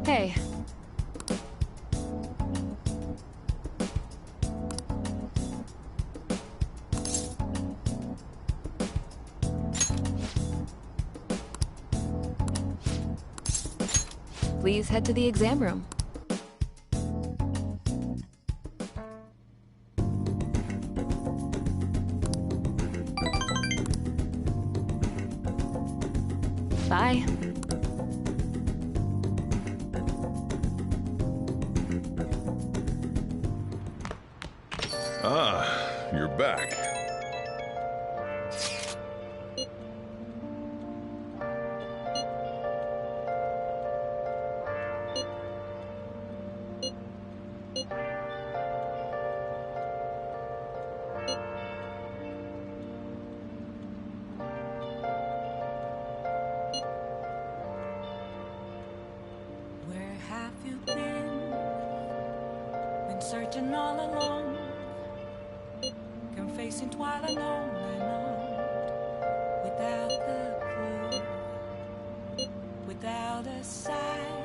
Hey. Please head to the exam room. Bye. Ah, you're back. Where have you been searching all along, confessing while alone and on, without the clue, without a sign,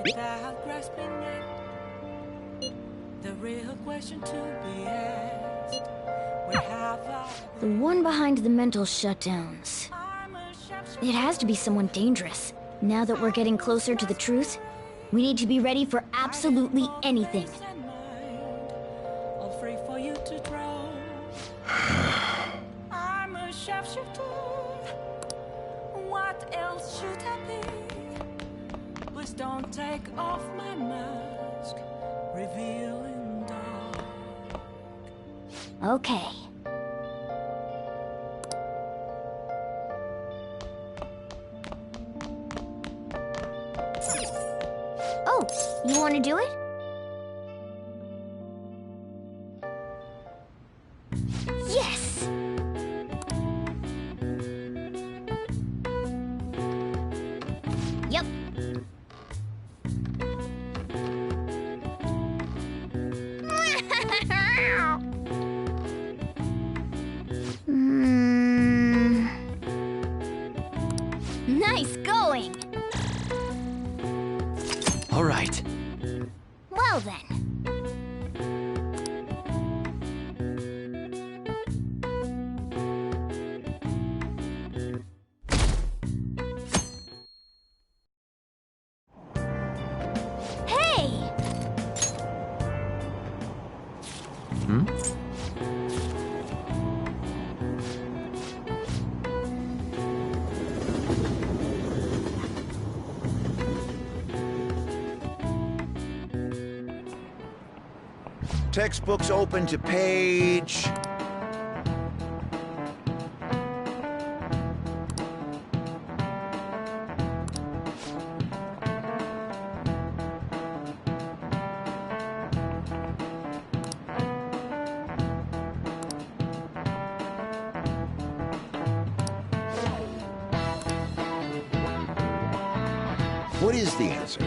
without grasping it. The real question to be asked: where have I The been? one behind the mental shutdowns. I'm a chef. It has to be someone dangerous. Now that we're getting closer to the truth, we need to be ready for absolutely anything. All free for you to draw. I'm a sharpshooter. What else should I be? Please don't take off my mask, revealing dark. Okay. Oh, you want to do it? Yes! Yep. Nice going! All right. Well then. Hey! Hmm? Textbooks open to page... What is the answer?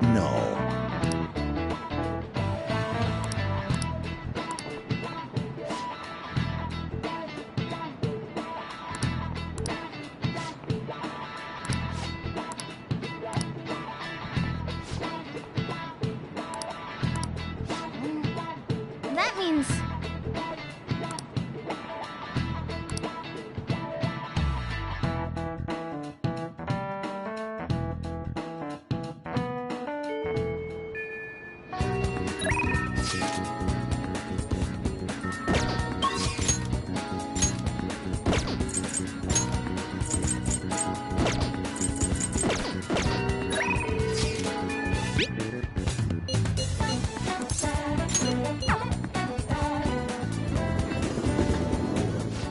No. That means...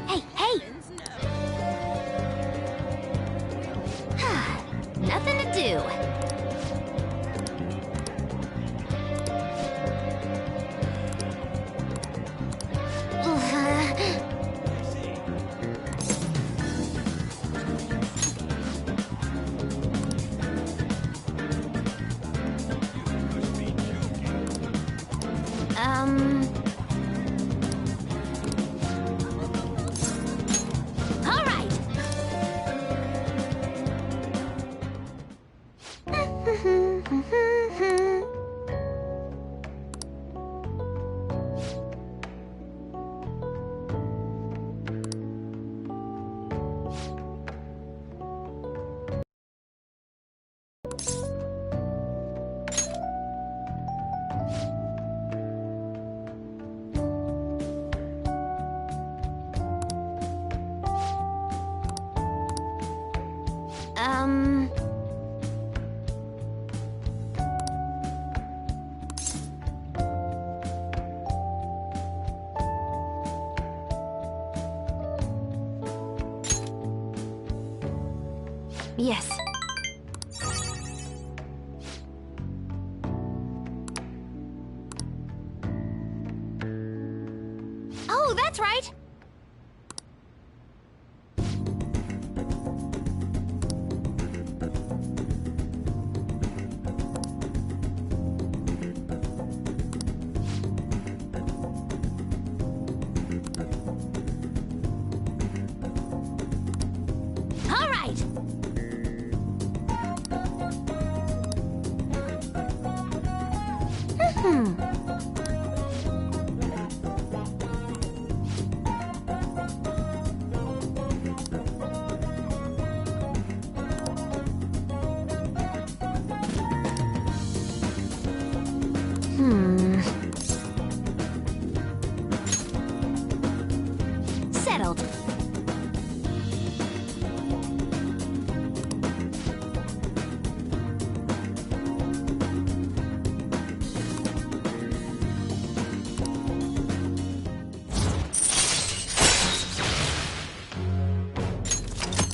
Hey, hey! Nothing to do. All right. Yes. Oh, that's right. All right. Settled.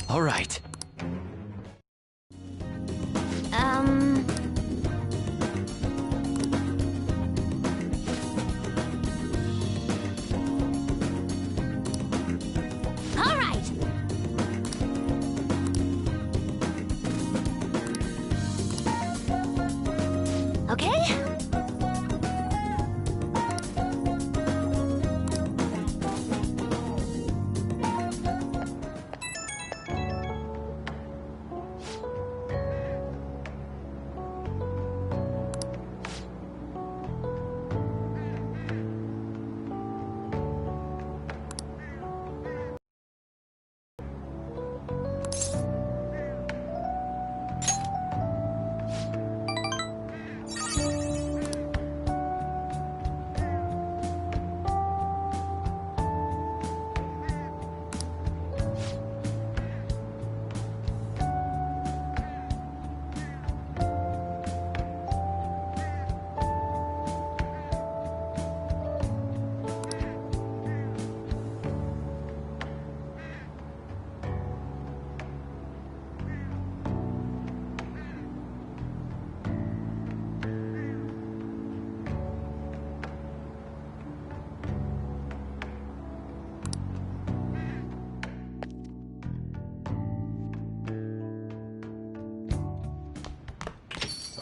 All right. All right. Okay.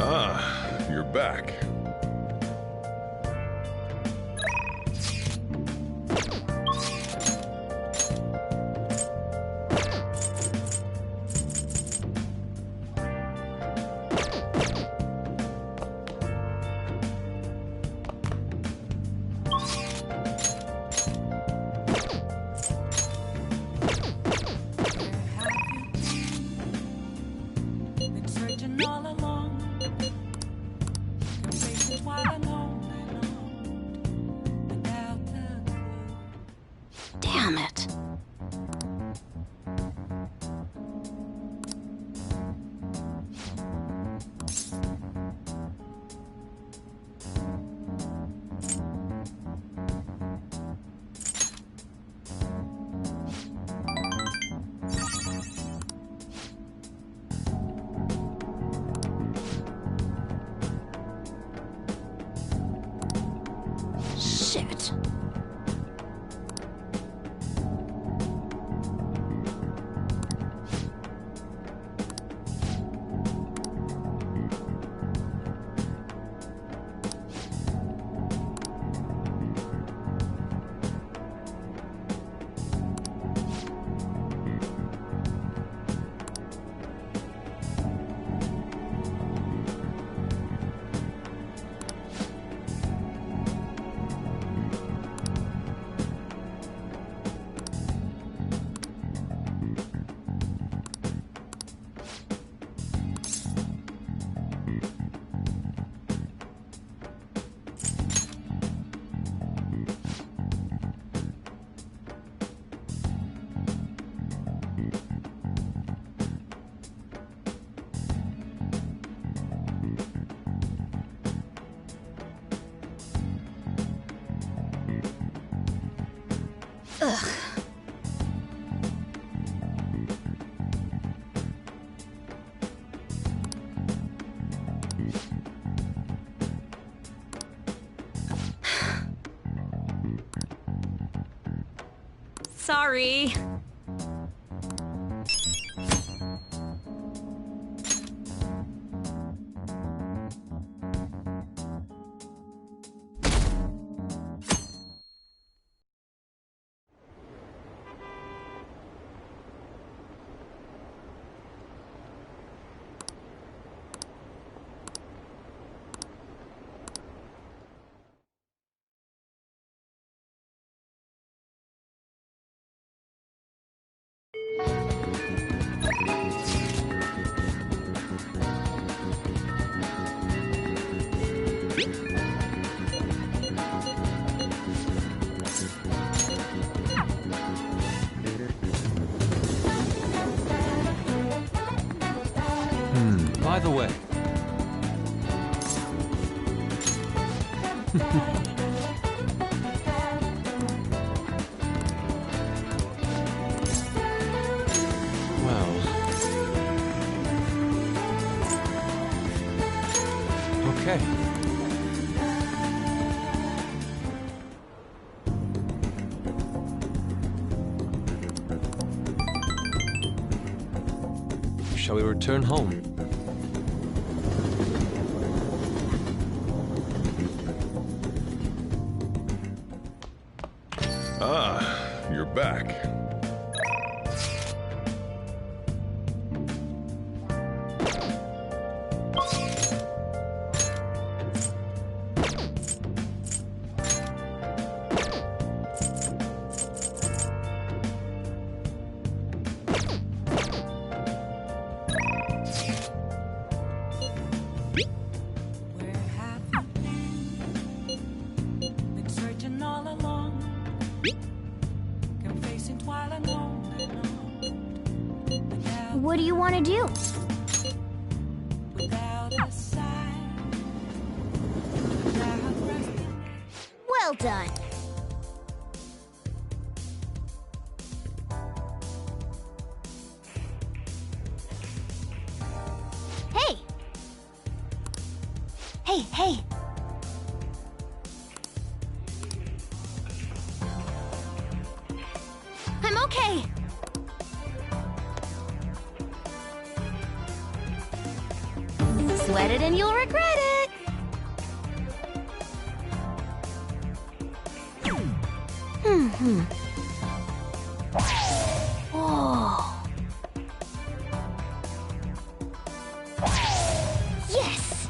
Ah, you're back. Been searching all along, places wide and alone, without a clue. Damn it. Sorry. By the way, well, okay. Shall we return home? Ah, you're back. Where have you been? Been searching all along, confessing while alone and on. What do you want to do? Without a sign, without resting. Well done. Hey! Hey, hey! I'm okay! Sweat it and you'll regret it! Oh. Yes!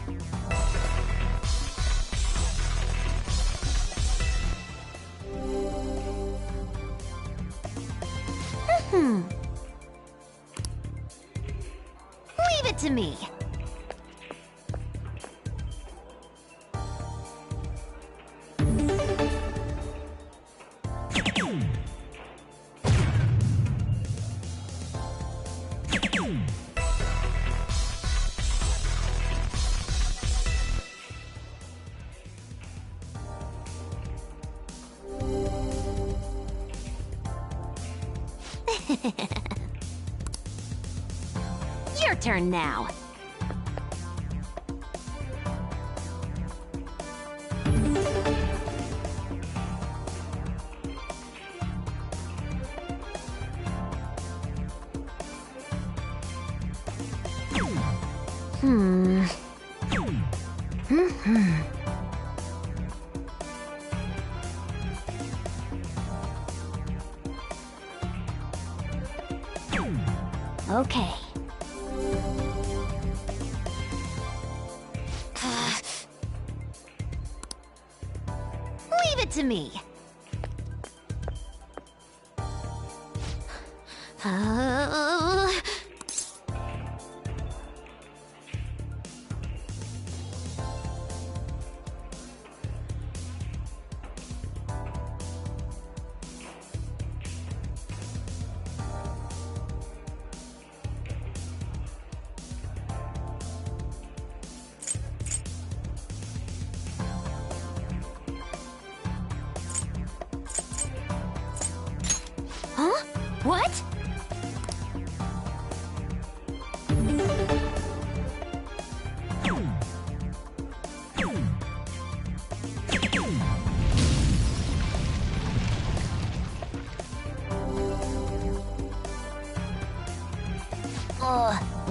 Leave it to me. Your turn now. Okay. Leave it to me.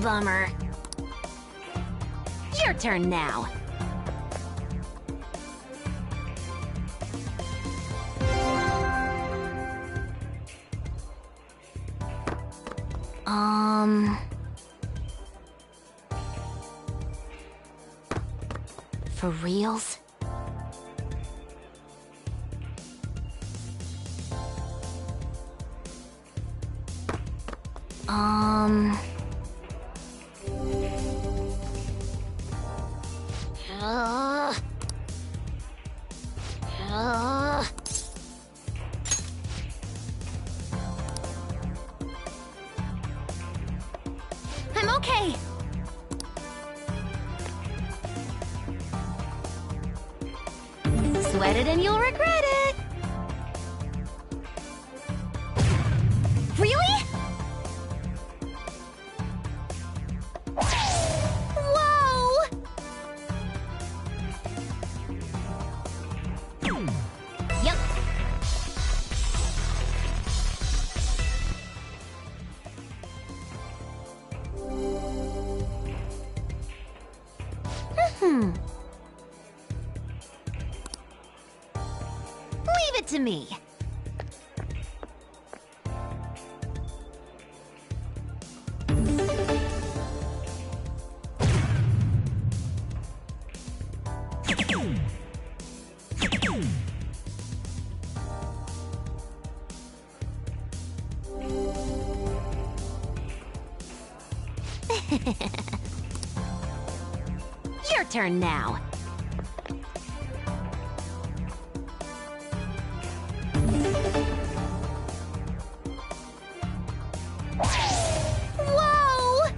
Bummer. Your turn now. For reals? I'm okay. Sweat it and you'll regret it. Really? Whoa! Yep. Leave it to me. Your turn now. Whoa!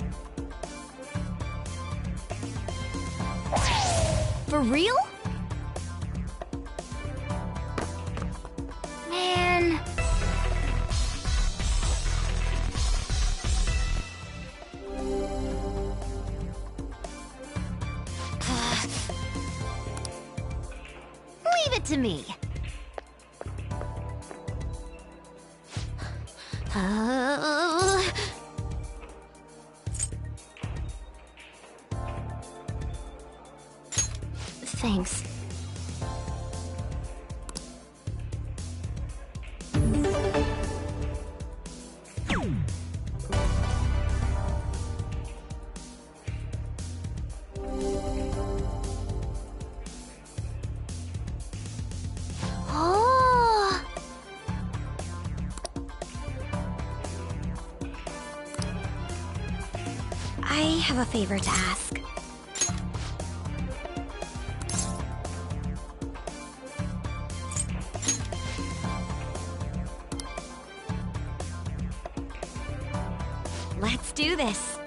For real? Man. Leave it to me. Thanks. Oh! I have a favor to ask. Let's do this.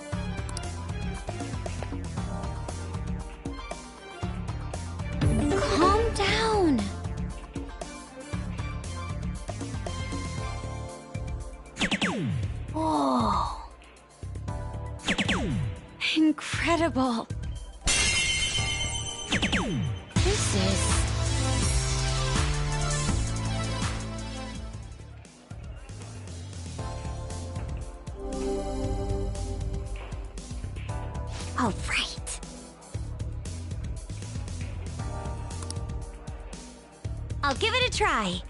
Calm down. Whoa. Incredible. This is... All right. I'll give it a try.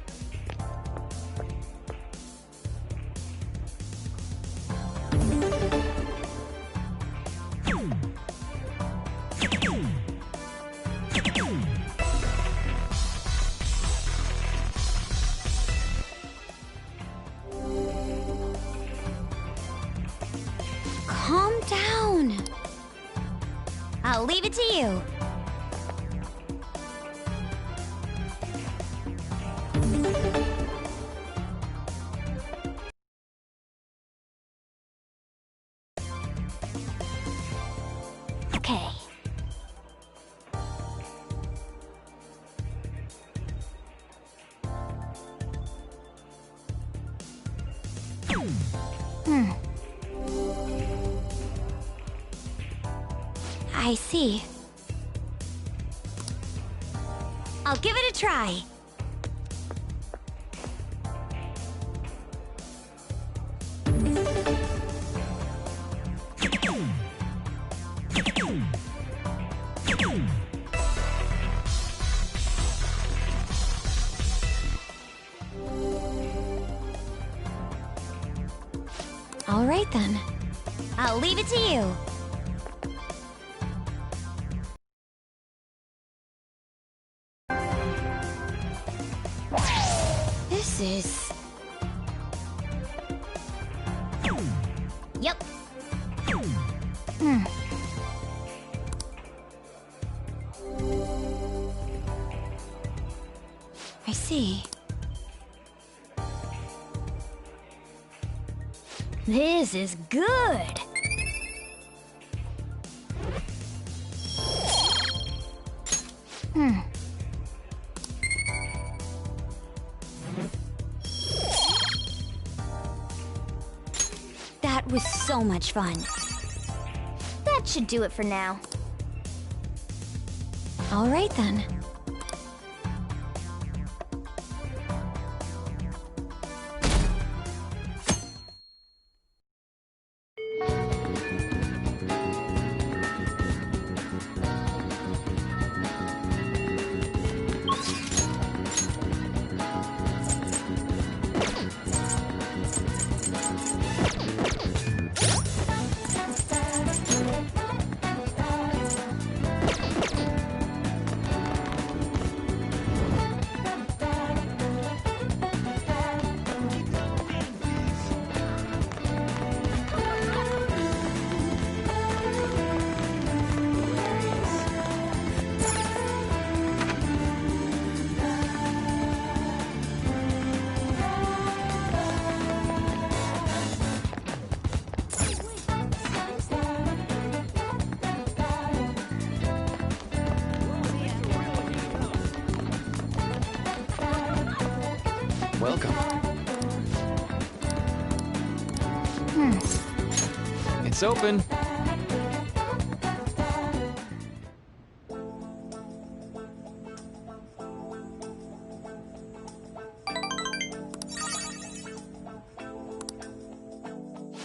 Calm down. I'll leave it to you. Okay. I see. I'll give it a try. right then. I'll leave it to you. This is... Yep. I see. This is good. That was so much fun. That should do it for now. All right then. Welcome. It's open.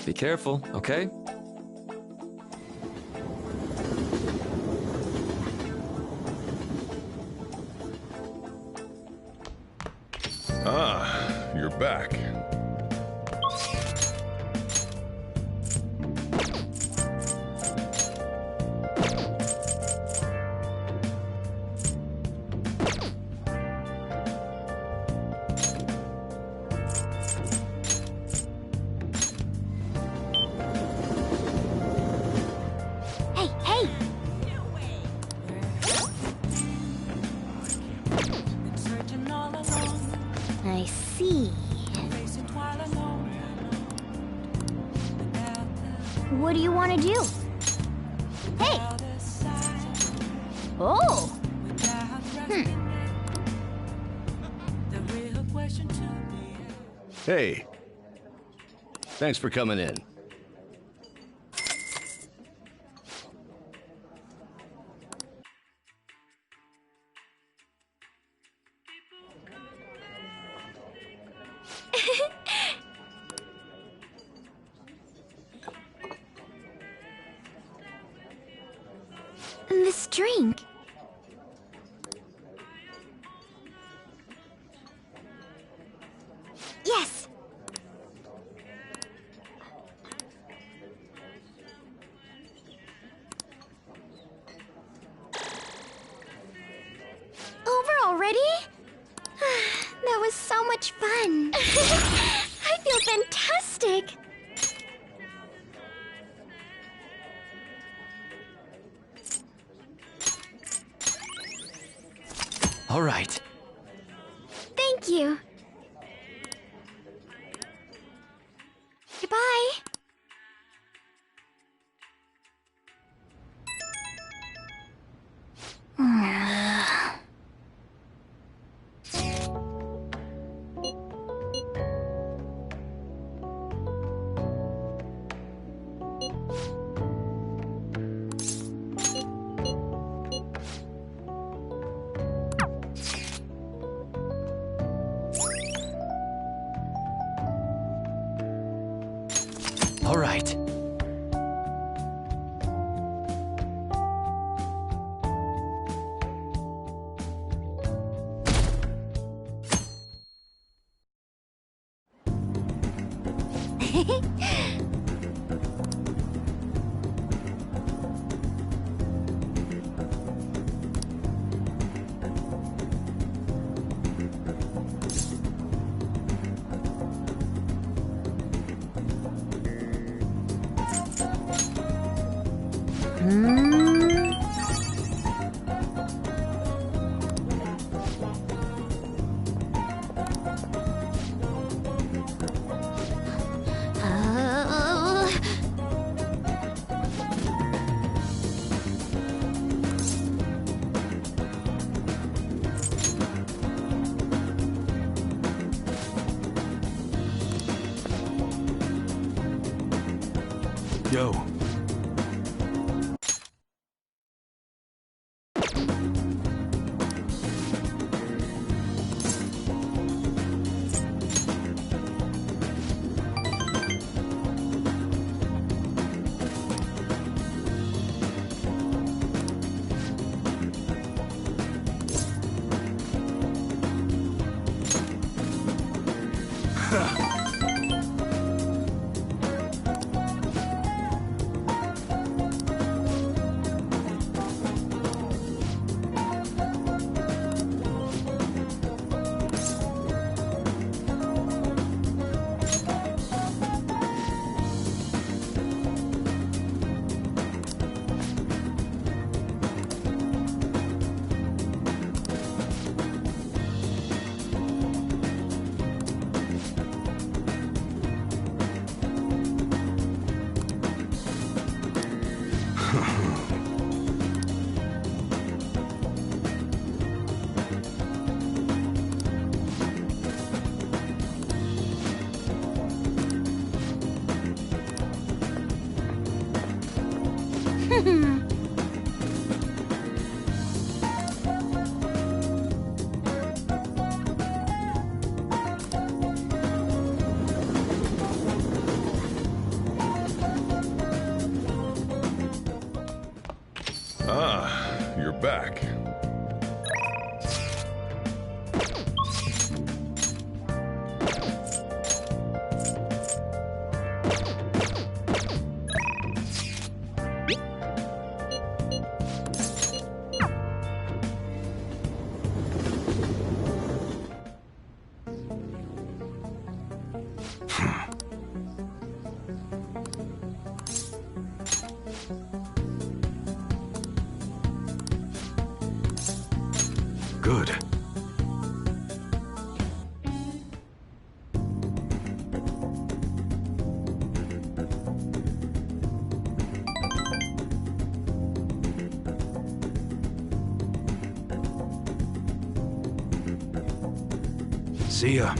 Be careful, okay? Ah, you're back. Hey, hey! Been searching all along, I see. facing twilight alone. Without What do you want to do? Hey! the sign, Oh! without resting. The real question to be asked. Hey. Thanks for coming in. This drink. Yes. Over already? That was so much fun. I feel fantastic. All right. Thank you. Goodbye. All right. go. Ah, you're back. Good. See ya.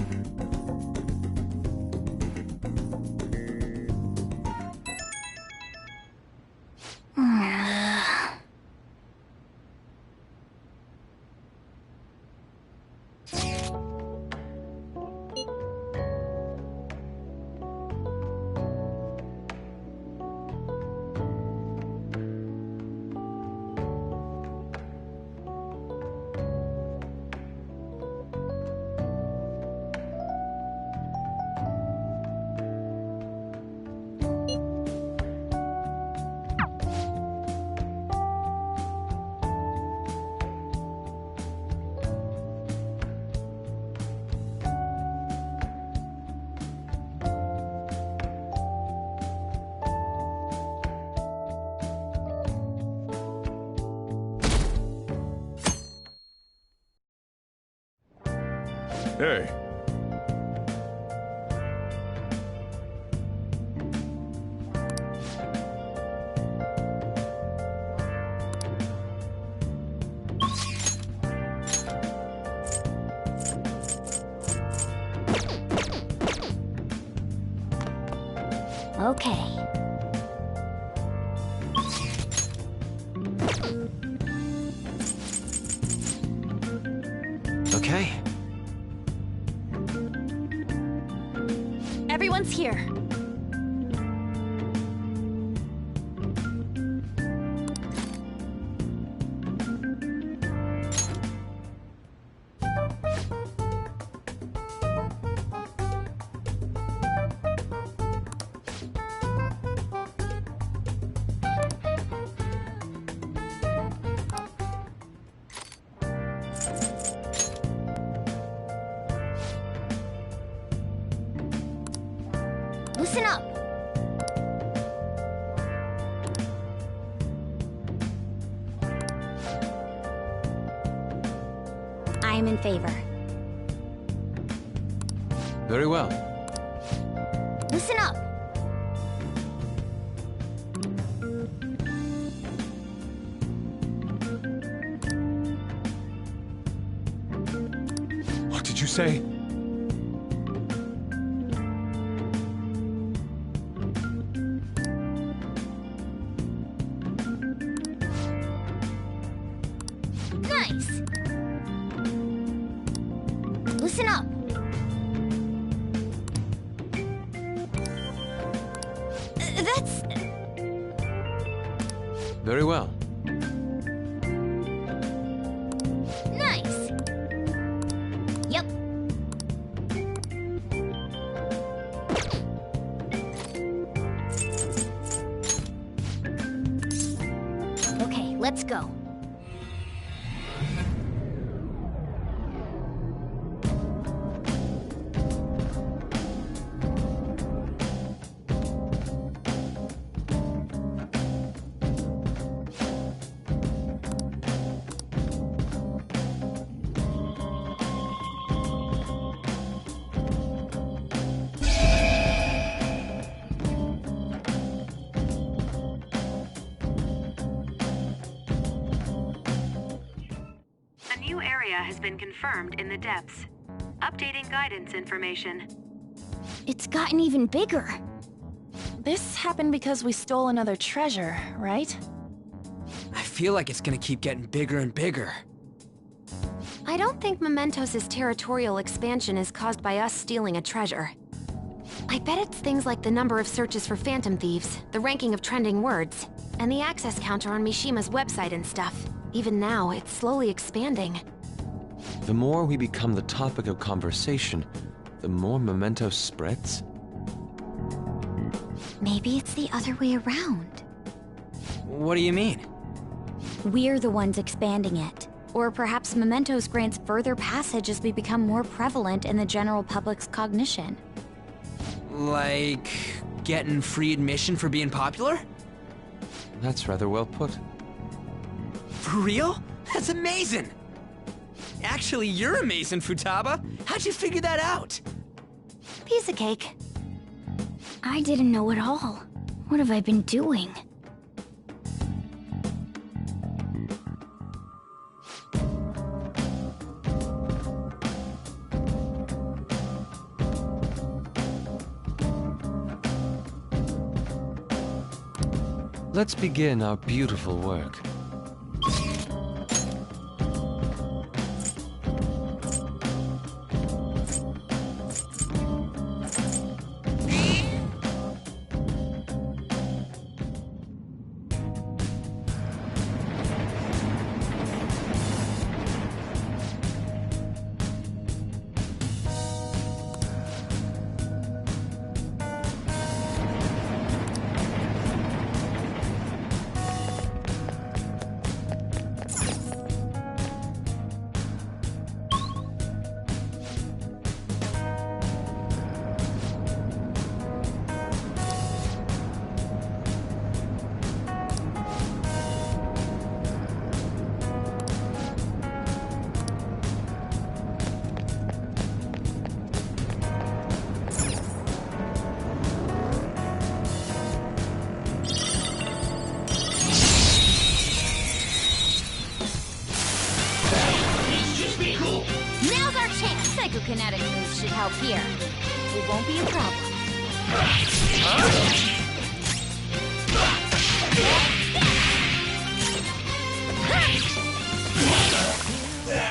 Hey. Okay. Okay. Everyone's here. Listen up. I am in favor. Very well. Listen up. What did you say? Nice! Listen up! That's... Very well. nice! Yep. Okay, let's go. A new area has been confirmed in the depths. Updating guidance information. It's gotten even bigger. This happened because we stole another treasure, right? I feel like it's gonna keep getting bigger and bigger. I don't think Mementos' territorial expansion is caused by us stealing a treasure. I bet it's things like the number of searches for phantom thieves, the ranking of trending words, and the access counter on Mishima's website and stuff. Even now, it's slowly expanding. The more we become the topic of conversation, the more Memento spreads? Maybe it's the other way around. What do you mean? We're the ones expanding it. Or perhaps Mementos grants further passage as we become more prevalent in the general public's cognition. Like, getting free admission for being popular? That's rather well put. For real? That's amazing! Actually, you're amazing, Futaba. How'd you figure that out? Piece of cake. I didn't know at all. What have I been doing? Let's begin our beautiful work. Now's our chance! Psychokinetic moves should help here. It won't be a problem.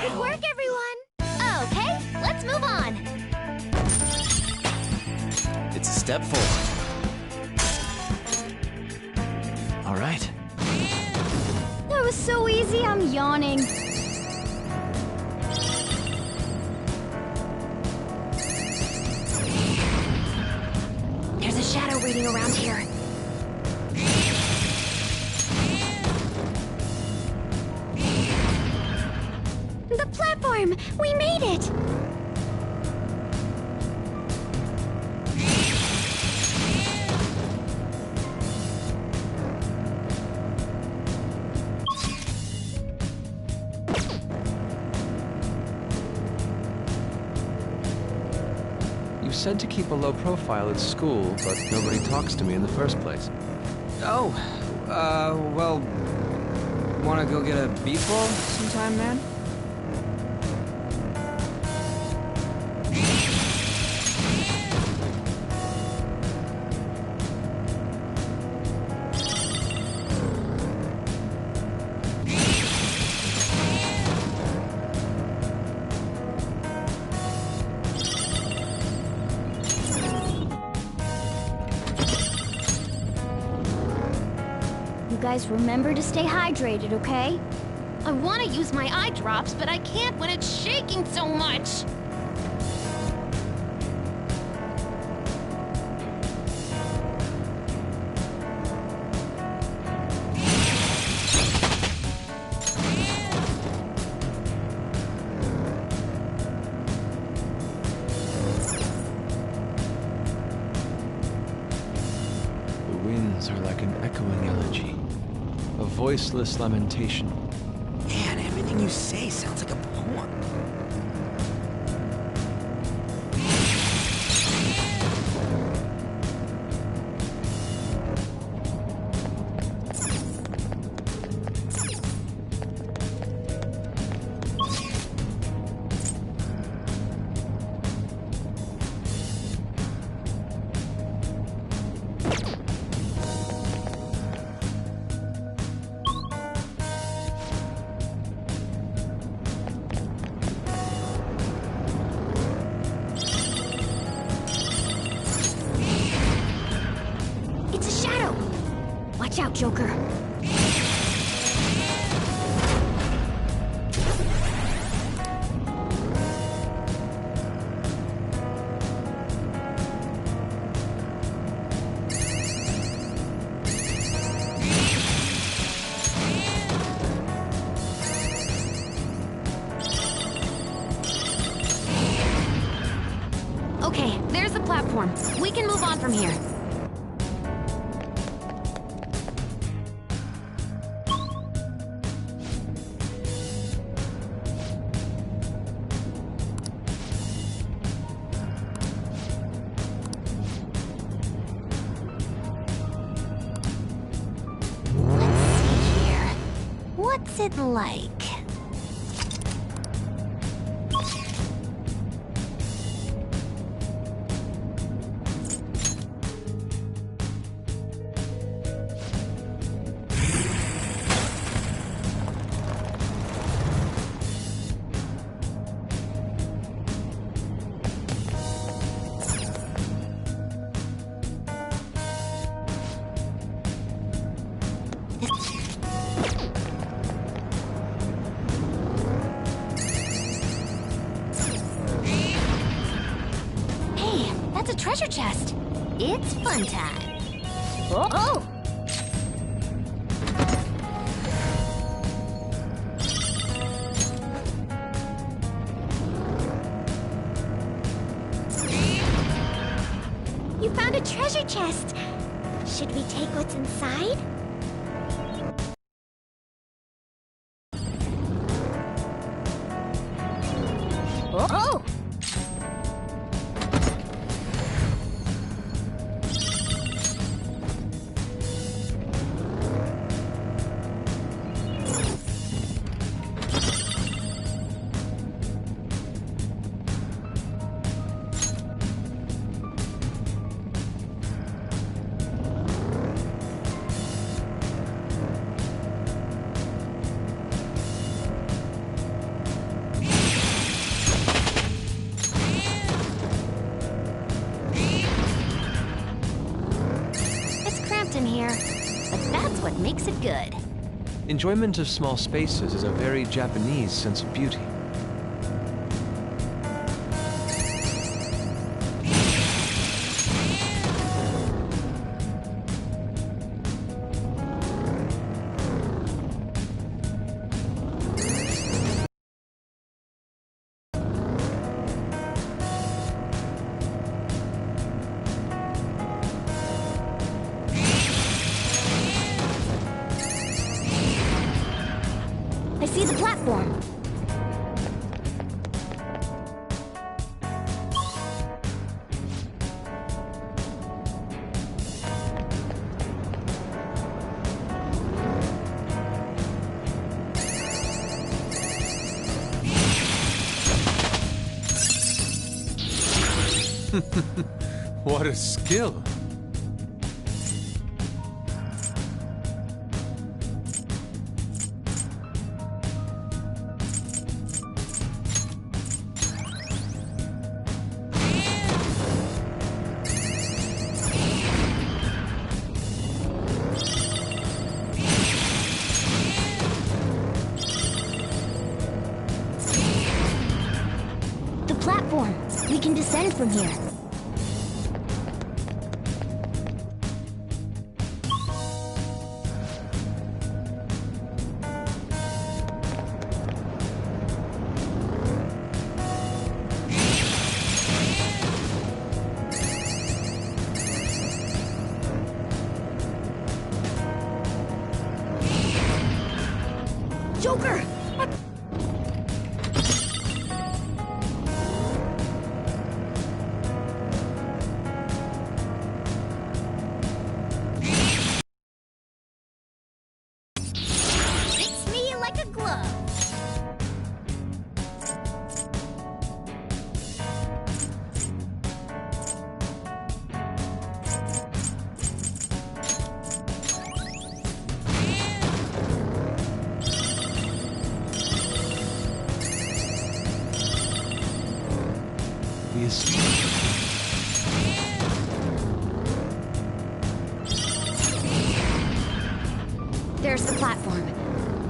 Good work, everyone! Okay, let's move on! It's a step forward. All right. That was so easy, I'm yawning. There's a shadow waiting around here. The platform! We made it! You said to keep a low profile at school, but nobody talks to me in the first place. Oh, well... Wanna go get a beef bowl sometime, man? guys, remember to stay hydrated, okay? I want to use my eye drops, but I can't when it's shaking so much. The winds are like an echoing elegy, a voiceless lamentation. Man, everything you say sounds like a poem. It's a shadow! Watch out, Joker. Okay, there's the platform. We can move on from here. Let's see here. What's it like? Hey, that's a treasure chest. It's fun time. Oh! You found a treasure chest. Should we take what's inside? Oh! It's cramped in here, but that's what makes it good. Enjoyment of small spaces is a very Japanese sense of beauty. I see the platform. What a skill! we can descend from here. Joker! Fits me like a glove. We escape. There's the platform.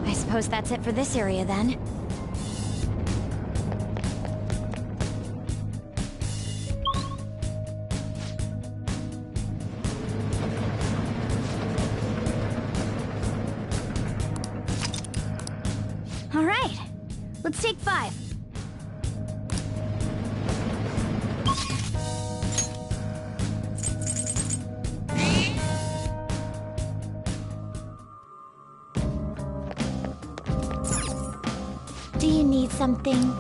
I suppose that's it for this area then. All right, let's take 5. Do you need something?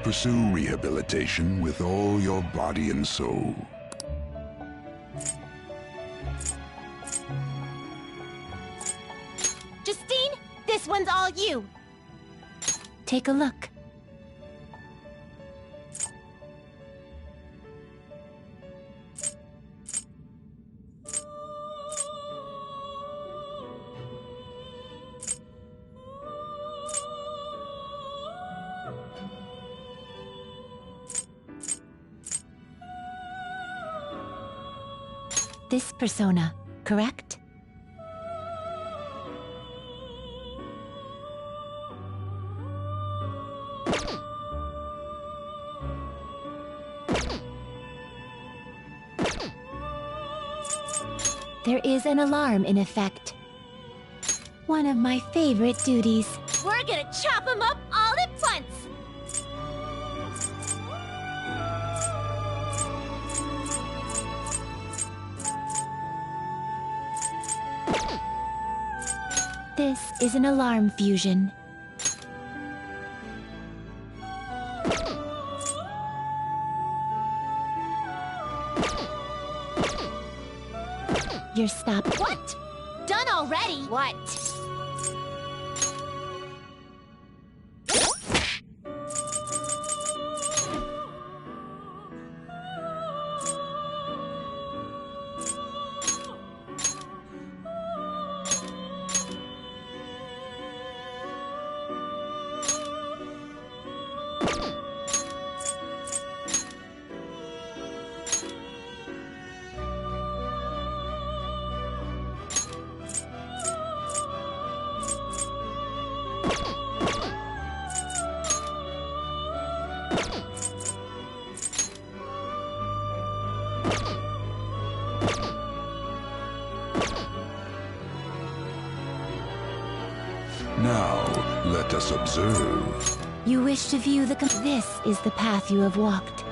Pursue rehabilitation with all your body and soul. Justine, this one's all you. Take a look. This persona, correct? There is an alarm in effect. One of my favorite duties. We're gonna chop them up all at once. This is an alarm fusion. You're stopped. What? Done already? What? Now, let us observe. You wish to view the... This is the path you have walked.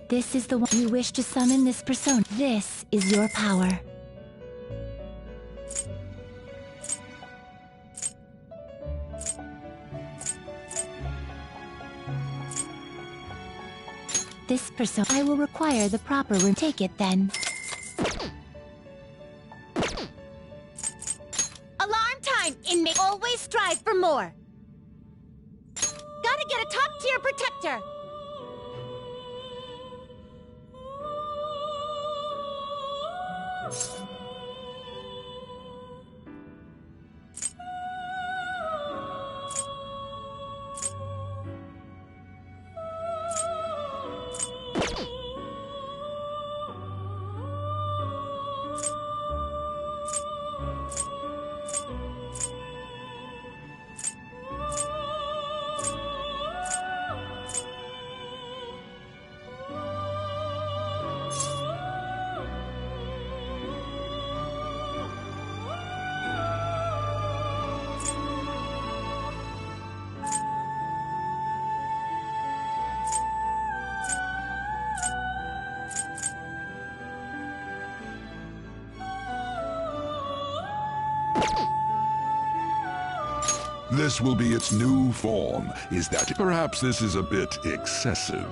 This is the one you wish to summon this persona. This is your power. This persona. I will require the proper room. Take it then. more. Gotta get a top-tier protector. This will be its new form. Is that perhaps this is a bit excessive?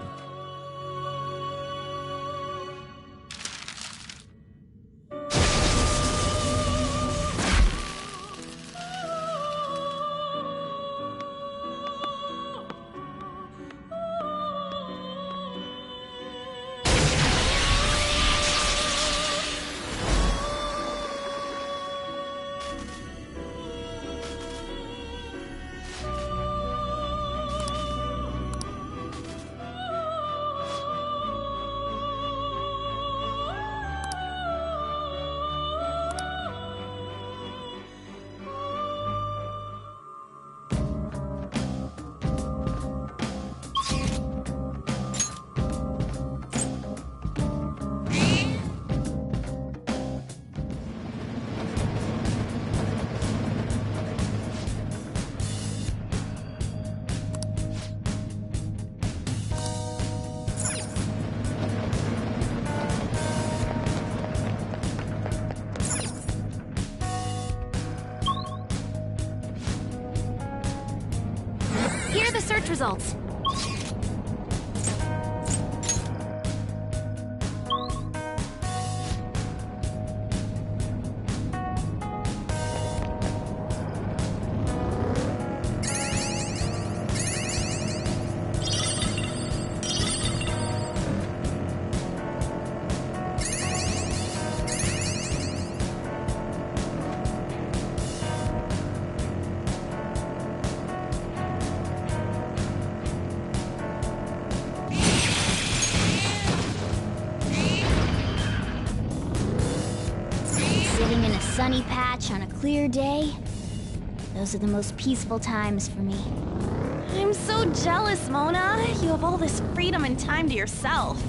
Here are the search results. Sitting in a sunny patch on a clear day, those are the most peaceful times for me. I'm so jealous, Mona. You have all this freedom and time to yourself.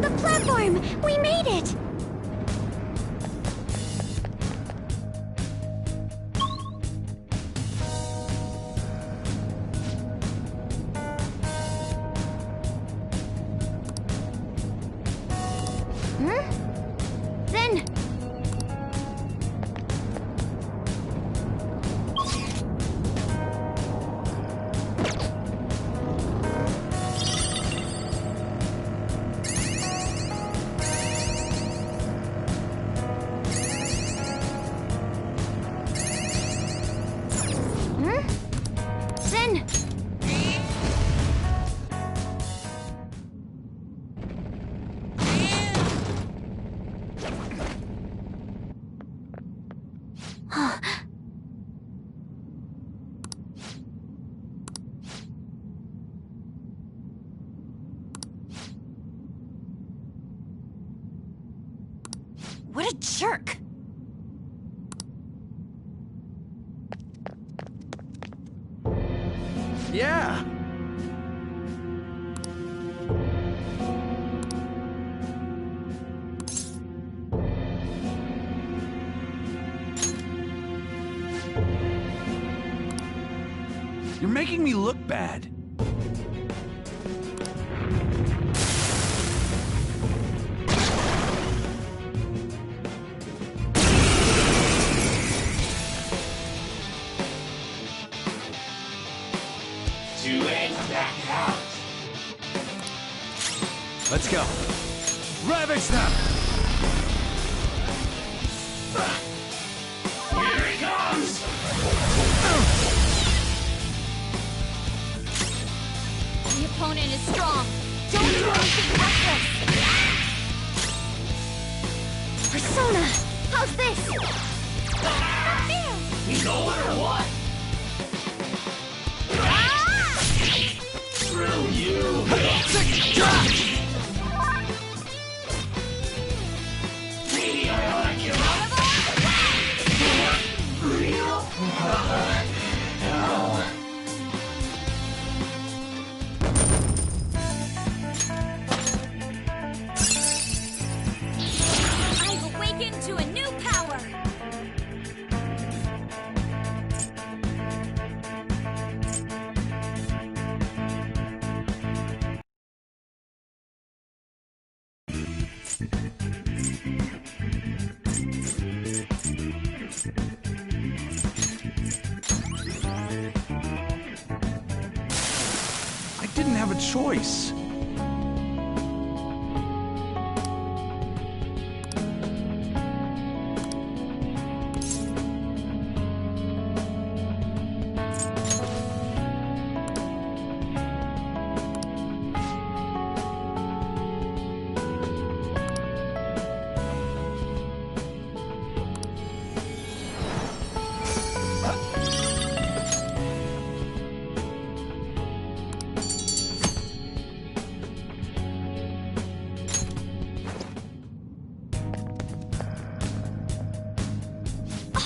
The platform! We made it! Then... Then... What a jerk! Yeah. You're making me look bad. Let's go. Ravage them! Here he comes! The opponent is strong. Don't do anything reckless. Persona! How's this? Going or what? Screw you! Maybe I ought to kill him. I've awakened to a new power. I didn't have a choice.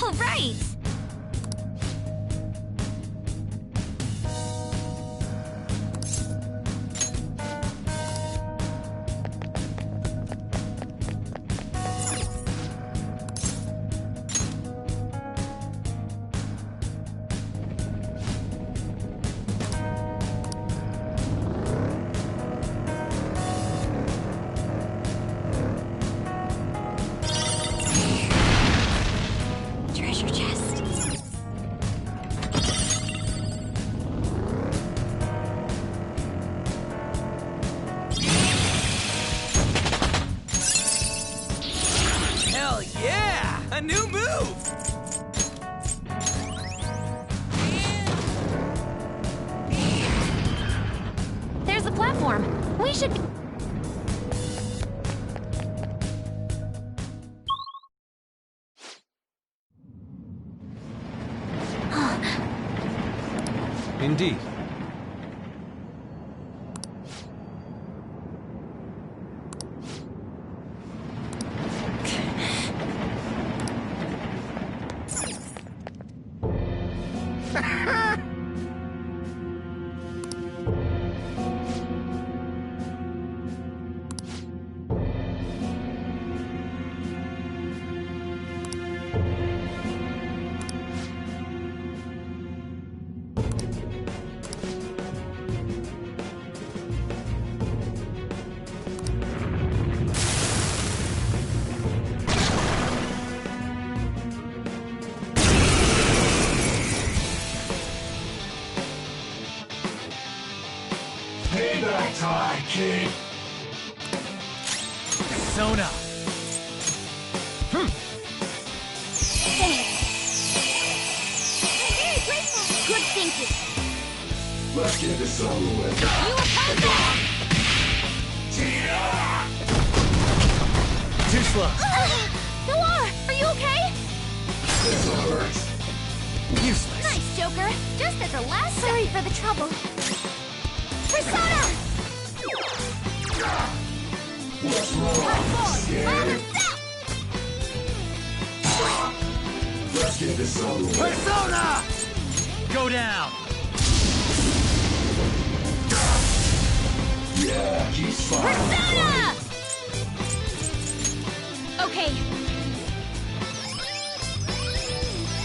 All right. Treasure chest. Hell yeah! A new move! There's the platform. We should... Indeed. Payback time, kid! Persona! I'm very grateful. Good thinking. Let's get this over with. You oppose that. Too slow. Noir, are you okay? This hurts. Useless. Nice, Joker. Just at the last. Sorry for the trouble. Persona! What's wrong? Scared? Let's get this over with. Persona! Go down. Yeah, he's fine. Persona! Okay.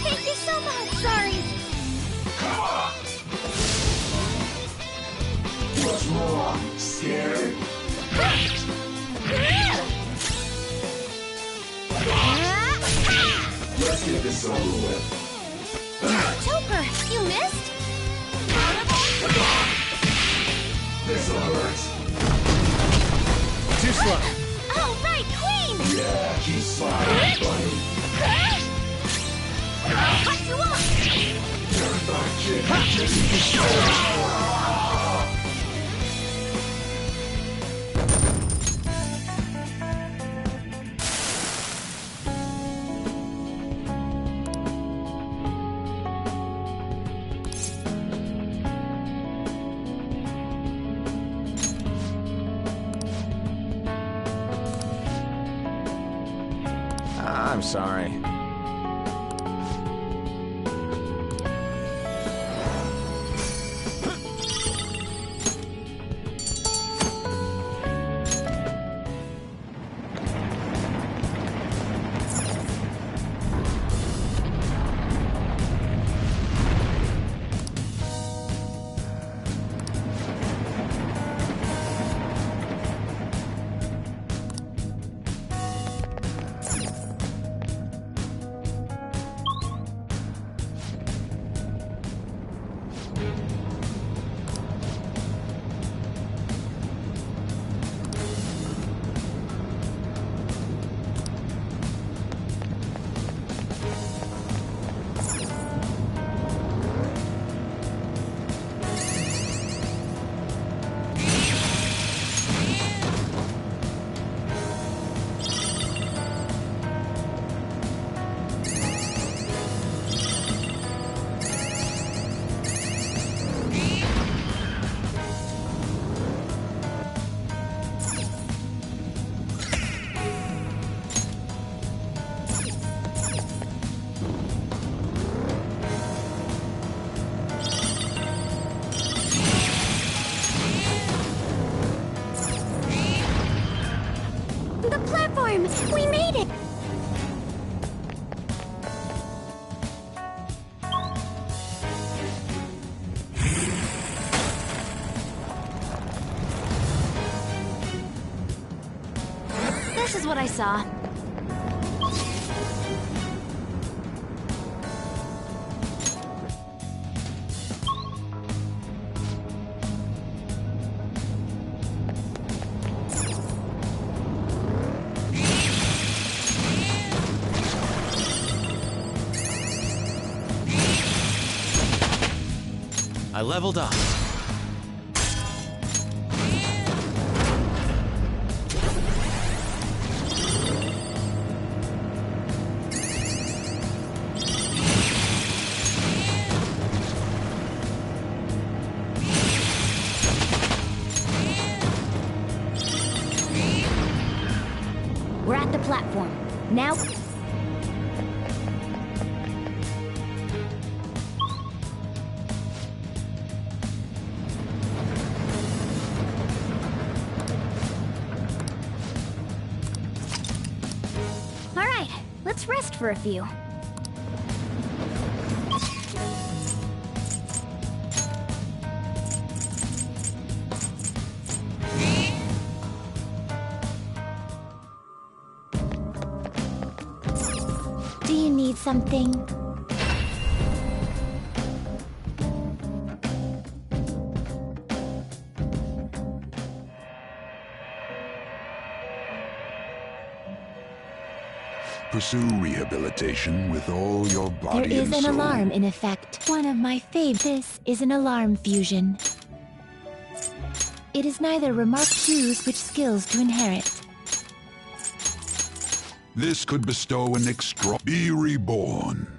Thank you so much. Sorry. What's wrong? Scared? Let's get this over with. Joker, you missed? This'll hurt. too slow. All right, Queen! Yeah, he's sliding, buddy. I'll cut you off! Turn back, kid. I'm sorry. The platform! We made it! This is what I saw. I leveled up. We're at the platform. Now... All right, let's rest for a few. Do you need something? Pursue rehabilitation with all your There body is and an soul. alarm in effect. One of my faves. This is an alarm fusion. It is neither remark choose which skills to inherit. This could bestow an extra... Be reborn.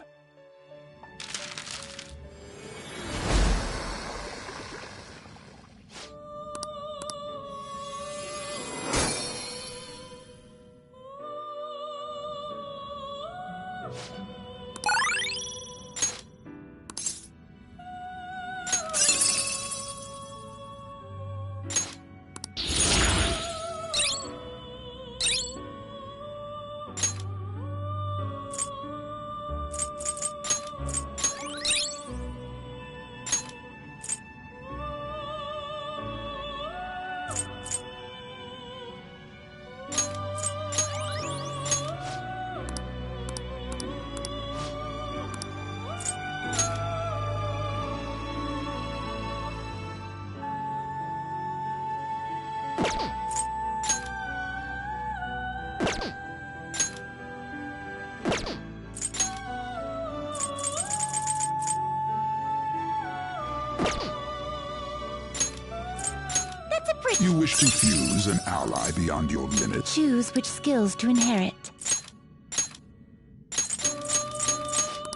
That's a pretty... You wish to fuse an ally beyond your limits? Choose which skills to inherit.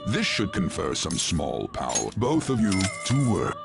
This should confer some small power. Both of you to work.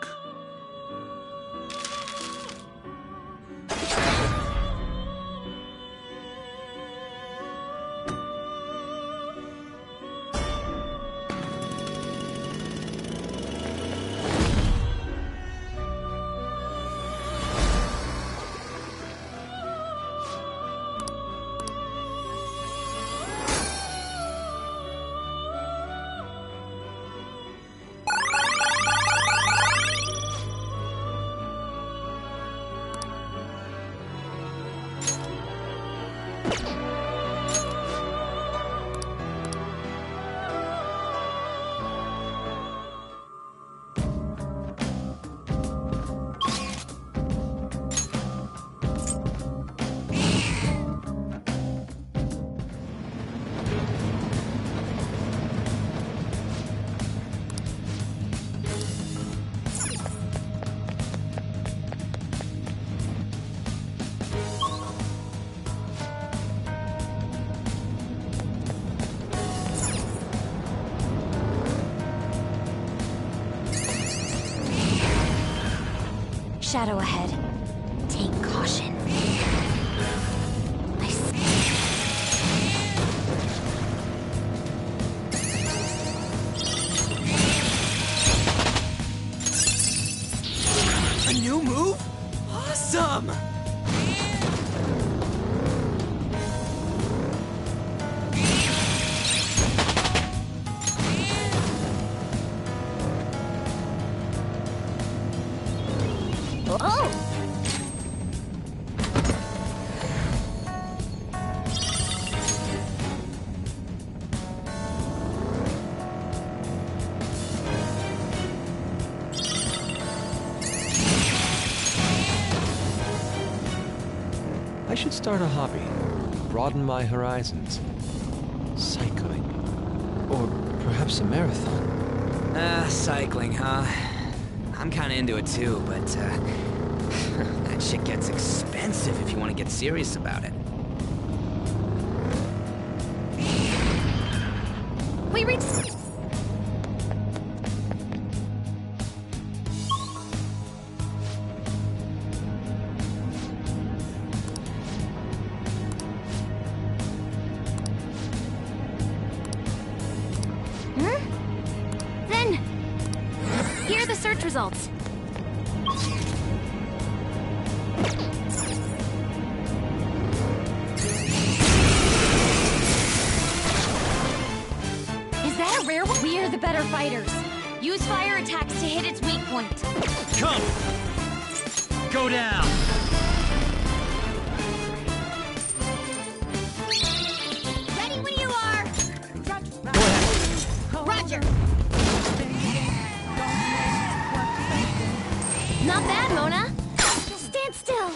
Shadow ahead. Take caution. I A new move? Awesome! Oh! I should start a hobby. Broaden my horizons. Cycling. Or perhaps a marathon. Cycling, huh? I'm kinda into it too, but, that shit gets expensive if you want to get serious about it. We reached... Then, here are the search results. Is that a rare one? We are the better fighters. Use fire attacks to hit its weak point. Come! Go down! Ready when you are! Roger! Not bad, Mona. Stand still.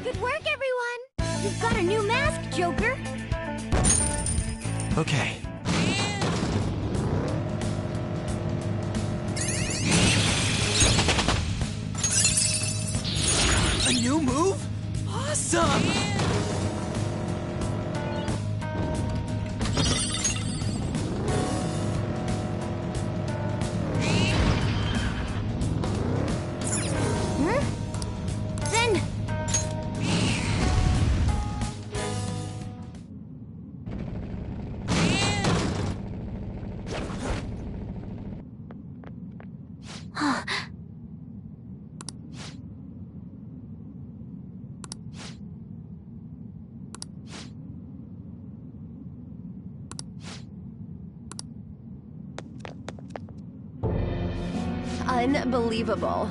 Good work, everyone! You've got a new mask, Joker! Okay. A new move? Awesome! Then, Unbelievable.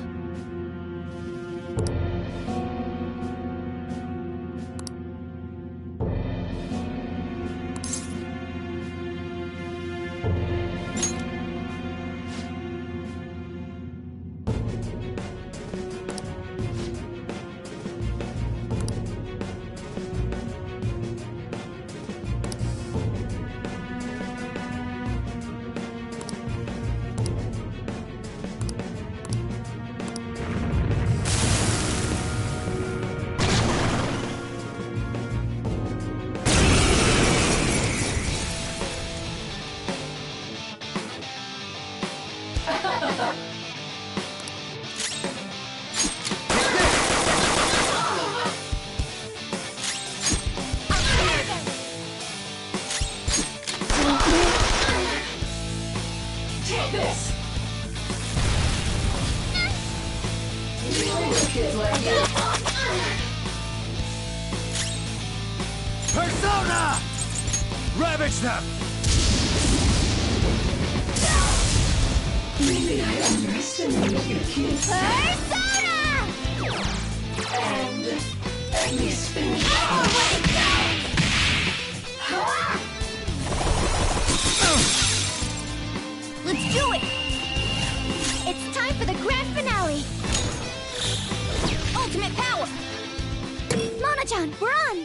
Persona! Ravage them! Maybe I underestimated your kids. Persona! And at least finish. Let's do it! It's time for the grand finale! Ultimate power! Mona-chan, we're on!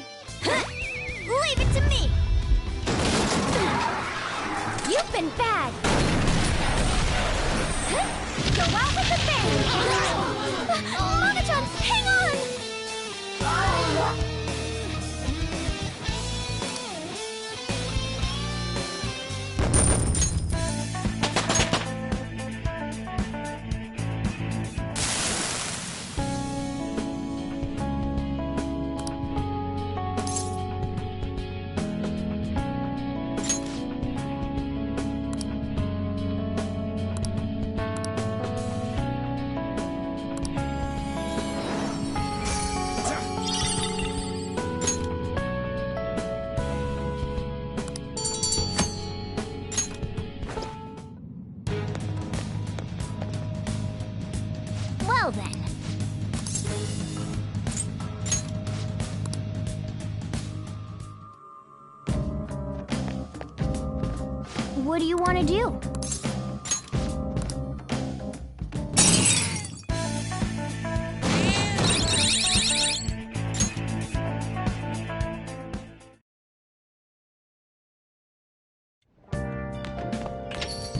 Leave it to me! You've been bad! Go out with a bang! Mona-chan, hang on! Well then. What do you want to do?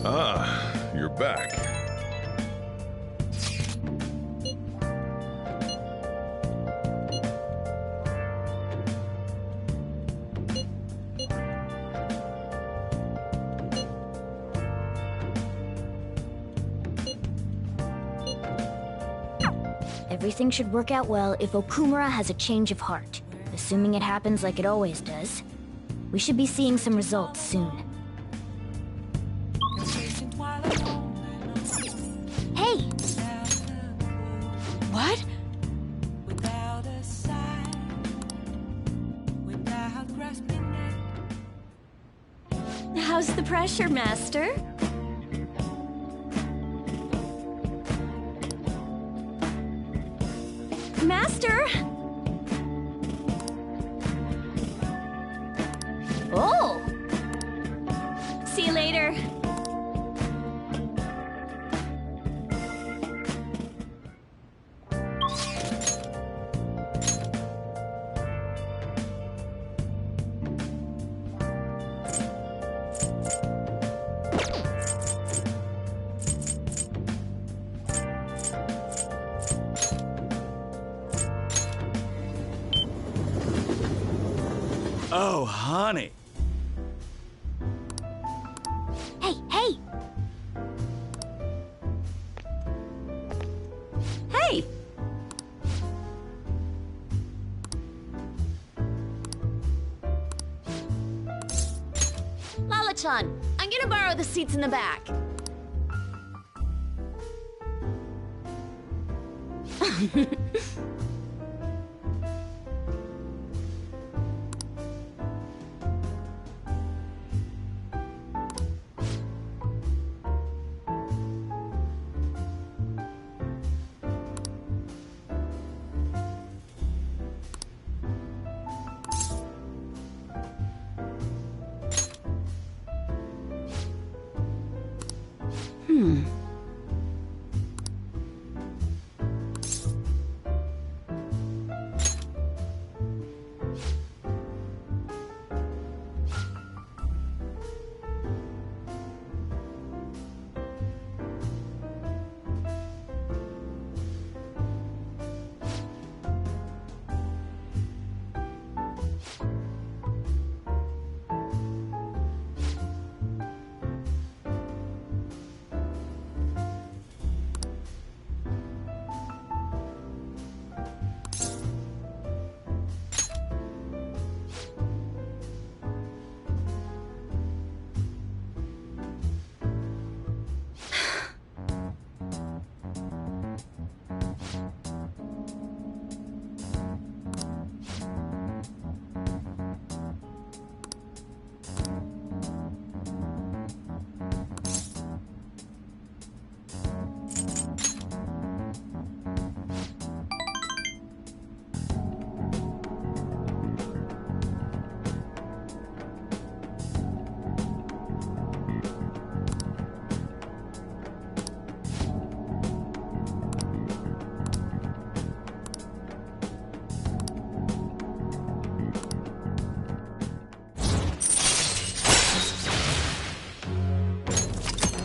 Ah, you're back. Everything should work out well if Okumura has a change of heart. Assuming it happens like it always does, we should be seeing some results soon. Hey! What? Without a sign, without grasping it. How's the pressure, Master? Master! Oh! See you later. Oh, honey. Hey, hey! Hey! Lala-chan, I'm gonna borrow the seats in the back.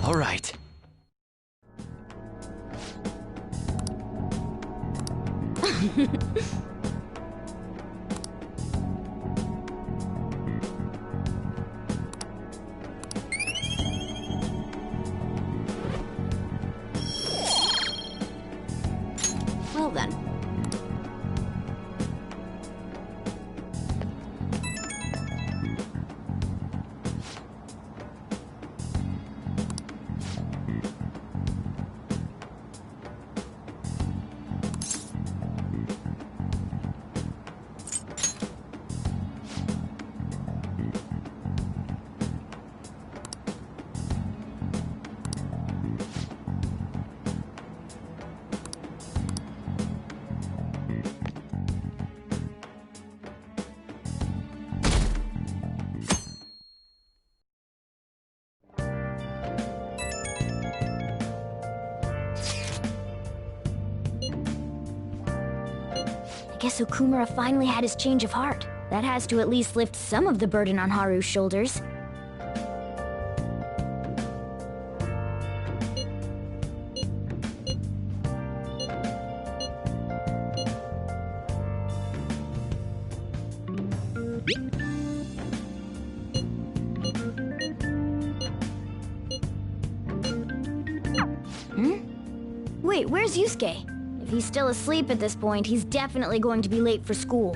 All right. Well then. I guess Okumura finally had his change of heart. That has to at least lift some of the burden on Haru's shoulders. Wait, where's Yusuke? If he's still asleep at this point, he's definitely going to be late for school.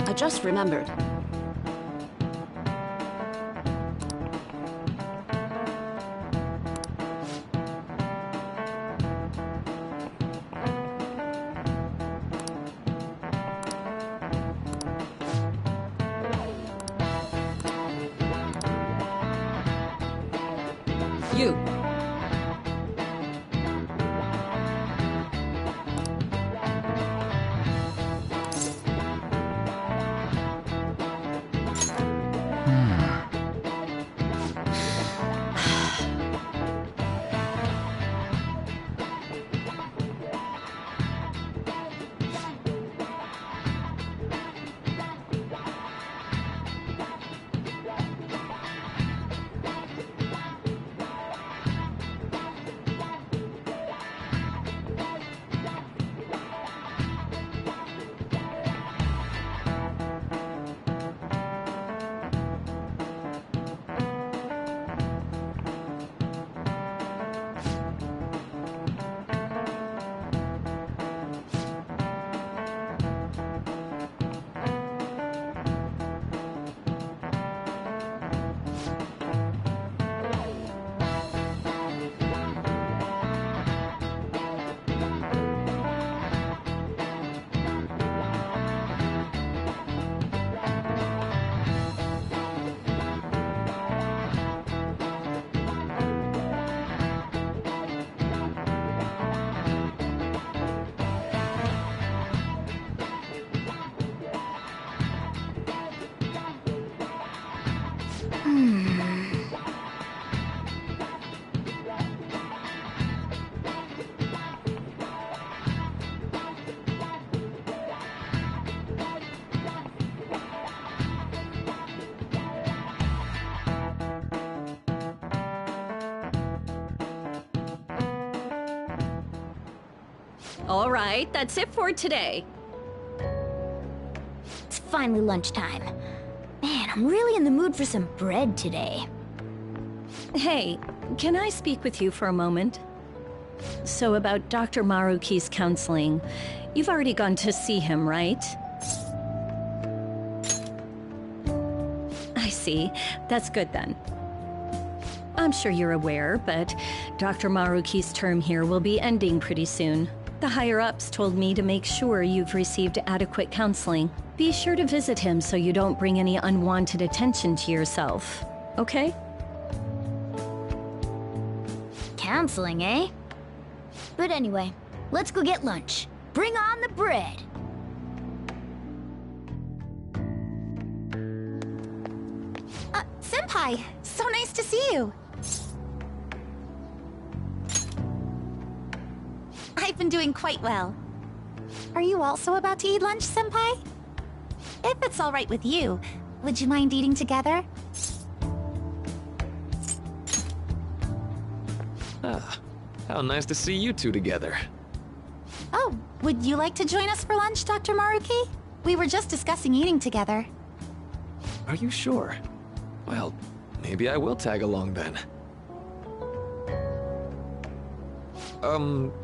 I just remembered. You. All right, that's it for today. It's finally lunchtime. Man, I'm really in the mood for some bread today. Hey, can I speak with you for a moment? So about Dr. Maruki's counseling, you've already gone to see him, right? I see. That's good then. I'm sure you're aware, but Dr. Maruki's term here will be ending pretty soon. The higher-ups told me to make sure you've received adequate counseling. Be sure to visit him so you don't bring any unwanted attention to yourself, okay? Counseling, eh? But anyway, let's go get lunch. Bring on the bread! Senpai, so nice to see you. I've been doing quite well. Are you also about to eat lunch, Senpai? If it's all right with you, would you mind eating together? Ah, how nice to see you two together. Oh, would you like to join us for lunch, Dr. Maruki? We were just discussing eating together. Are you sure? Well, maybe I will tag along then.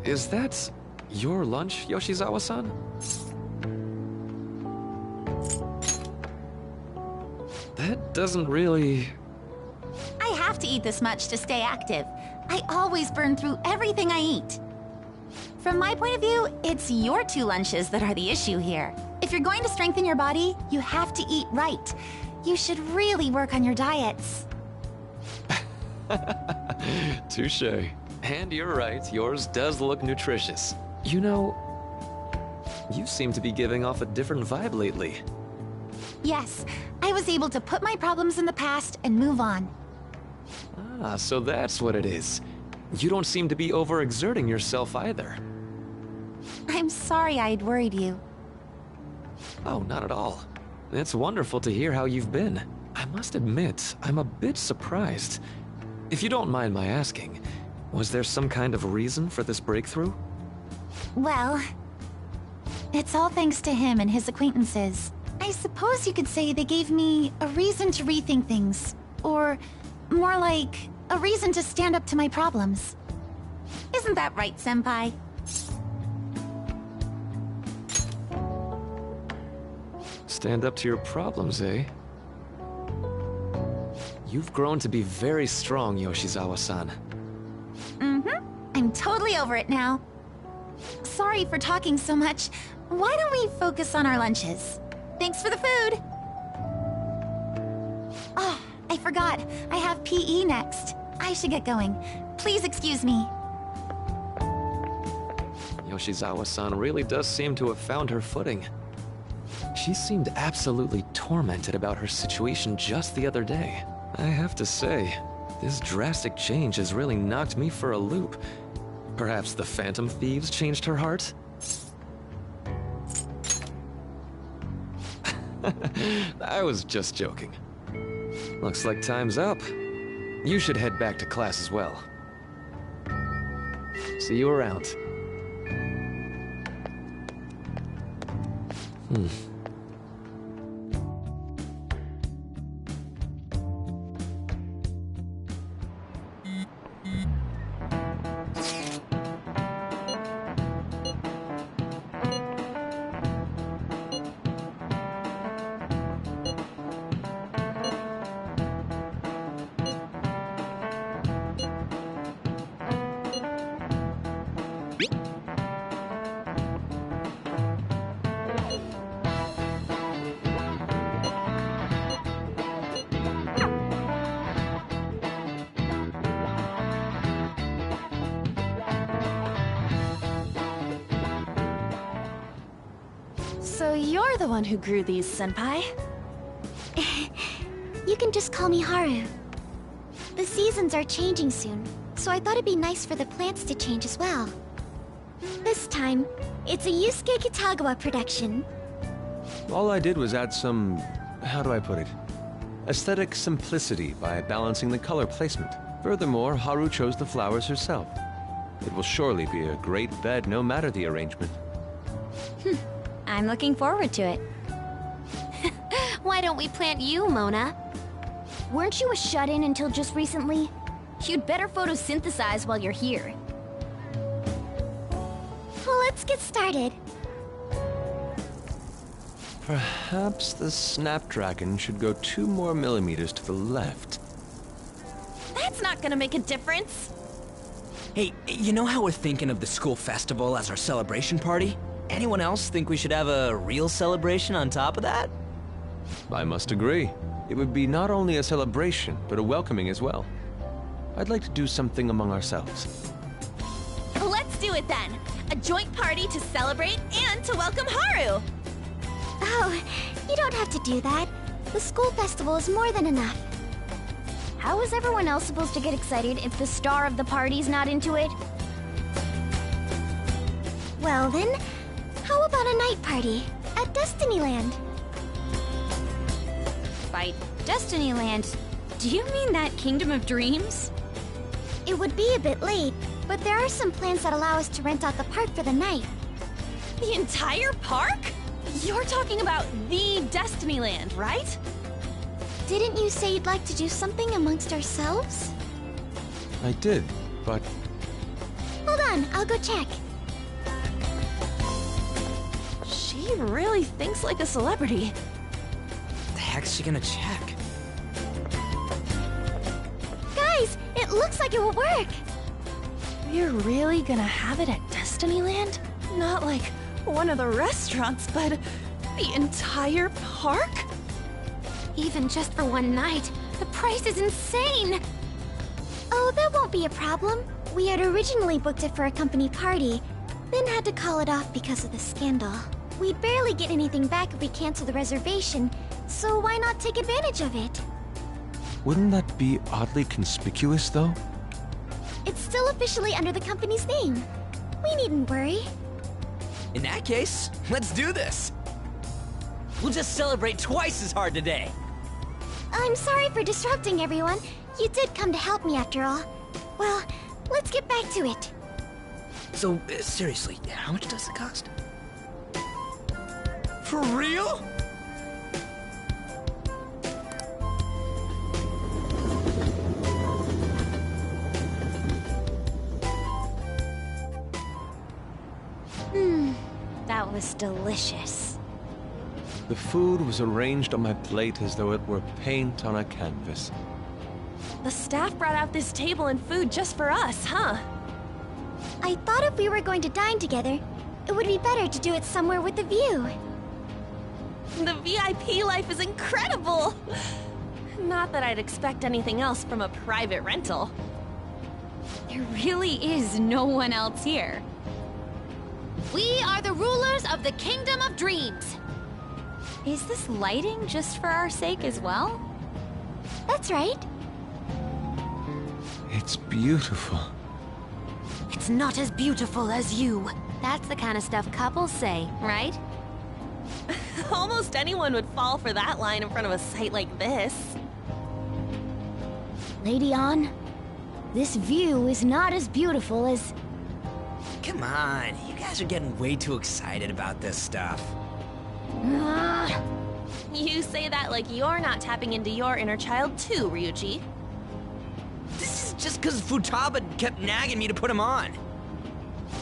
Is that your lunch, Yoshizawa-san? That doesn't really... I have to eat this much to stay active. I always burn through everything I eat. From my point of view, it's your 2 lunches that are the issue here. If you're going to strengthen your body, you have to eat right. You should really work on your diets. Touché. And you're right, yours does look nutritious. You know, you seem to be giving off a different vibe lately. Yes, I was able to put my problems in the past and move on. Ah, so that's what it is. You don't seem to be overexerting yourself either. I'm sorry I'd worried you. Oh, not at all. It's wonderful to hear how you've been. I must admit, I'm a bit surprised. If you don't mind my asking, was there some kind of reason for this breakthrough? Well, it's all thanks to him and his acquaintances. I suppose you could say they gave me a reason to rethink things. Or, more like, a reason to stand up to my problems. Isn't that right, Senpai? Stand up to your problems, eh? You've grown to be very strong, Yoshizawa-san. Mm-hmm. I'm totally over it now. Sorry for talking so much. Why don't we focus on our lunches? Thanks for the food! Oh, I forgot. I have PE next. I should get going. Please excuse me. Yoshizawa-san really does seem to have found her footing. She seemed absolutely tormented about her situation just the other day. I have to say, this drastic change has really knocked me for a loop. Perhaps the Phantom Thieves changed her heart? I was just joking. Looks like time's up. You should head back to class as well. See you around. So you're the one who grew these, Senpai? You can just call me Haru. The seasons are changing soon, so I thought it'd be nice for the plants to change as well. This time, it's a Yusuke Kitagawa production. All I did was add some... how do I put it? Aesthetic simplicity by balancing the color placement. Furthermore, Haru chose the flowers herself. It will surely be a great bed no matter the arrangement. I'm looking forward to it. Why don't we plant you, Mona? Weren't you a shut-in until just recently? You'd better photosynthesize while you're here. Well, let's get started. Perhaps the Snapdragon should go 2 more millimeters to the left. That's not gonna make a difference. Hey, you know how we're thinking of the school festival as our celebration party? Anyone else think we should have a real celebration on top of that? I must agree. It would be not only a celebration, but a welcoming as well. I'd like to do something among ourselves. Let's do it then. A joint party to celebrate and to welcome Haru. Oh, you don't have to do that. The school festival is more than enough. How is everyone else supposed to get excited if the star of the party's not into it? Well then, how about a night party at Destinyland? By Destinyland, do you mean that Kingdom of Dreams? It would be a bit late, but there are some plans that allow us to rent out the park for the night. The entire park? You're talking about the Destinyland, right? Didn't you say you'd like to do something amongst ourselves? I did, but Hold on, I'll go check. She really thinks like a celebrity. The heck's she gonna check? Guys, it looks like it will work. We're really gonna have it at Destinyland? Not like one of the restaurants, but the entire park? Even just for one night, the price is insane! Oh, that won't be a problem. We had originally booked it for a company party, then had to call it off because of the scandal. We'd barely get anything back if we cancel the reservation, so why not take advantage of it? wouldn't that be oddly conspicuous, though? It's still officially under the company's name. We needn't worry. In that case, let's do this! We'll just celebrate twice as hard today! I'm sorry for disrupting everyone. You did come to help me after all. Well, let's get back to it. So, seriously, how much does it cost? For real? That was delicious. The food was arranged on my plate as though it were paint on a canvas. The staff brought out this table and food just for us, huh? I thought if we were going to dine together, it would be better to do it somewhere with a view. The VIP life is incredible! Not that I'd expect anything else from a private rental. There really is no one else here. We are the rulers of the Kingdom of Dreams. Is this lighting just for our sake as well? That's right. It's beautiful. It's not as beautiful as you. That's the kind of stuff couples say, right? Almost anyone would fall for that line in front of a site like this. Lady An, this view is not as beautiful as... Come on, you guys are getting way too excited about this stuff. You say that like you're not tapping into your inner child too, Ryuji. This is just because Futaba kept nagging me to put him on.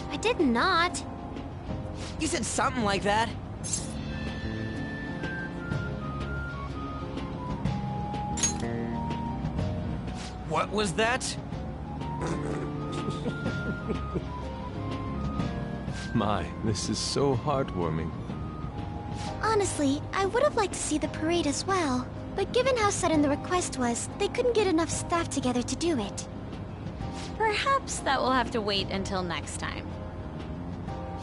I did not. You said something like that. What was that? My, this is so heartwarming. Honestly, I would have liked to see the parade as well. But given how sudden the request was, they couldn't get enough staff together to do it. Perhaps that will have to wait until next time.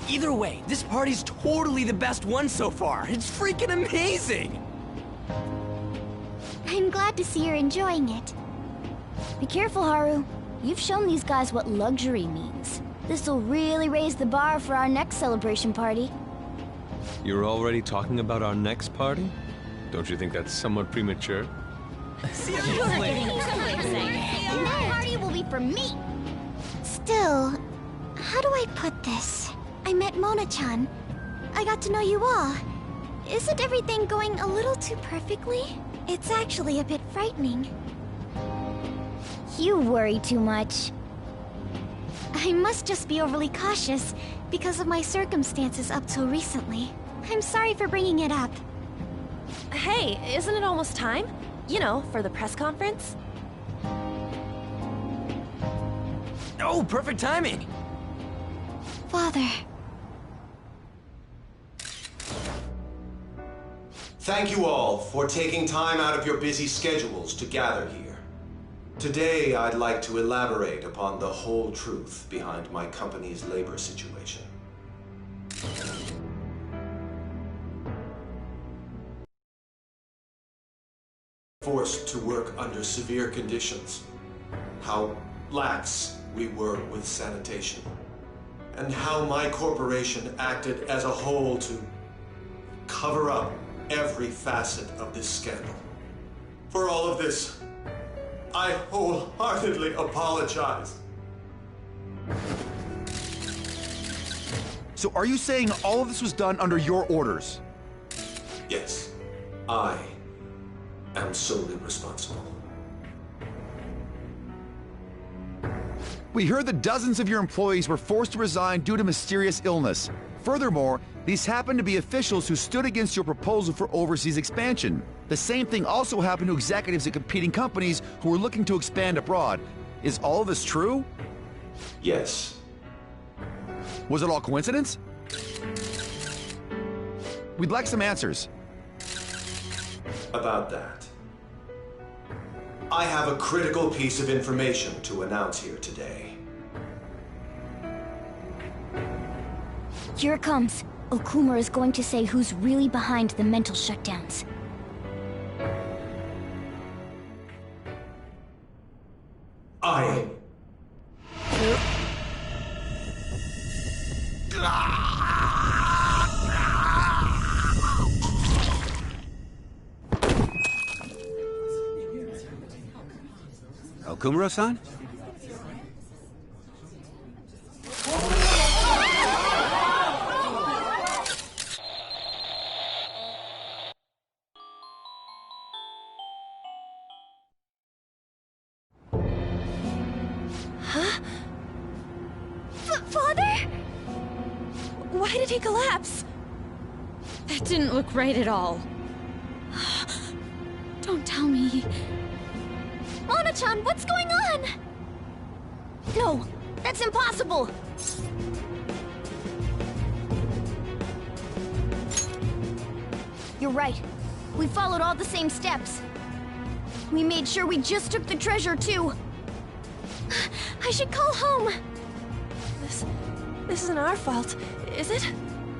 Either way, this party's totally the best one so far. It's freaking amazing! I'm glad to see you're enjoying it. Be careful, Haru. You've shown these guys what luxury means. This'll really raise the bar for our next celebration party. You're already talking about our next party? Don't you think that's somewhat premature? That party will be for me! Still, How do I put this? I met Mona-chan. I got to know you all. Isn't everything going a little too perfectly? It's actually a bit frightening. You worry too much. I must just be overly cautious because of my circumstances up till recently. I'm sorry for bringing it up. Hey, isn't it almost time? You know, for the press conference? Oh, perfect timing! Father. Thank you all for taking time out of your busy schedules to gather here. Today, I'd like to elaborate upon the whole truth behind my company's labor situation. Forced to work under severe conditions. How lax we were with sanitation. And how my corporation acted as a whole to cover up every facet of this scandal. For all of this, I wholeheartedly apologize. So are you saying all of this was done under your orders? Yes, I am solely responsible. We heard that dozens of your employees were forced to resign due to mysterious illness. Furthermore, these happened to be officials who stood against your proposal for overseas expansion. The same thing also happened to executives at competing companies who were looking to expand abroad. Is all of this true? Yes. Was it all coincidence? We'd like some answers. About that, I have a critical piece of information to announce here today. Here it comes. Okumura is going to say who's really behind the mental shutdowns. I... Okumura-san? Huh? Father? Why did he collapse? That didn't look right at all. Don't tell me. Mona-chan, what's going on? No, that's impossible! You're right. We followed all the same steps. We made sure we just took the treasure, too. I should call home. This isn't our fault, is it?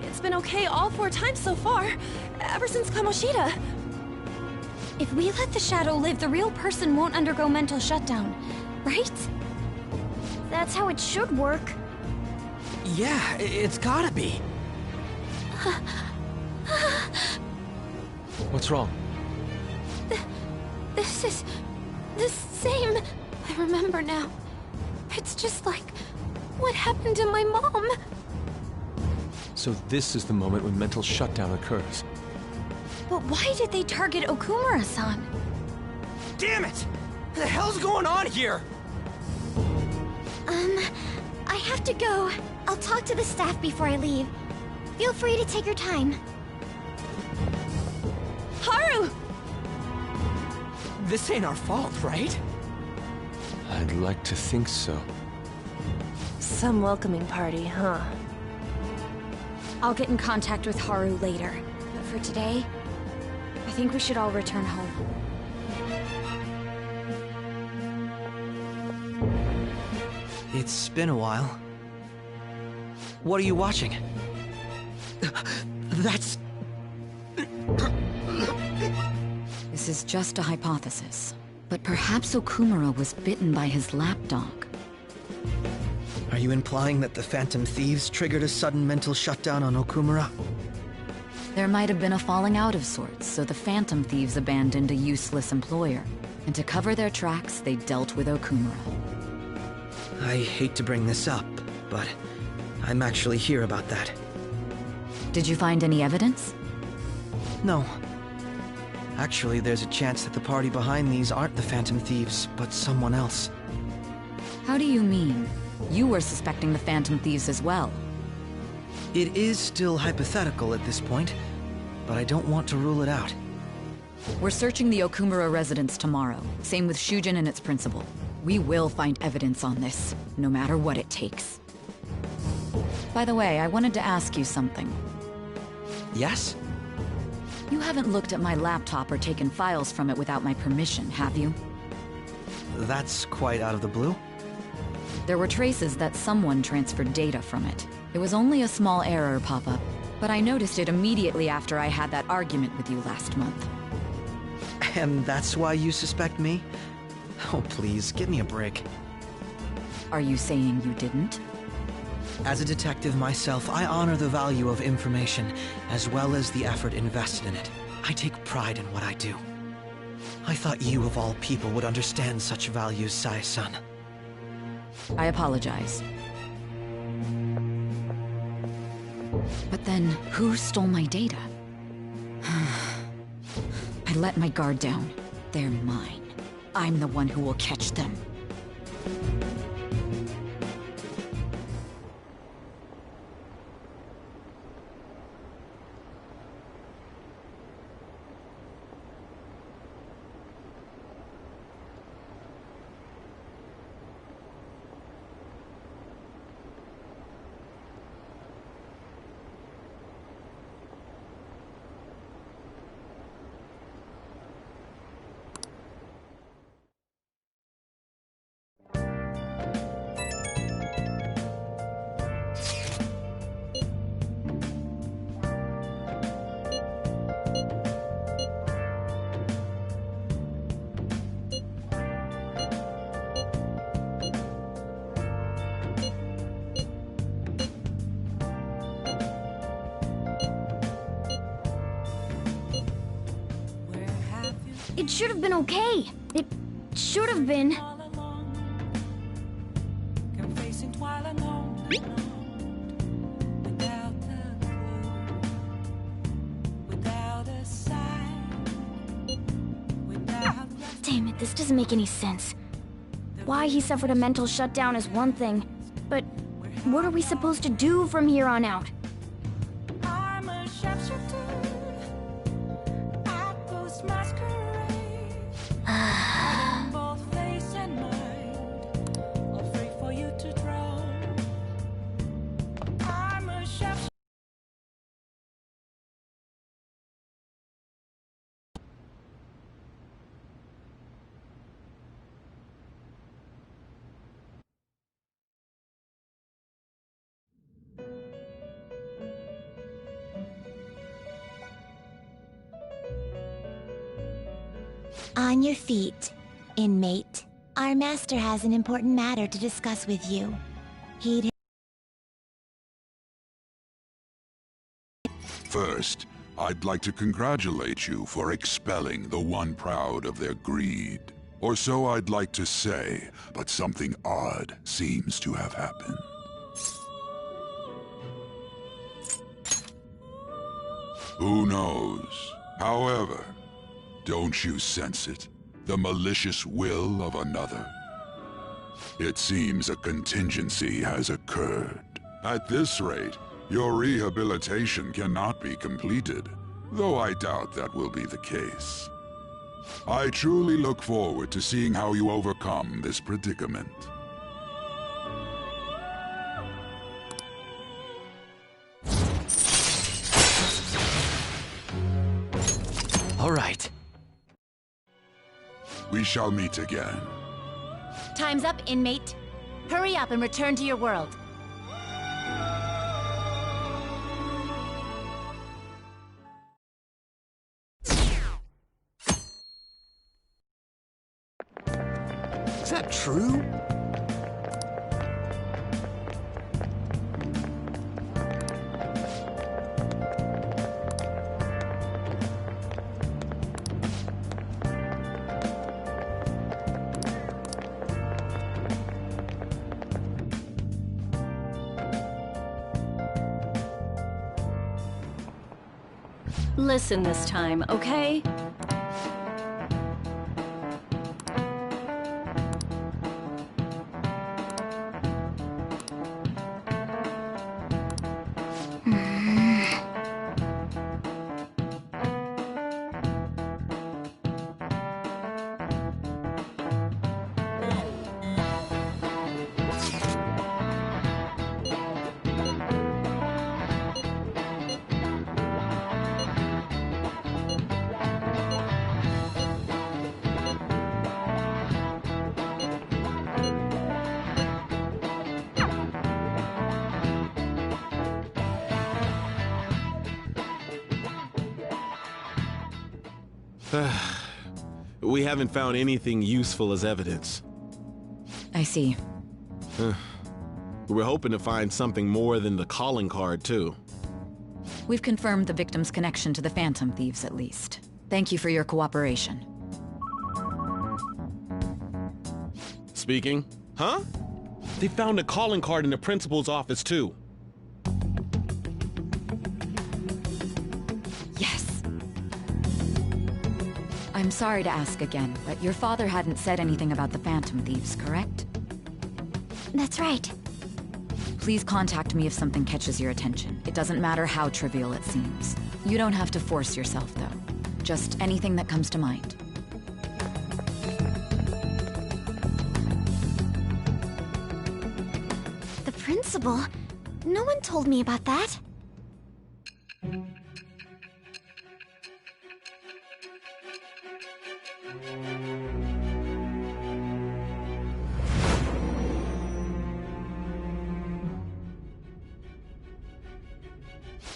It's been okay all 4 times so far, ever since Kamoshida. If we let the shadow live, the real person won't undergo mental shutdown, right? That's how it should work. Yeah, it's gotta be. What's wrong? This is the same. I remember now. It's just like what happened to my mom. So this is the moment when mental shutdown occurs. But why did they target Okumura-san? Damn it! What the hell's going on here? I have to go. I'll talk to the staff before I leave. Feel free to take your time. Haru! This ain't our fault, right? I'd like to think so. Some welcoming party, huh? I'll get in contact with Haru later. But for today, I think we should all return home. It's been a while. What are you watching? That's... This is just a hypothesis. But perhaps Okumura was bitten by his lapdog. Are you implying that the Phantom Thieves triggered a sudden mental shutdown on Okumura? There might have been a falling out of sorts, so the Phantom Thieves abandoned a useless employer. And to cover their tracks, they dealt with Okumura. I hate to bring this up, but I'm actually here about that. Did you find any evidence? No. Actually, there's a chance that the party behind these aren't the Phantom Thieves, but someone else. How do you mean? You were suspecting the Phantom Thieves as well. It is still hypothetical at this point, but I don't want to rule it out. We're searching the Okumura residence tomorrow. Same with Shujin and its principal. We will find evidence on this, no matter what it takes. By the way, I wanted to ask you something. Yes? You haven't looked at my laptop or taken files from it without my permission, have you? That's quite out of the blue. There were traces that someone transferred data from it. It was only a small error pop-up, but I noticed it immediately after I had that argument with you last month. And that's why you suspect me? Oh, please, give me a break. Are you saying you didn't? As a detective myself, I honor the value of information, as well as the effort invested in it. I take pride in what I do. I thought you, of all people, would understand such values, Sai-san. I apologize. But then, who stole my data? I let my guard down. They're mine. I'm the one who will catch them. It should have been okay. It should have been. Damn it, this doesn't make any sense. Why he suffered a mental shutdown is one thing, but what are we supposed to do from here on out? On your feet, inmate. Our master has an important matter to discuss with you. First, I'd like to congratulate you for expelling the one proud of their greed. Or so I'd like to say, but something odd seems to have happened. Who knows? However, don't you sense it? The malicious will of another? It seems a contingency has occurred. At this rate, your rehabilitation cannot be completed, though I doubt that will be the case. I truly look forward to seeing how you overcome this predicament. All right. We shall meet again. Time's up, inmate. Hurry up and return to your world. Is that true? Listen this time, okay? We haven't found anything useful as evidence. I see. We're hoping to find something more than the calling card, too. We've confirmed the victim's connection to the Phantom Thieves, at least. Thank you for your cooperation. Speaking? Huh? They found a calling card in the principal's office, too. Yes. I'm sorry to ask again, but your father hadn't said anything about the Phantom Thieves, correct? That's right. Please contact me if something catches your attention. It doesn't matter how trivial it seems. You don't have to force yourself, though. Just anything that comes to mind. The principal? No one told me about that.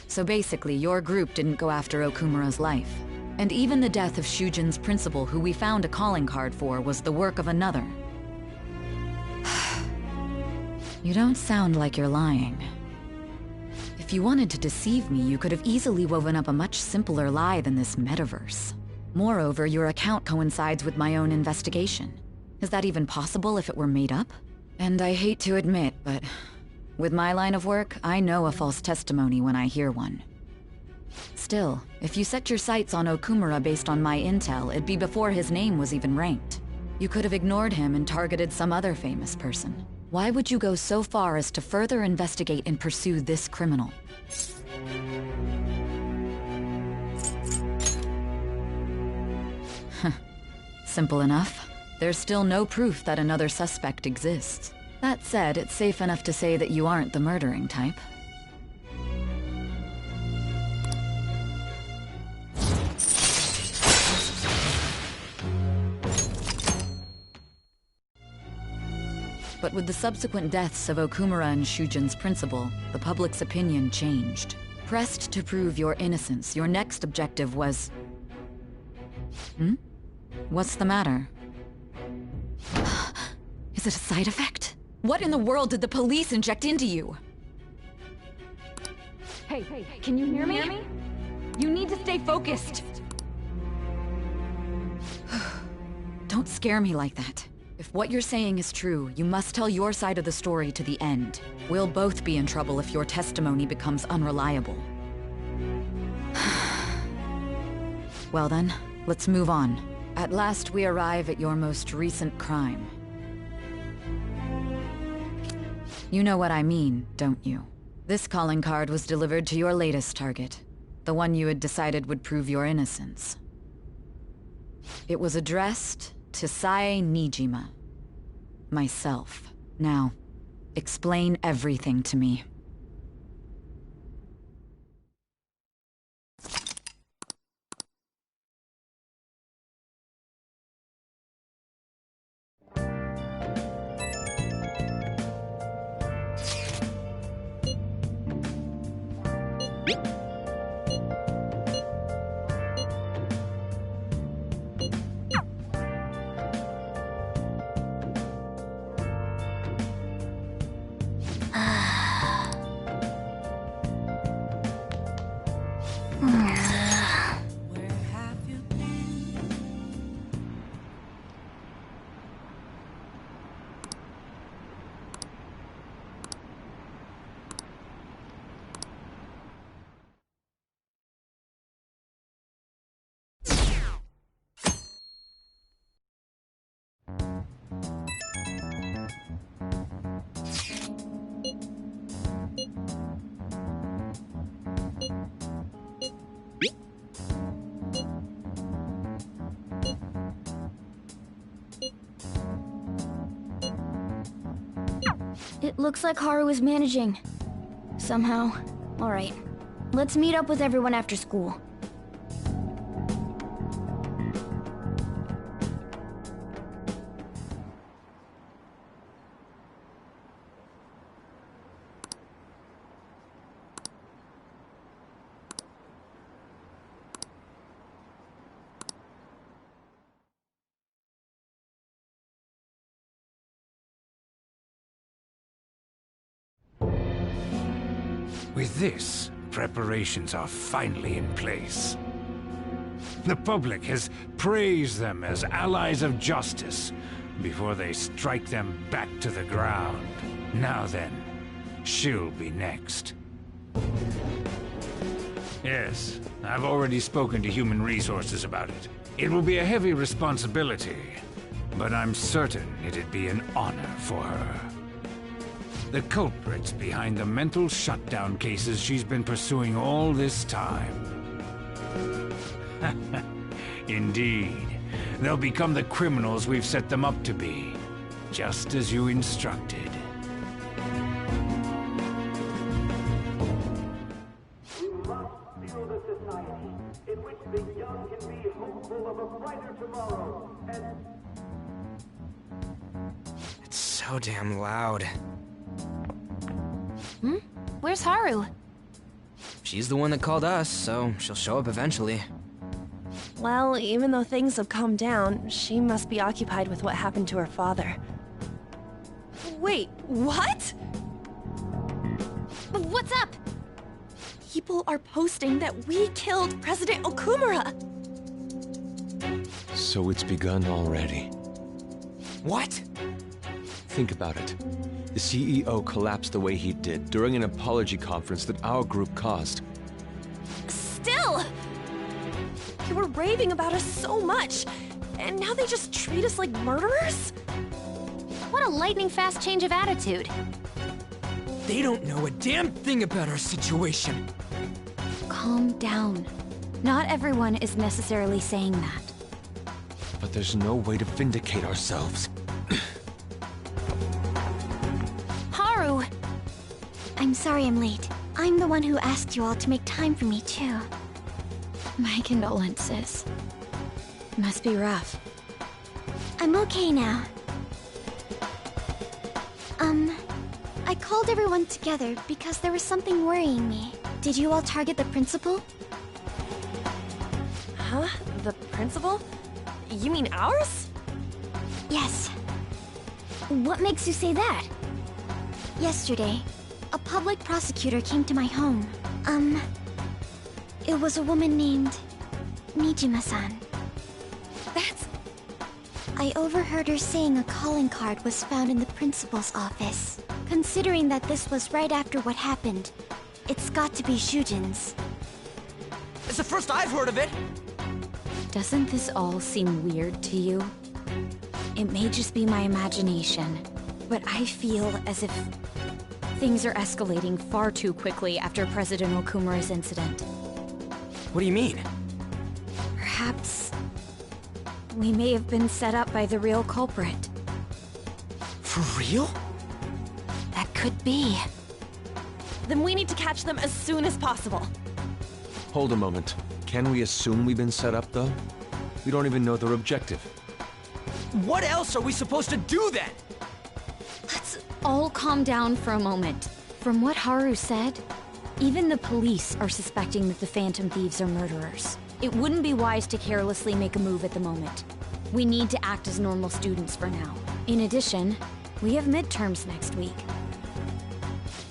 So basically, your group didn't go after Okumura's life. And even the death of Shujin's principal, who we found a calling card for, was the work of another. You don't sound like you're lying. If you wanted to deceive me, you could have easily woven up a much simpler lie than this metaverse. Moreover, your account coincides with my own investigation. Is that even possible if it were made up? And I hate to admit, but with my line of work, I know a false testimony when I hear one. Still, if you set your sights on Okumura based on my intel, it'd be before his name was even ranked. You could have ignored him and targeted some other famous person. Why would you go so far as to further investigate and pursue this criminal? Simple enough. There's still no proof that another suspect exists. That said, it's safe enough to say that you aren't the murdering type. But with the subsequent deaths of Okumura and Shujin's principal, the public's opinion changed. Pressed to prove your innocence, your next objective was... What's the matter? Is it a side effect? What in the world did the police inject into you? Hey, can you hear me? You need to stay focused. Don't scare me like that. If what you're saying is true, you must tell your side of the story to the end. We'll both be in trouble if your testimony becomes unreliable. Well then, let's move on. At last we arrive at your most recent crime. You know what I mean, don't you? This calling card was delivered to your latest target. The one you had decided would prove your innocence. It was addressed to Sae Nijima. Myself. Now, explain everything to me. It looks like Haru is managing. Somehow. Alright. Let's meet up with everyone after school. With this, preparations are finally in place. The public has praised them as allies of justice before they strike them back to the ground. Now then, she'll be next. Yes, I've already spoken to Human Resources about it. It will be a heavy responsibility, but I'm certain it'd be an honor for her. The culprits behind the mental shutdown cases she's been pursuing all this time. Indeed. They'll become the criminals we've set them up to be, just as you instructed. We must build a society in which the young can be hopeful of a brighter tomorrow, and... It's so damn loud. Where's Haru? She's the one that called us, so she'll show up eventually. Well, even though things have calmed down, she must be occupied with what happened to her father. Wait, what? What's up? People are posting that we killed President Okumura! So it's begun already. What? Think about it. The CEO collapsed the way he did during an apology conference that our group caused. Still! They were raving about us so much, and now they just treat us like murderers? What a lightning-fast change of attitude. They don't know a damn thing about our situation. Calm down. Not everyone is necessarily saying that. But there's no way to vindicate ourselves. Haru! I'm sorry I'm late. I'm the one who asked you all to make time for me, too. My condolences. Must be rough. I'm okay now. I called everyone together because there was something worrying me. Did you all target the principal? Huh? The principal? You mean ours? Yes. What makes you say that? Yesterday, a public prosecutor came to my home. It was a woman named Nijima-san. That's... I overheard her saying a calling card was found in the principal's office. Considering that this was right after what happened, it's got to be Shujin's. It's the first I've heard of it! Doesn't this all seem weird to you? It may just be my imagination, but I feel as if things are escalating far too quickly after President Okumura's incident. What do you mean? Perhaps we may have been set up by the real culprit. For real? That could be. Then we need to catch them as soon as possible. Hold a moment. Can we assume we've been set up, though? We don't even know their objective. What else are we supposed to do then? Let's all calm down for a moment. From what Haru said, even the police are suspecting that the Phantom Thieves are murderers. It wouldn't be wise to carelessly make a move at the moment. We need to act as normal students for now. In addition, we have midterms next week.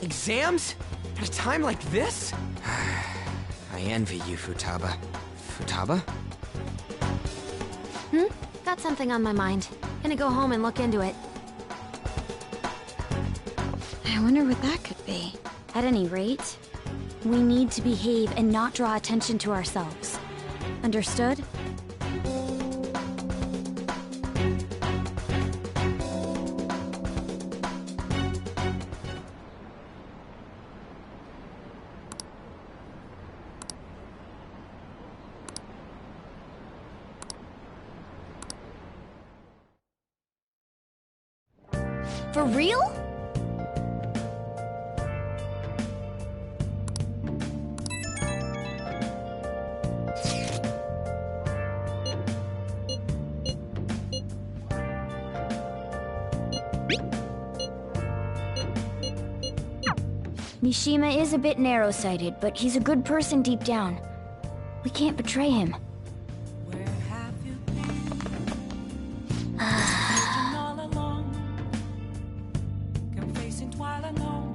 Exams? At a time like this? I envy you, Futaba. Futaba? Got something on my mind. Gonna go home and look into it. I wonder what that could be. At any rate, we need to behave and not draw attention to ourselves. Understood? For real? Mishima is a bit narrow-sighted, but he's a good person deep down. We can't betray him. All alone, confessing while alone.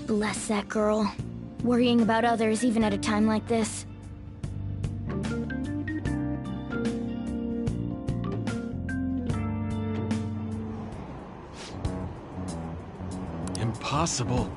Bless that girl. Worrying about others even at a time like this. Impossible.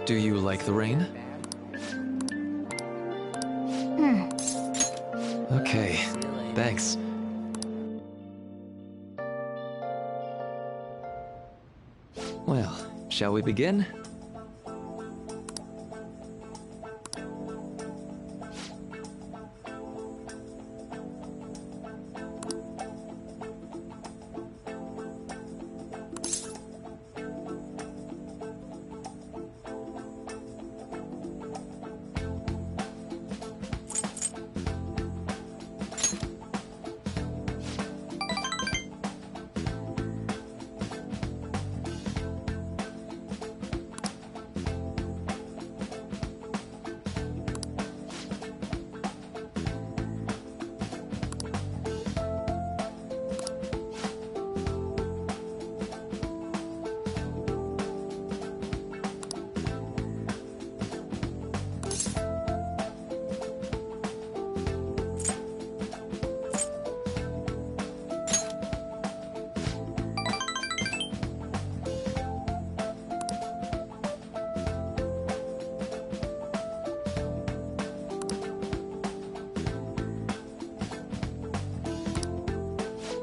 Do you like the rain? Okay, thanks. Well, shall we begin?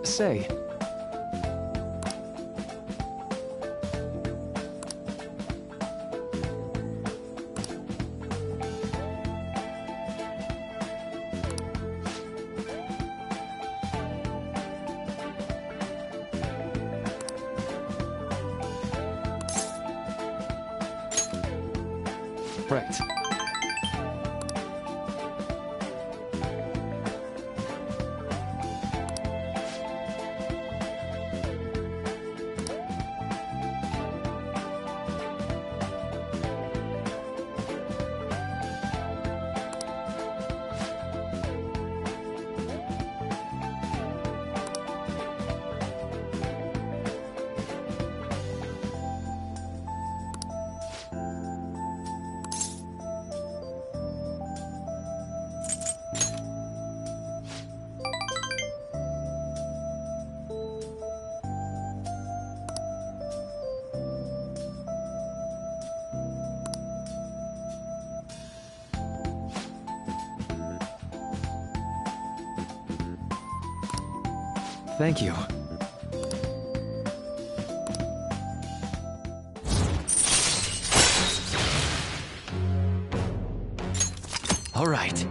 Say. Right. Thank you. All right.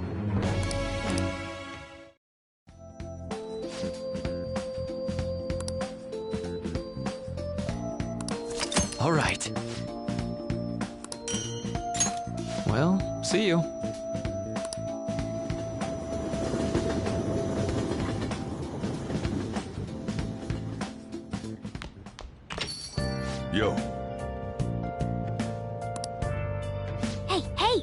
All right. Well, see you. Yo. Hey, hey!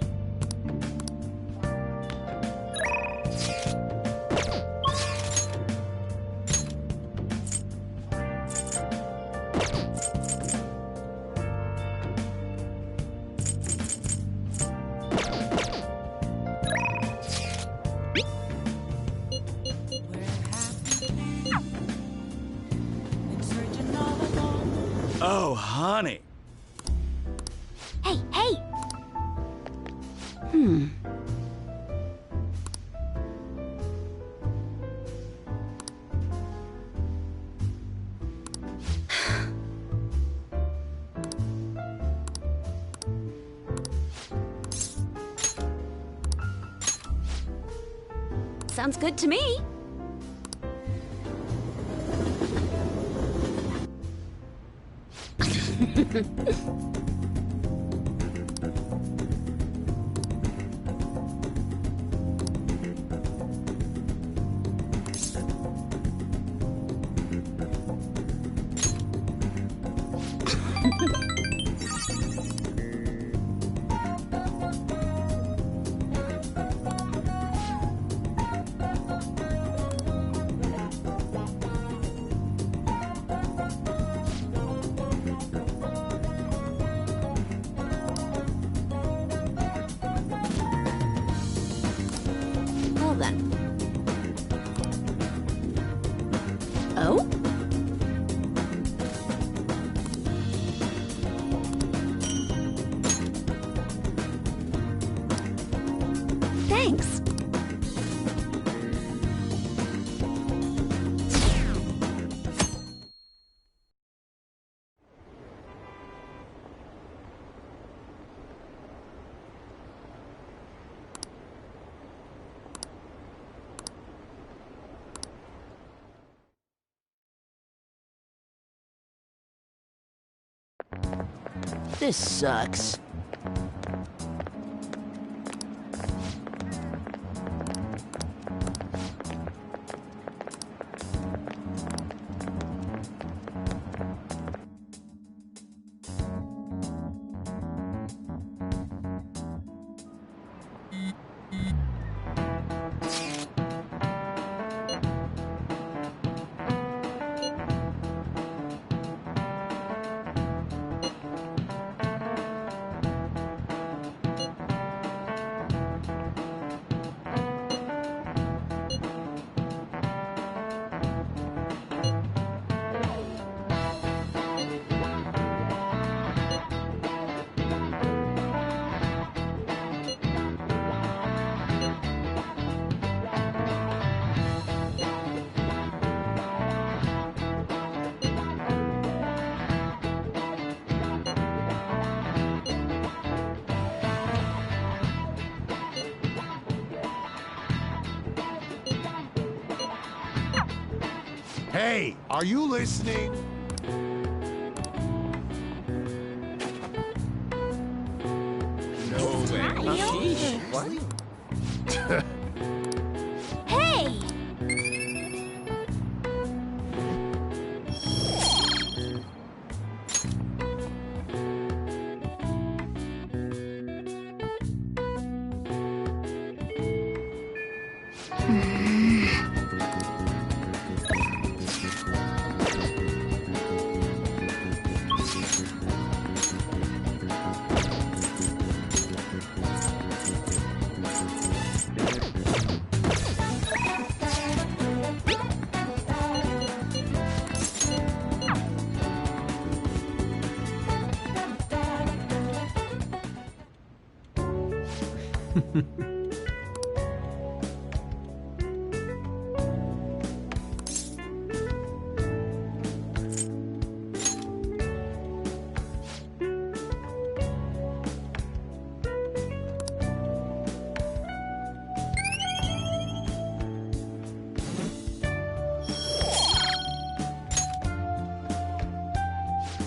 Oh, honey. Hey, hey! Sounds good to me. Well then. Oh? Thanks. This sucks. Hey, are you listening? No way. Sheesh. What? Hey!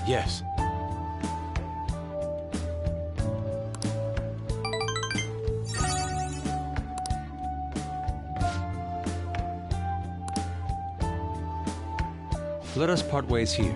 Yes. Let us part ways here.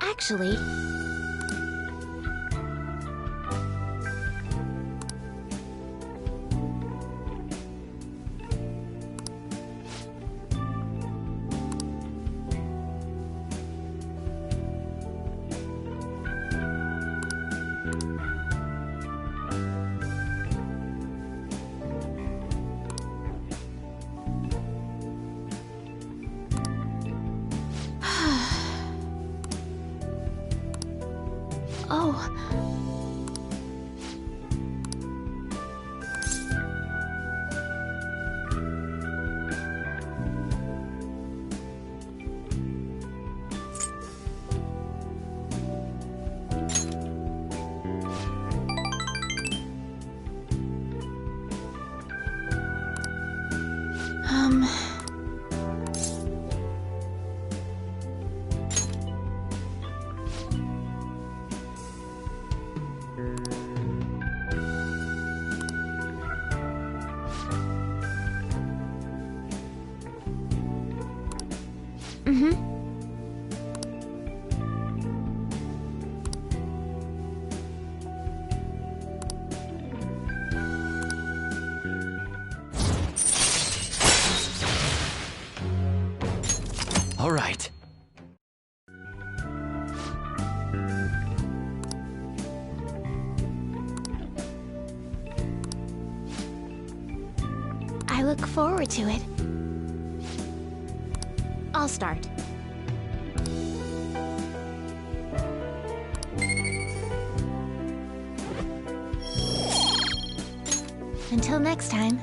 Actually, oh. All right. I look forward to it. I'll start. Until next time.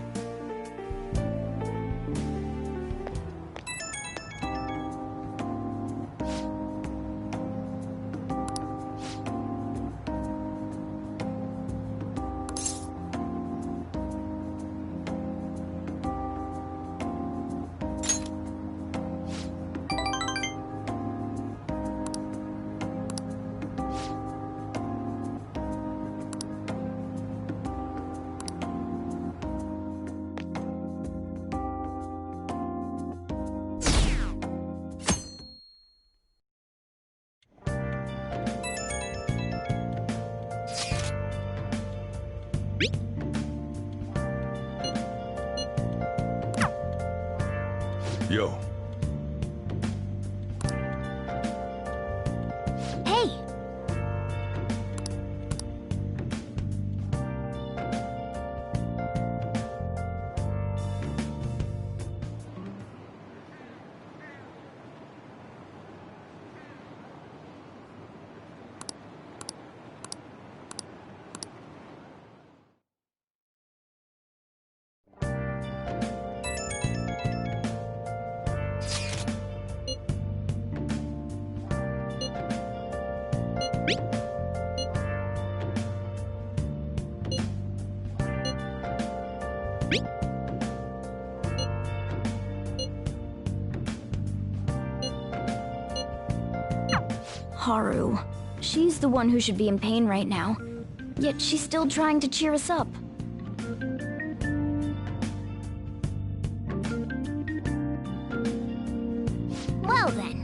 Yo. Hey! Haru. She's the one who should be in pain right now. Yet she's still trying to cheer us up. Well then.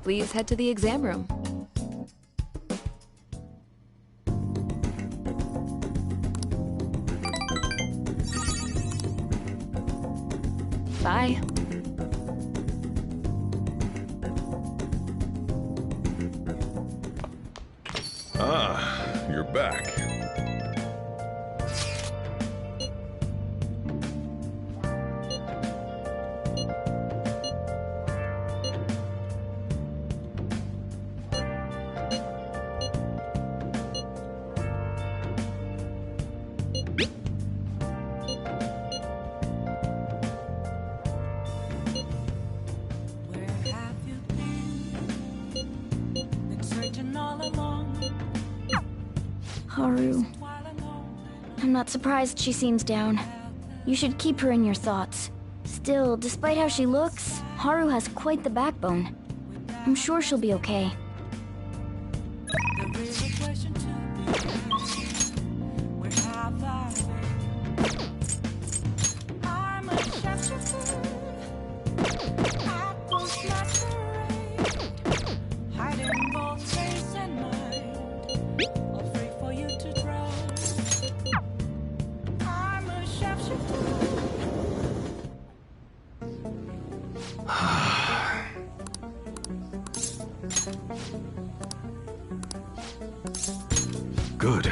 Please head to the exam room. Bye. Ah, you're back. Haru. I'm not surprised she seems down. You should keep her in your thoughts. Still, despite how she looks, Haru has quite the backbone. I'm sure she'll be okay. Good.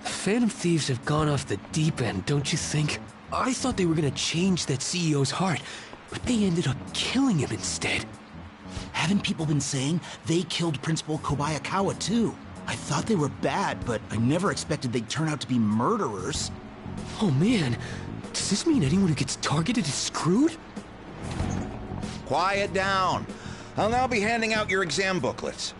Phantom Thieves have gone off the deep end, don't you think? I thought they were gonna change that CEO's heart, but they ended up killing him instead. Haven't people been saying they killed Principal Kobayakawa too? I thought they were bad, but I never expected they'd turn out to be murderers. Oh man, does this mean anyone who gets targeted is screwed? Quiet down. I'll now be handing out your exam booklets.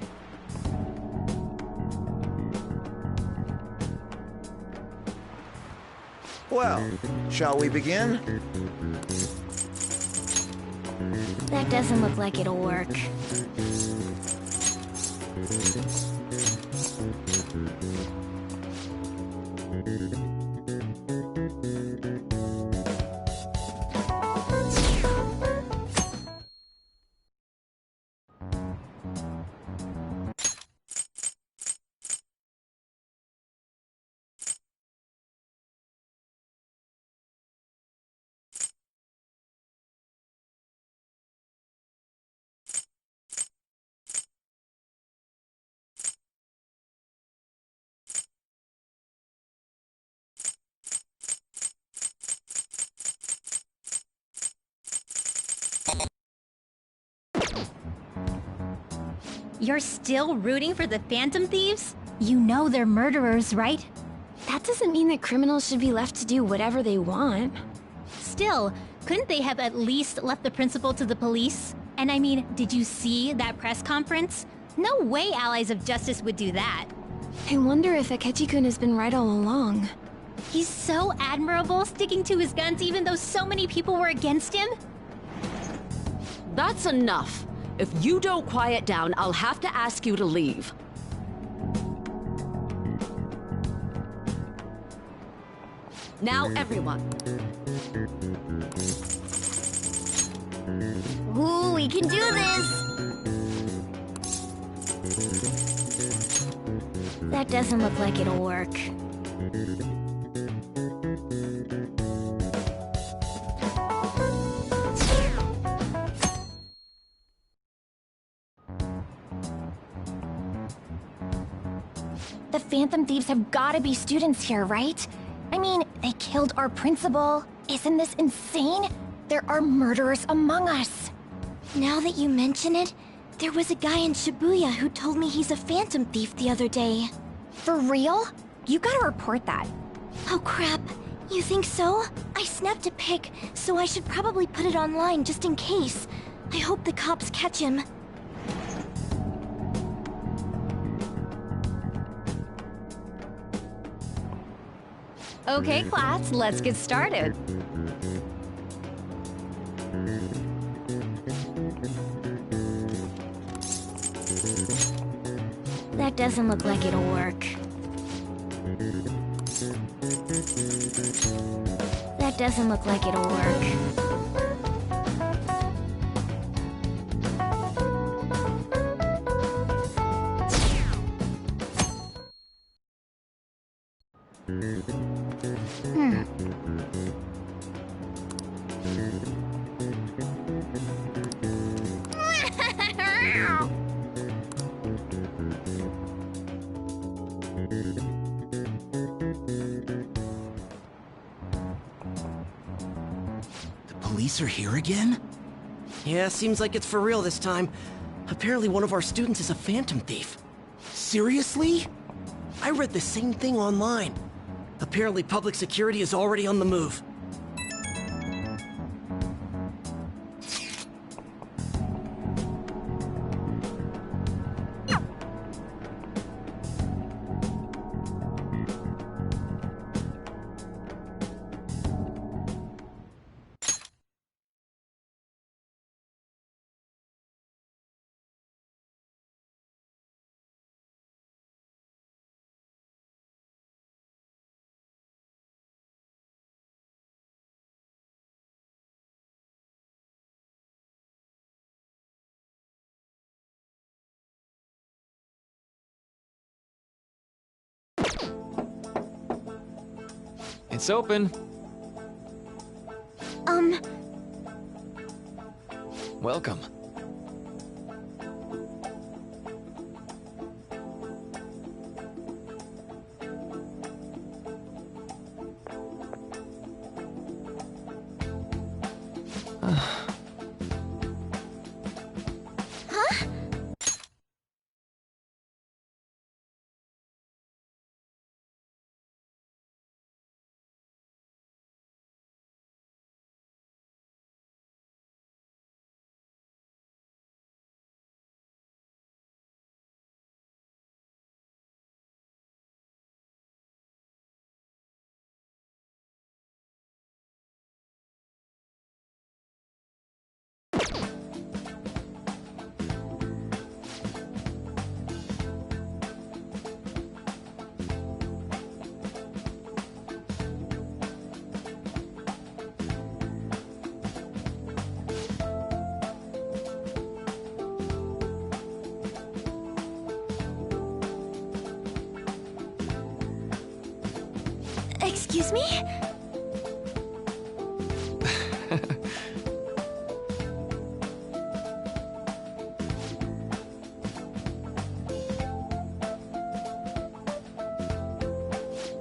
Well, shall we begin? That doesn't look like it'll work. You're still rooting for the Phantom Thieves? You know they're murderers, right? That doesn't mean that criminals should be left to do whatever they want. Still, couldn't they have at least left the principal to the police? And I mean, did you see that press conference? No way Allies of Justice would do that. I wonder if Akechi-kun has been right all along. He's so admirable, sticking to his guns even though so many people were against him. That's enough. If you don't quiet down, I'll have to ask you to leave. Now, everyone. Ooh, we can do this! That doesn't look like it'll work. The Phantom Thieves have gotta be students here, right? I mean, they killed our principal. Isn't this insane? There are murderers among us. Now that you mention it, There was a guy in Shibuya who told me he's a phantom thief the other day. For real? You gotta report that. Oh crap. You think so? I snapped a pic, so I should probably put it online just in case. I hope the cops catch him. Okay, class, let's get started. That doesn't look like it'll work. That doesn't look like it'll work. The police are here again? Yeah, seems like it's for real this time. Apparently one of our students is a phantom thief. Seriously? I read the same thing online. Apparently public security is already on the move. It's open. Welcome. Huh? Excuse me?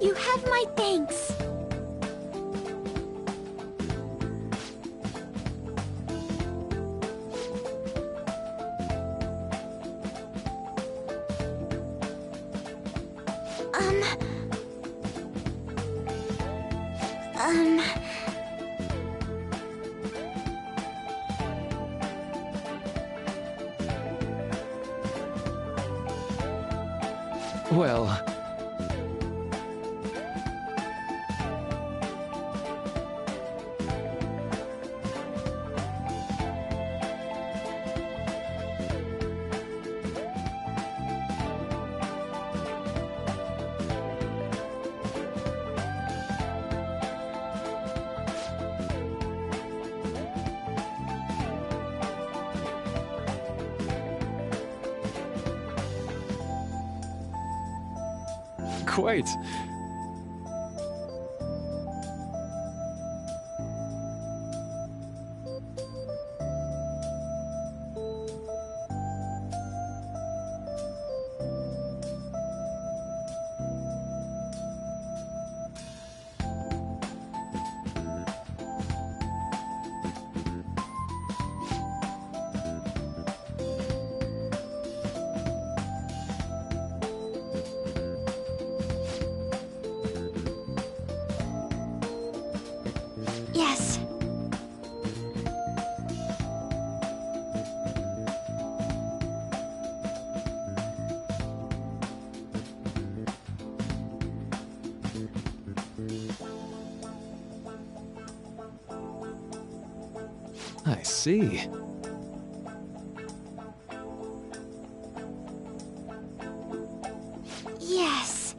You have my thanks. Well... Quite. Yes. I see. Yes.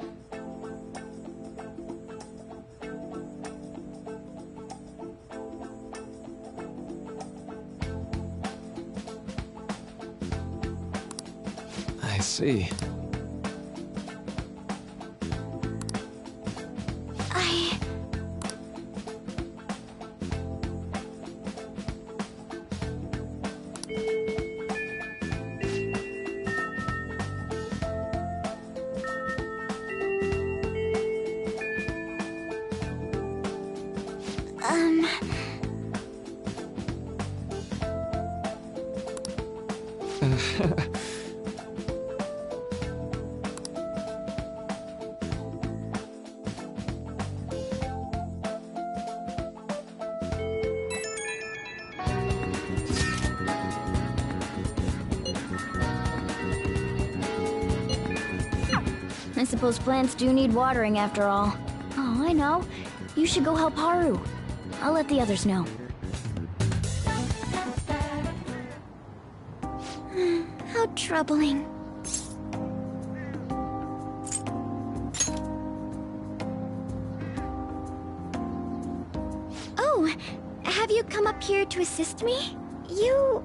I see. I suppose plants do need watering after all. Oh, I know. You should go help Haru. I'll let the others know. How troubling. Oh, have you come up here to assist me? You,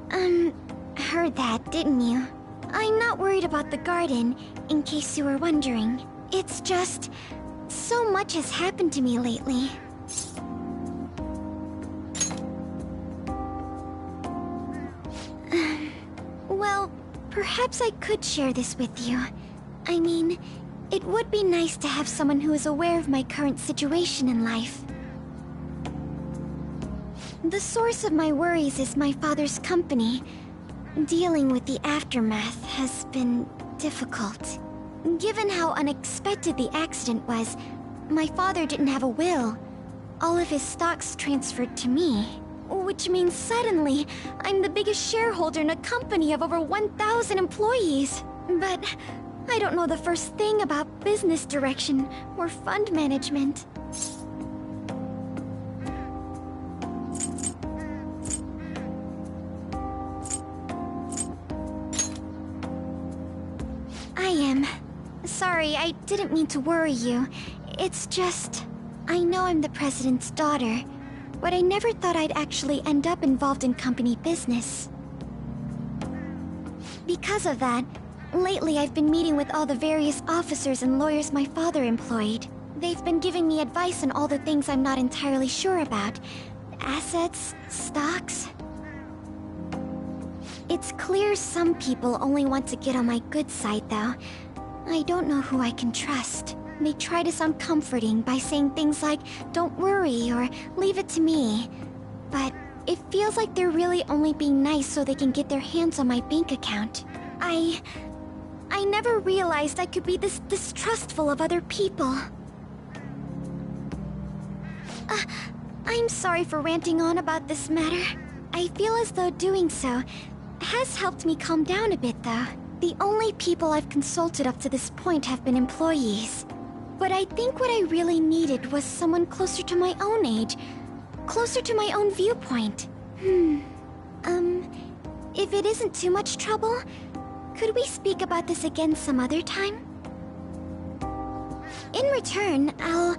heard that, didn't you? I'm not worried about the garden, in case you were wondering. It's just, so much has happened to me lately. Well, perhaps I could share this with you. I mean, it would be nice to have someone who is aware of my current situation in life. The source of my worries is my father's company. Dealing with the aftermath has been difficult. Given how unexpected the accident was, my father didn't have a will. All of his stocks transferred to me. Which means suddenly, I'm the biggest shareholder in a company of over 1,000 employees. But I don't know the first thing about business direction or fund management. Sorry, I didn't mean to worry you. It's just... I know I'm the president's daughter, but I never thought I'd actually end up involved in company business. Because of that, lately I've been meeting with all the various officers and lawyers my father employed. They've been giving me advice on all the things I'm not entirely sure about. Assets, stocks... It's clear some people only want to get on my good side, though. I don't know who I can trust. They try to sound comforting by saying things like, "Don't worry," or "Leave it to me." But it feels like they're really only being nice so they can get their hands on my bank account. I never realized I could be this distrustful of other people. I'm sorry for ranting on about this matter. I feel as though doing so has helped me calm down a bit, though. The only people I've consulted up to this point have been employees. But I think what I really needed was someone closer to my own age. Closer to my own viewpoint. If it isn't too much trouble, could we speak about this again some other time? In return, I'll...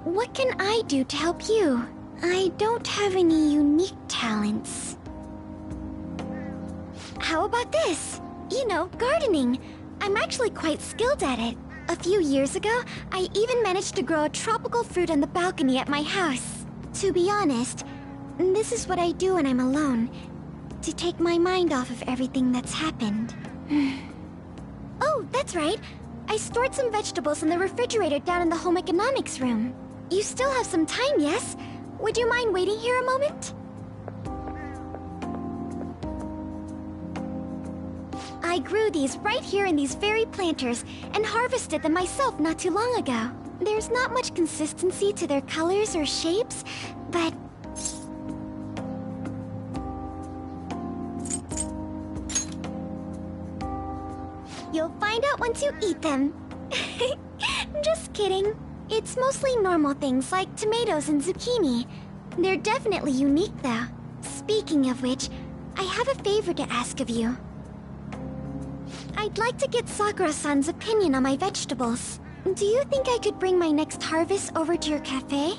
What can I do to help you? I don't have any unique talents. How about this? You know, gardening. I'm actually quite skilled at it. A few years ago, I even managed to grow a tropical fruit on the balcony at my house. To be honest, this is what I do when I'm alone, to take my mind off of everything that's happened. Oh, that's right. I stored some vegetables in the refrigerator down in the home economics room. You still have some time, yes? Would you mind waiting here a moment? I grew these right here in these very planters and harvested them myself not too long ago. There's not much consistency to their colors or shapes, but... You'll find out once you eat them. Just kidding. It's mostly normal things like tomatoes and zucchini. They're definitely unique, though. Speaking of which, I have a favor to ask of you. I'd like to get Sakura-san's opinion on my vegetables. Do you think I could bring my next harvest over to your cafe?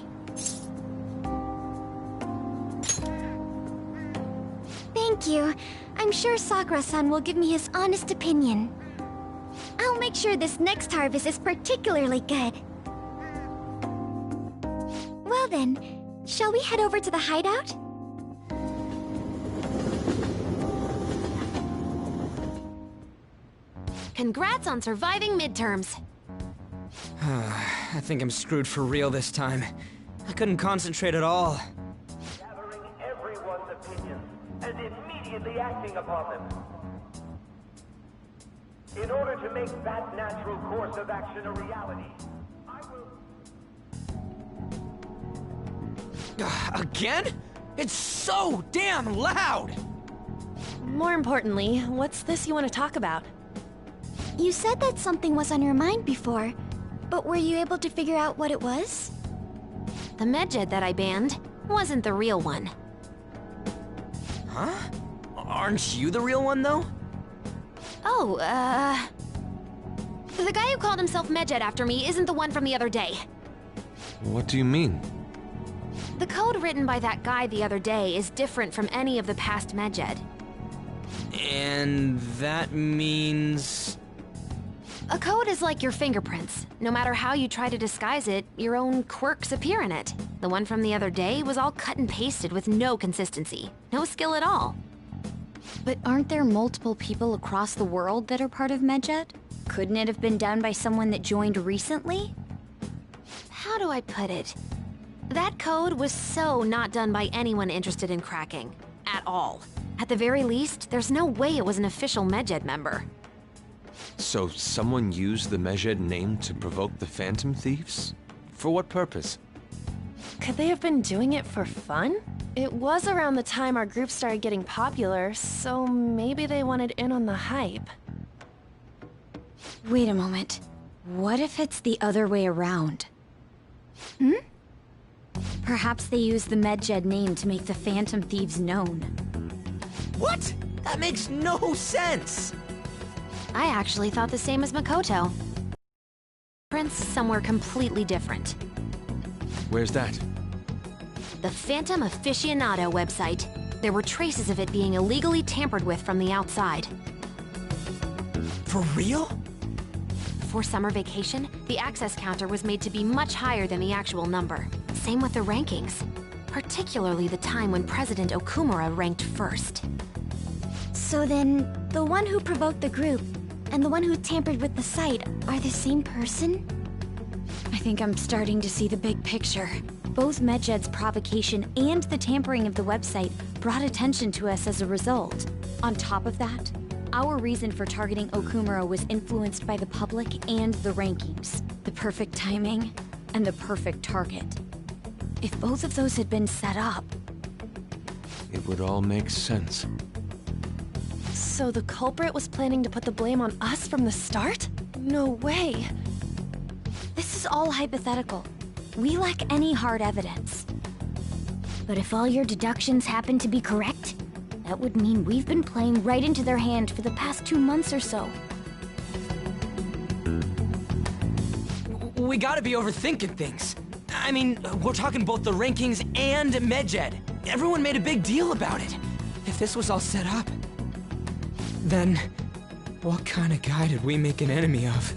Thank you. I'm sure Sakura-san will give me his honest opinion. I'll make sure this next harvest is particularly good. Well then, shall we head over to the hideout? Congrats on surviving midterms. I think I'm screwed for real this time. I couldn't concentrate at all. Gathering everyone's opinions and immediately acting upon them. In order to make that natural course of action a reality, I will... Again? It's so damn loud! More importantly, what's this you want to talk about? You said that something was on your mind before, but were you able to figure out what it was? The medjed that I banned wasn't the real one. Huh? Aren't you the real one, though? Oh, the guy who called himself Medjed after me isn't the one from the other day. What do you mean? The code written by that guy the other day is different from any of the past Medjed. And that means... A code is like your fingerprints. No matter how you try to disguise it, your own quirks appear in it. The one from the other day was all cut and pasted with no consistency. No skill at all. But aren't there multiple people across the world that are part of Medjed? Couldn't it have been done by someone that joined recently? How do I put it? That code was so not done by anyone interested in cracking. At all. At the very least, there's no way it was an official Medjed member. So someone used the Medjed name to provoke the Phantom Thieves? For what purpose? Could they have been doing it for fun? It was around the time our group started getting popular, so maybe they wanted in on the hype. Wait a moment. What if it's the other way around? Hmm? Perhaps they used the Medjed name to make the Phantom Thieves known. What? That makes no sense! I actually thought the same as Makoto. Prince somewhere completely different. Where's that? The Phantom Aficionado website. There were traces of it being illegally tampered with from the outside. For real? For summer vacation, the access counter was made to be much higher than the actual number. Same with the rankings. Particularly the time when President Okumura ranked first. So then, the one who provoked the group and the one who tampered with the site are the same person? I think I'm starting to see the big picture. Both Medjed's provocation and the tampering of the website brought attention to us as a result. On top of that, our reason for targeting Okumura was influenced by the public and the rankings. The perfect timing and the perfect target. If both of those had been set up... It would all make sense. So the culprit was planning to put the blame on us from the start? No way. This is all hypothetical. We lack any hard evidence. But if all your deductions happen to be correct, that would mean we've been playing right into their hand for the past 2 months or so. We gotta be overthinking things. I mean, we're talking both the rankings and Medjed. Everyone made a big deal about it. If this was all set up, then what kind of guy did we make an enemy of?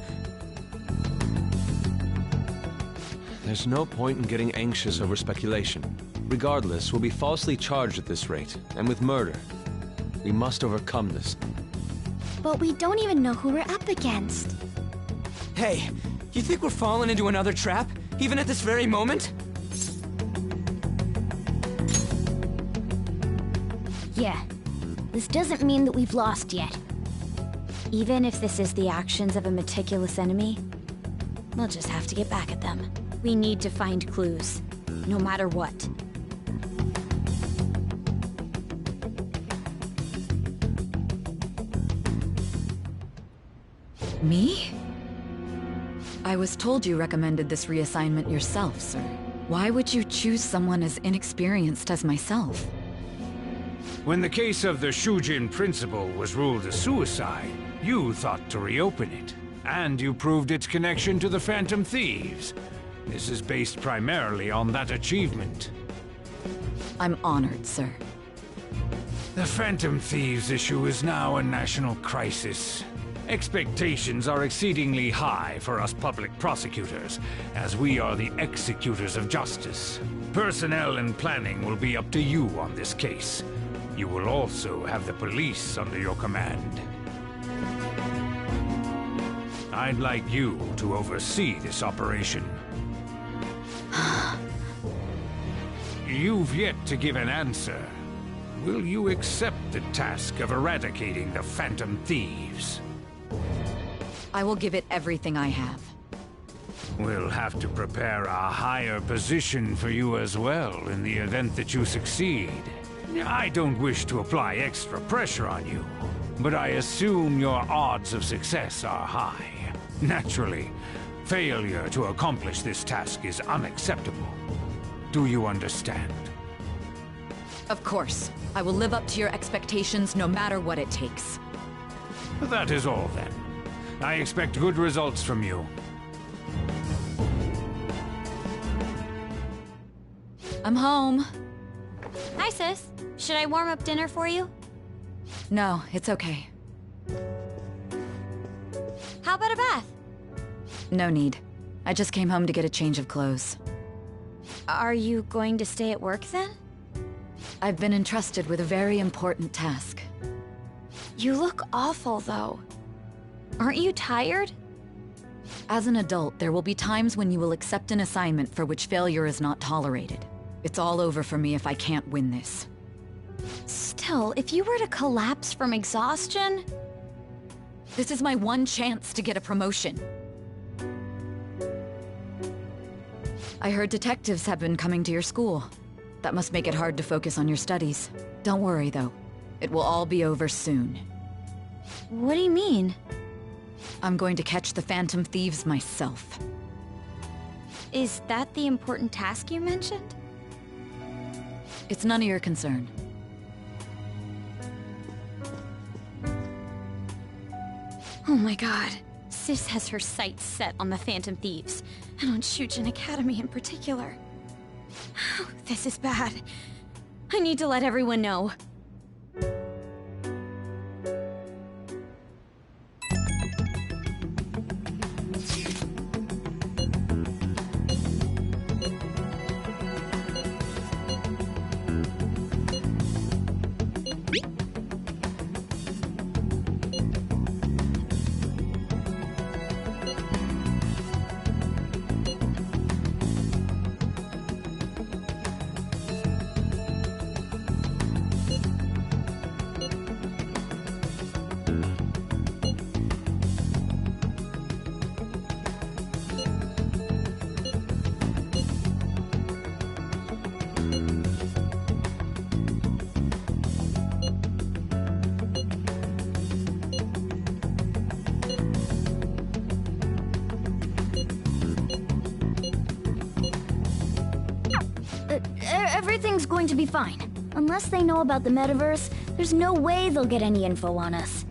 There's no point in getting anxious over speculation. Regardless, we'll be falsely charged at this rate, and with murder. We must overcome this. But we don't even know who we're up against. Hey, you think we're falling into another trap, even at this very moment? Yeah. This doesn't mean that we've lost yet. Even if this is the actions of a meticulous enemy, We'll just have to get back at them. We need to find clues, no matter what. Me? I was told you recommended this reassignment yourself, sir. Why would you choose someone as inexperienced as myself? When the case of the Shujin principal was ruled a suicide, you thought to reopen it. And you proved its connection to the Phantom Thieves. This is based primarily on that achievement. I'm honored, sir. The Phantom Thieves issue is now a national crisis. Expectations are exceedingly high for us public prosecutors, as we are the executors of justice. Personnel and planning will be up to you on this case. You will also have the police under your command. I'd like you to oversee this operation. You've yet to give an answer. Will you accept the task of eradicating the Phantom Thieves? I will give it everything I have. We'll have to prepare a higher position for you as well in the event that you succeed. I don't wish to apply extra pressure on you, but I assume your odds of success are high. Naturally, failure to accomplish this task is unacceptable. Do you understand? Of course. I will live up to your expectations no matter what it takes. That is all then. I expect good results from you. I'm home. Hi, sis. Should I warm up dinner for you? No, it's okay. How about a bath? No need. I just came home to get a change of clothes. Are you going to stay at work then? I've been entrusted with a very important task. You look awful, though. Aren't you tired? As an adult, there will be times when you will accept an assignment for which failure is not tolerated. It's all over for me if I can't win this. Still, if you were to collapse from exhaustion... This is my one chance to get a promotion. I heard detectives have been coming to your school. That must make it hard to focus on your studies. Don't worry, though. It will all be over soon. What do you mean? I'm going to catch the Phantom Thieves myself. Is that the important task you mentioned? It's none of your concern. Oh my god. Sis has her sights set on the Phantom Thieves, and on Shujin Academy in particular. This is bad. I need to let everyone know. Everything's going to be fine. Unless they know about the metaverse, there's no way they'll get any info on us.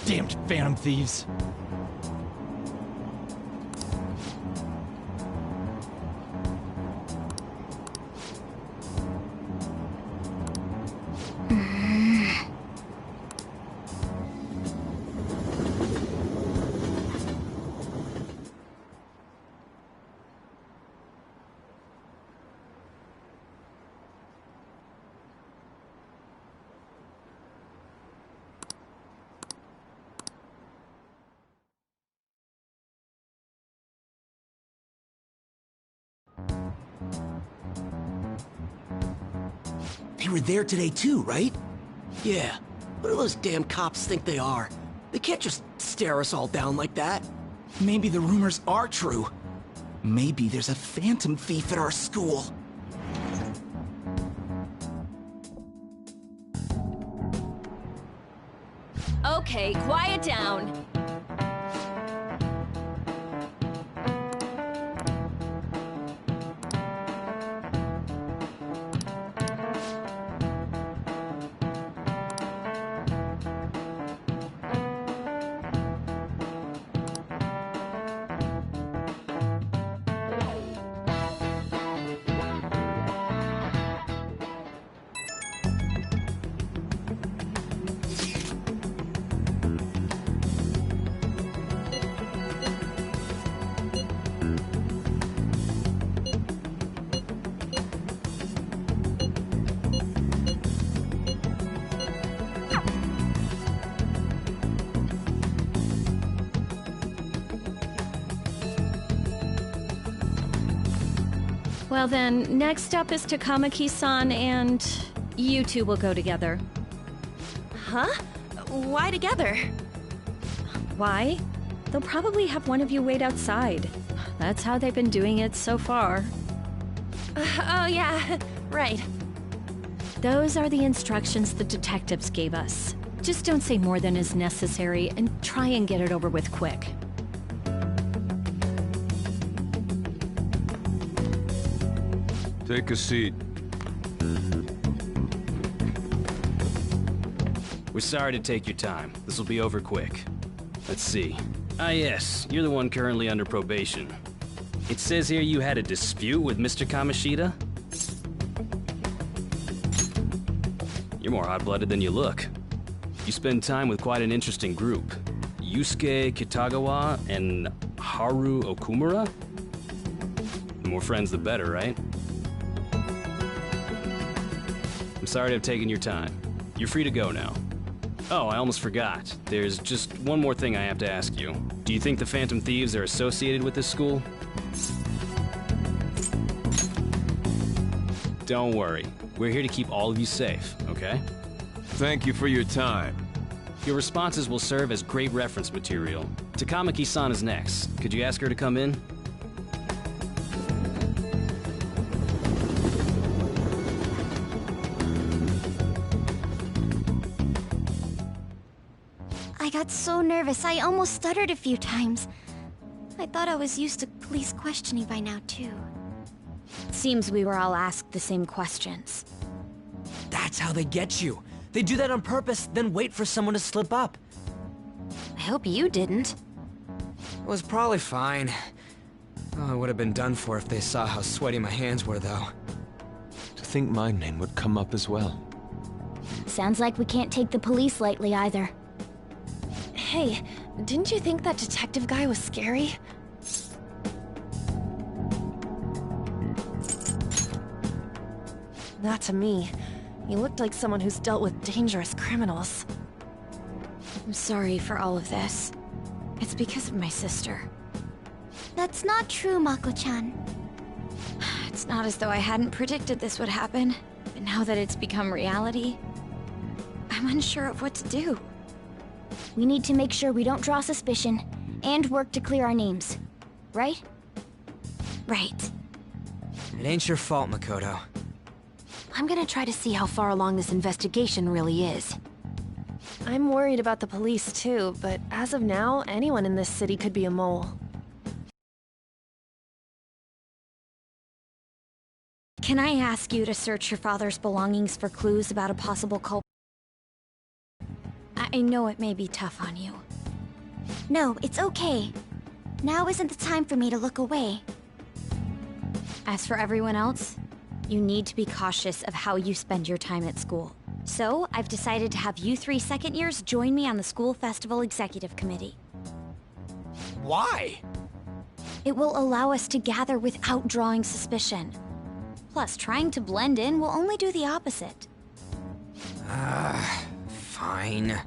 Damned Phantom Thieves. were there today too, right? Yeah. What do those damn cops think they are? They can't just stare us all down like that. Maybe the rumors are true. Maybe there's a phantom thief at our school. Okay, quiet down. Well then, next up is Takamaki-san and you two will go together. Huh? Why together? Why? They'll probably have one of you wait outside. That's how they've been doing it so far. Oh yeah, right. Those are the instructions the detectives gave us. Just don't say more than is necessary and try and get it over with quick. Take a seat. We're sorry to take your time. This will be over quick. Let's see. Ah yes, you're the one currently under probation. It says here you had a dispute with Mr. Kamishita? You're more hot-blooded than you look. You spend time with quite an interesting group. Yusuke Kitagawa and Haru Okumura? The more friends the better, right? I'm sorry to have taken your time. You're free to go now. Oh, I almost forgot. There's just one more thing I have to ask you. Do you think the Phantom Thieves are associated with this school? Don't worry. We're here to keep all of you safe, okay? Thank you for your time. Your responses will serve as great reference material. Takamaki-san is next. Could you ask her to come in? I got so nervous, I almost stuttered a few times. I thought I was used to police questioning by now, too. Seems we were all asked the same questions. That's how they get you. They do that on purpose, then wait for someone to slip up. I hope you didn't. It was probably fine. Oh, it would have been done for if they saw how sweaty my hands were, though. To think my name would come up as well. Sounds like we can't take the police lightly either. Hey, didn't you think that detective guy was scary? Not to me. He looked like someone who's dealt with dangerous criminals. I'm sorry for all of this. It's because of my sister. That's not true, Mako-chan. It's not as though I hadn't predicted this would happen, but now that it's become reality, I'm unsure of what to do. We need to make sure we don't draw suspicion, and work to clear our names. Right? Right. It ain't your fault, Makoto. I'm gonna try to see how far along this investigation really is. I'm worried about the police too, but as of now, anyone in this city could be a mole. Can I ask you to search your father's belongings for clues about a possible culprit? I know it may be tough on you. No, it's okay. Now isn't the time for me to look away. As for everyone else, you need to be cautious of how you spend your time at school. So, I've decided to have you 3 second years join me on the School Festival Executive Committee. Why? It will allow us to gather without drawing suspicion. Plus, trying to blend in will only do the opposite. Fine.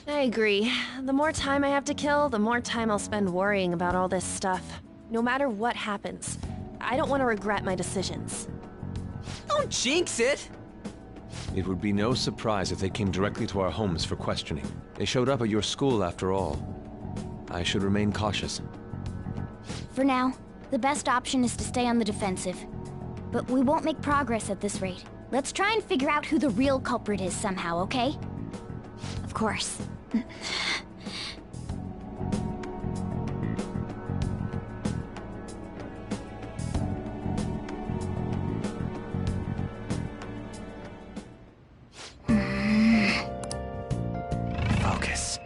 I agree. The more time I have to kill, the more time I'll spend worrying about all this stuff. No matter what happens, I don't want to regret my decisions. Don't jinx it! It would be no surprise if they came directly to our homes for questioning. They showed up at your school after all. I should remain cautious. For now, the best option is to stay on the defensive. But we won't make progress at this rate. Let's try and figure out who the real culprit is somehow, okay? Of course. Focus.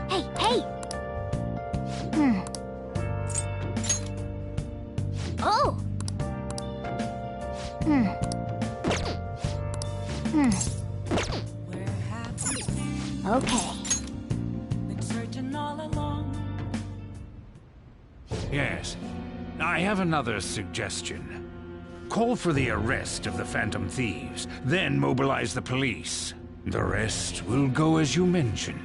Hey, hey! Oh! Okay. Yes. I have another suggestion. Call for the arrest of the Phantom Thieves, then mobilize the police. The rest will go as you mentioned.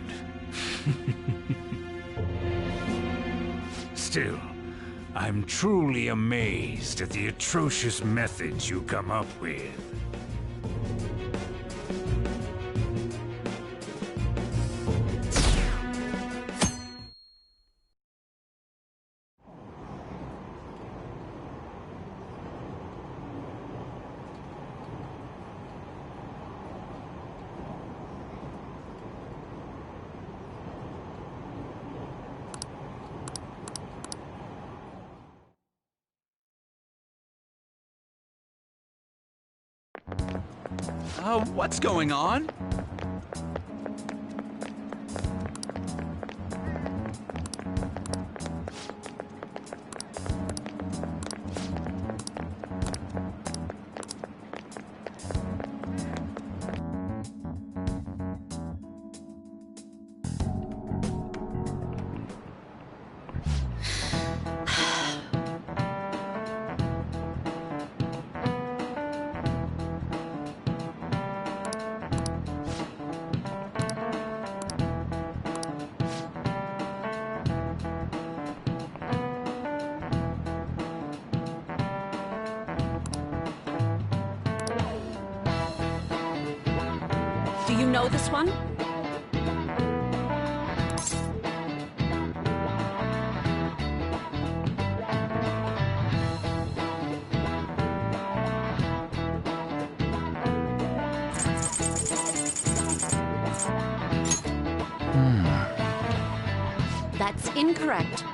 Still, I'm truly amazed at the atrocious methods you come up with. What's going on? Do you know this one? That's incorrect.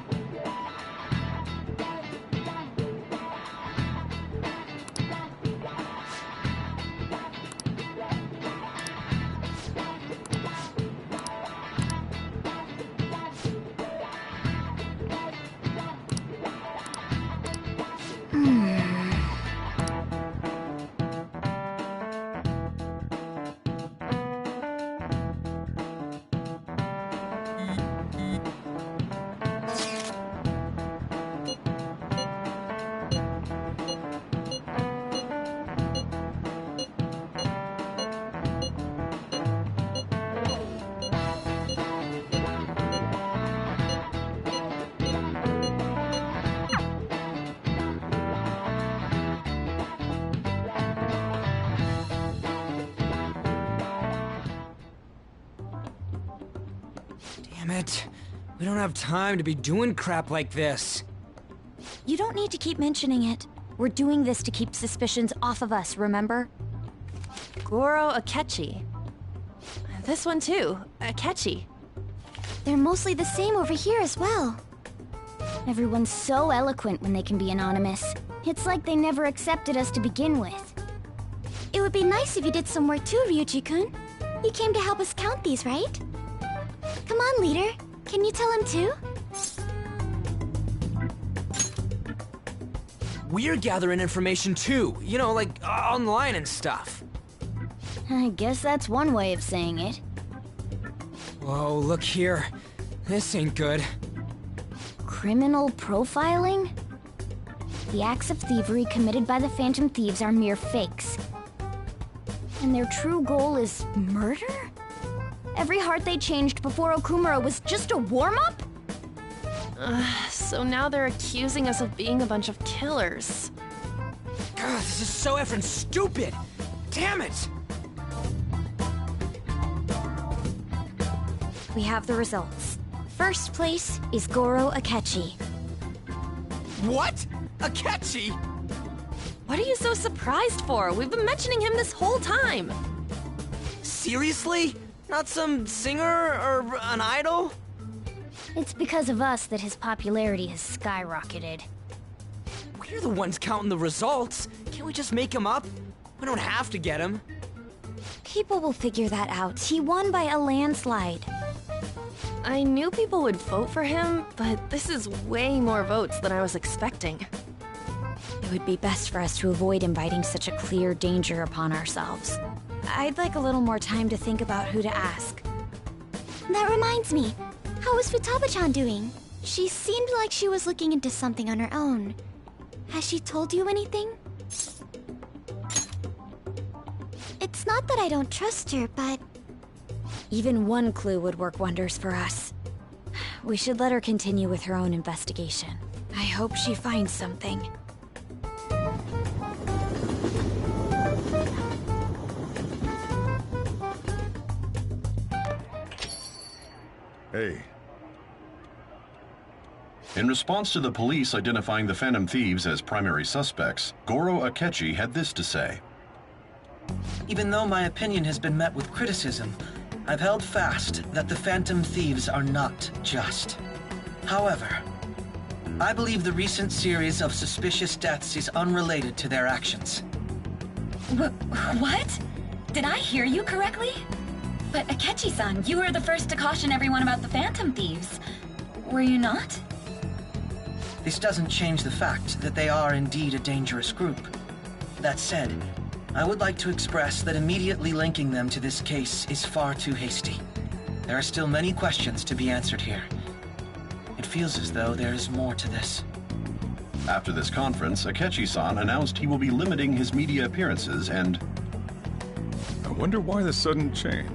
Damn it. We don't have time to be doing crap like this. You don't need to keep mentioning it. We're doing this to keep suspicions off of us, remember? Goro Akechi. This one too, Akechi. They're mostly the same over here as well. Everyone's so eloquent when they can be anonymous. It's like they never accepted us to begin with. It would be nice if you did some work too, Ryuji-kun. You came to help us count these, right? Come on, leader. Can you tell him too? We're gathering information too, you know, like online and stuff. I guess that's one way of saying it. Whoa, look here. This ain't good. Criminal profiling? The acts of thievery committed by the Phantom Thieves are mere fakes. And their true goal is murder? Every heart they changed before Okumura was just a warm-up? So now they're accusing us of being a bunch of killers. God, this is so effing stupid! Damn it! We have the results. First place is Goro Akechi. What? Akechi? What are you so surprised for? We've been mentioning him this whole time. Seriously? Not some singer or an idol? It's because of us that his popularity has skyrocketed. We're the ones counting the results. Can't we just make him up? We don't have to get him. People will figure that out. He won by a landslide. I knew people would vote for him, but this is way more votes than I was expecting. It would be best for us to avoid inviting such a clear danger upon ourselves. I'd like a little more time to think about who to ask. That reminds me. How is Futaba-chan doing? She seemed like she was looking into something on her own. Has she told you anything? It's not that I don't trust her, but... Even one clue would work wonders for us. We should let her continue with her own investigation. I hope she finds something. Hey. In response to the police identifying the Phantom Thieves as primary suspects, Goro Akechi had this to say. Even though my opinion has been met with criticism, I've held fast that the Phantom Thieves are not just. However, I believe the recent series of suspicious deaths is unrelated to their actions. What? Did I hear you correctly? But Akechi-san, you were the first to caution everyone about the Phantom Thieves. Were you not? This doesn't change the fact that they are indeed a dangerous group. That said, I would like to express that immediately linking them to this case is far too hasty. There are still many questions to be answered here. It feels as though there is more to this. After this conference, Akechi-san announced he will be limiting his media appearances and... I wonder why the sudden change.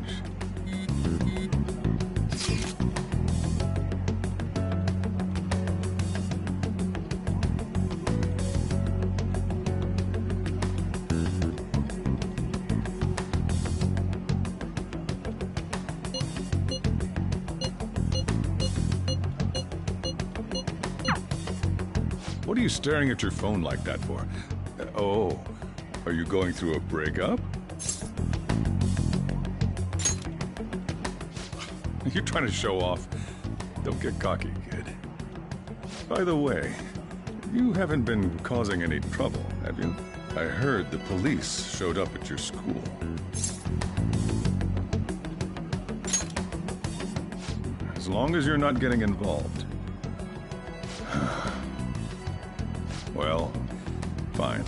What are you staring at your phone like that for? Oh, are you going through a breakup? You're trying to show off. Don't get cocky, kid. By the way, you haven't been causing any trouble, have you? I heard the police showed up at your school. As long as you're not getting involved. Well, fine.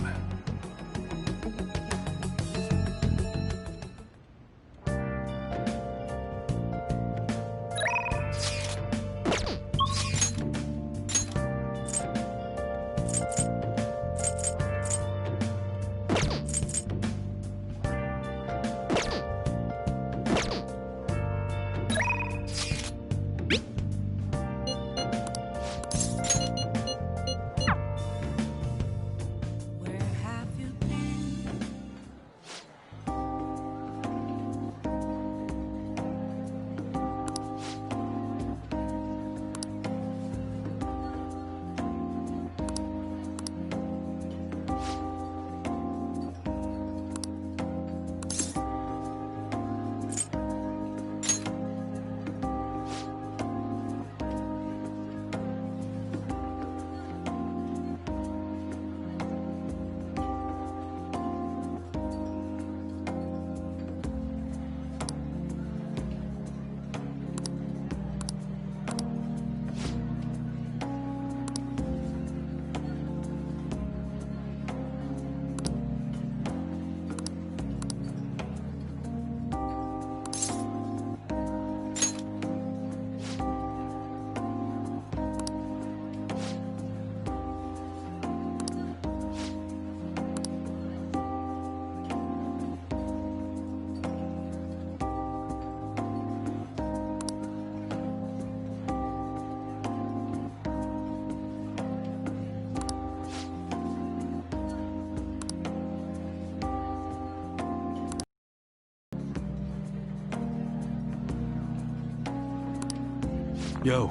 Yo.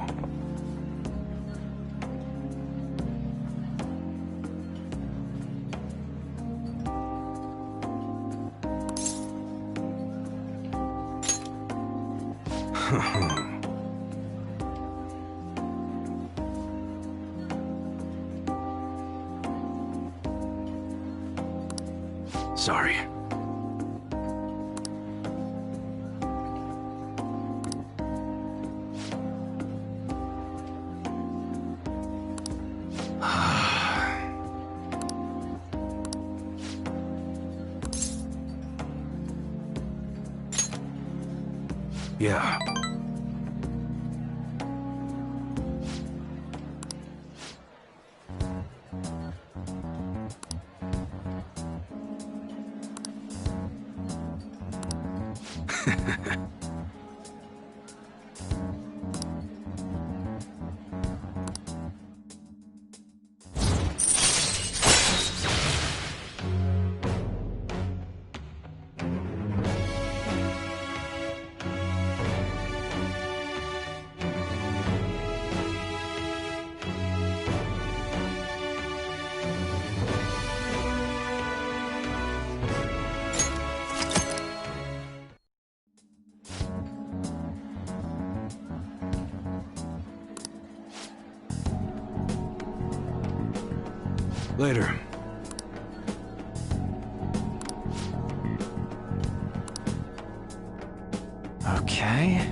Sorry. Yeah. Later. Okay.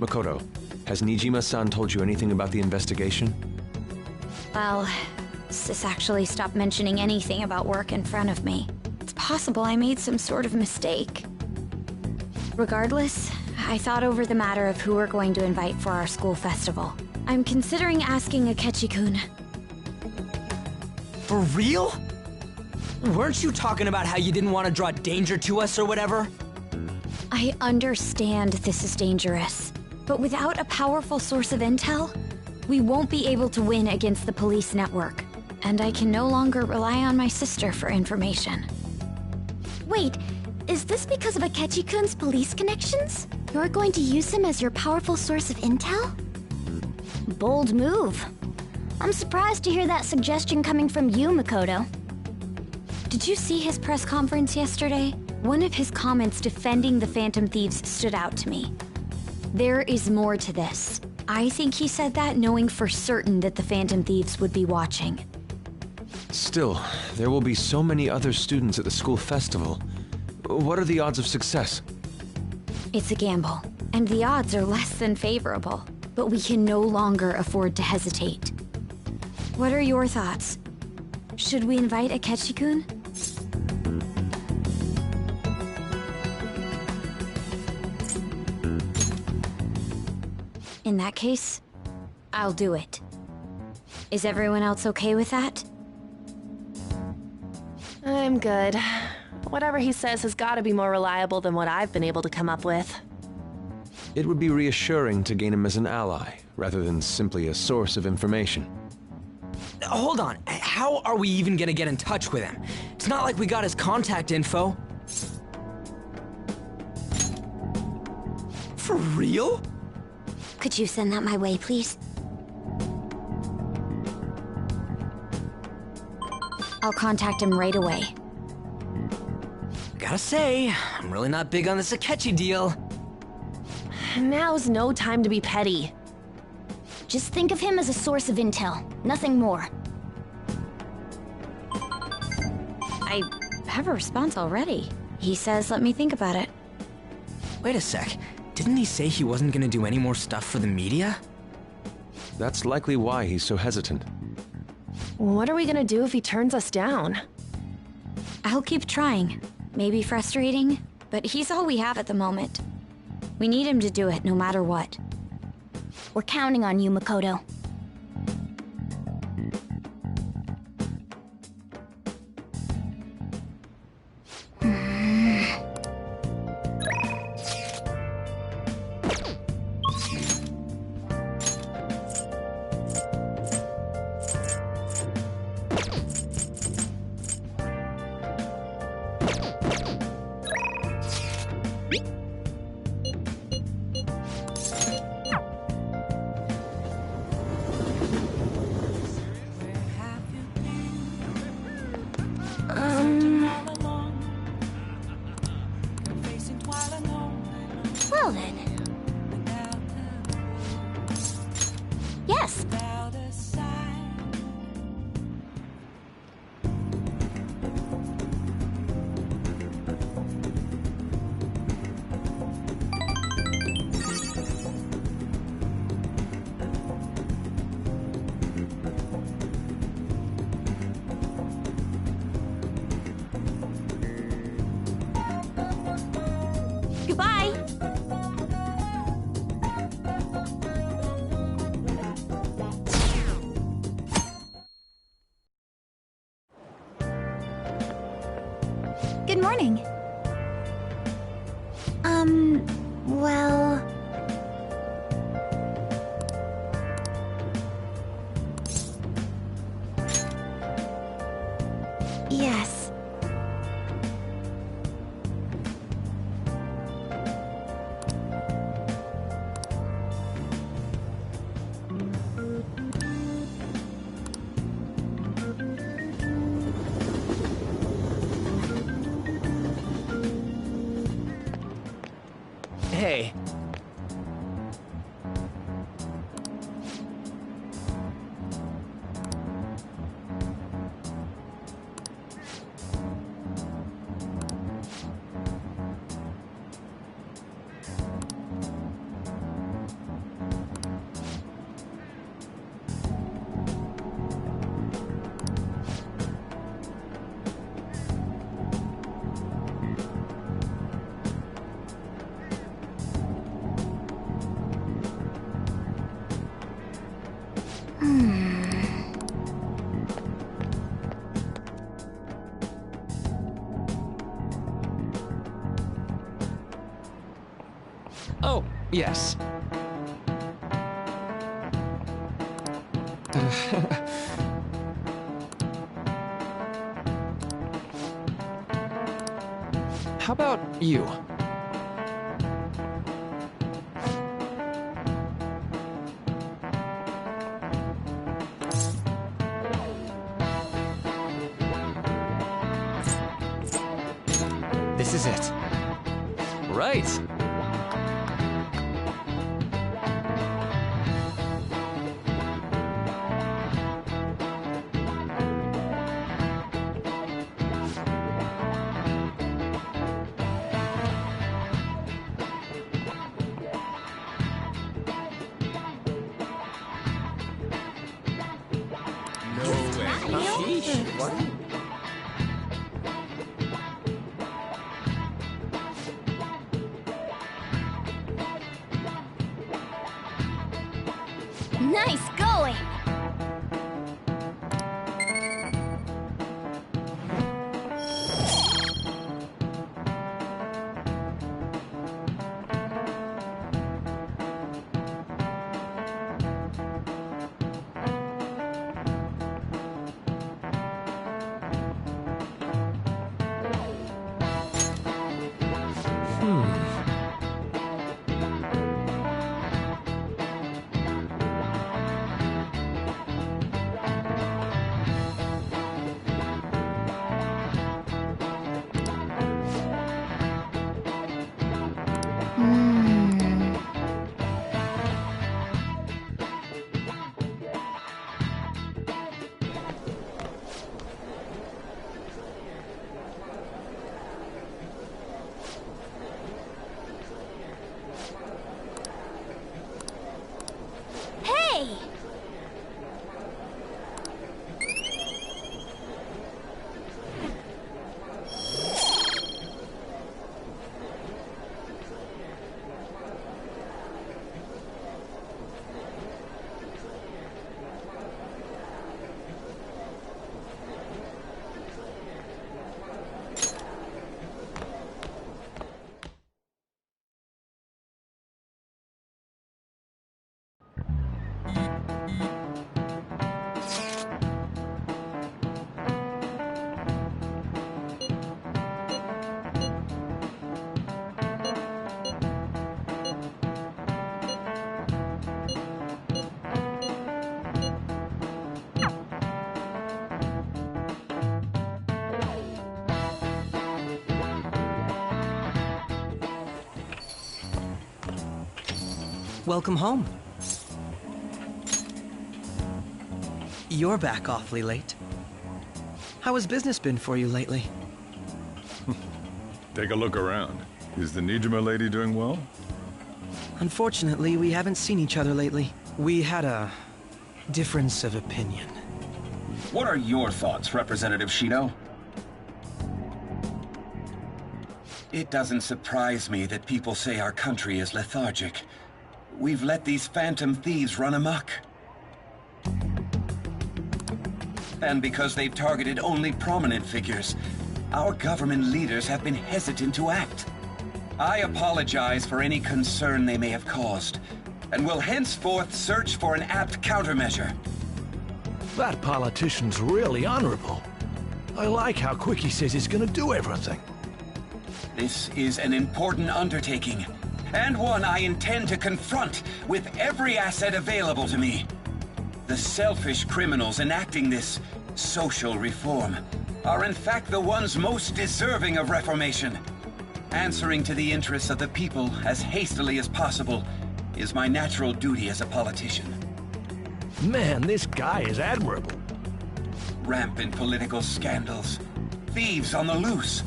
Makoto, has Nijima-san told you anything about the investigation? Well, Sis actually stopped mentioning anything about work in front of me. It's possible I made some sort of mistake. Regardless, I thought over the matter of who we're going to invite for our school festival. I'm considering asking Akechi-kun. For real? Weren't you talking about how you didn't want to draw danger to us or whatever? I understand this is dangerous, but without a powerful source of intel, we won't be able to win against the police network, and I can no longer rely on my sister for information. Wait, is this because of Akechi-kun's police connections? You're going to use him as your powerful source of intel? Bold move. I'm surprised to hear that suggestion coming from you, Makoto. Did you see his press conference yesterday? One of his comments defending the Phantom Thieves stood out to me. There is more to this. I think he said that knowing for certain that the Phantom Thieves would be watching. Still, there will be so many other students at the school festival. What are the odds of success? It's a gamble, and the odds are less than favorable. But we can no longer afford to hesitate. What are your thoughts? Should we invite Akechi-kun? In that case, I'll do it. Is everyone else okay with that? I'm good. Whatever he says has got to be more reliable than what I've been able to come up with. It would be reassuring to gain him as an ally, rather than simply a source of information. Hold on, how are we even gonna get in touch with him? It's not like we got his contact info. For real? Could you send that my way, please? I'll contact him right away. Gotta say, I'm really not big on this Akechi deal. Now's no time to be petty. Just think of him as a source of intel, nothing more. I have a response already. He says let me think about it. Wait a sec. Didn't he say he wasn't gonna do any more stuff for the media? That's likely why he's so hesitant. What are we gonna do if he turns us down? I'll keep trying. Maybe frustrating, but he's all we have at the moment. We need him to do it no matter what. We're counting on you, Makoto. Well then. Yes. Goodbye. Good morning. Well... Yes. Hey. Oh, yes. How about you? This is it. Right. Nice going! way! Welcome home. You're back awfully late. How has business been for you lately? Take a look around. Is the Nijima lady doing well? Unfortunately, we haven't seen each other lately. We had a difference of opinion. What are your thoughts, Representative Shido? It doesn't surprise me that people say our country is lethargic. We've let these phantom thieves run amok. And because they've targeted only prominent figures, our government leaders have been hesitant to act. I apologize for any concern they may have caused, and will henceforth search for an apt countermeasure. That politician's really honorable. I like how quick he says he's gonna do everything. This is an important undertaking, and one I intend to confront with every asset available to me. The selfish criminals enacting this social reform are in fact the ones most deserving of reformation. Answering to the interests of the people as hastily as possible is my natural duty as a politician. Man, this guy is admirable. Rampant political scandals, thieves on the loose.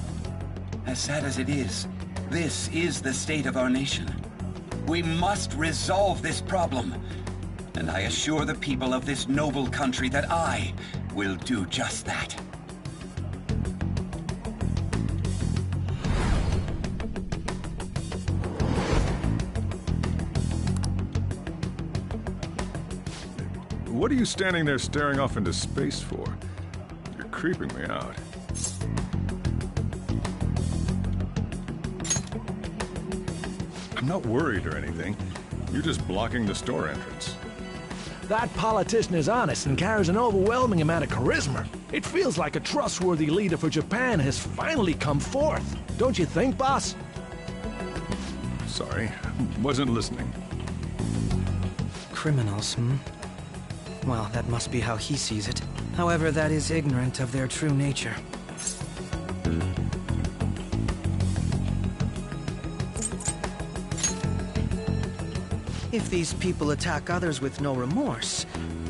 As sad as it is, this is the state of our nation. We must resolve this problem, and I assure the people of this noble country that I will do just that. What are you standing there staring off into space for? You're creeping me out. I'm not worried or anything. You're just blocking the store entrance. That politician is honest and carries an overwhelming amount of charisma. It feels like a trustworthy leader for Japan has finally come forth. Don't you think, boss? Sorry, wasn't listening. Criminals, Well, that must be how he sees it. However, that is ignorant of their true nature. If these people attack others with no remorse,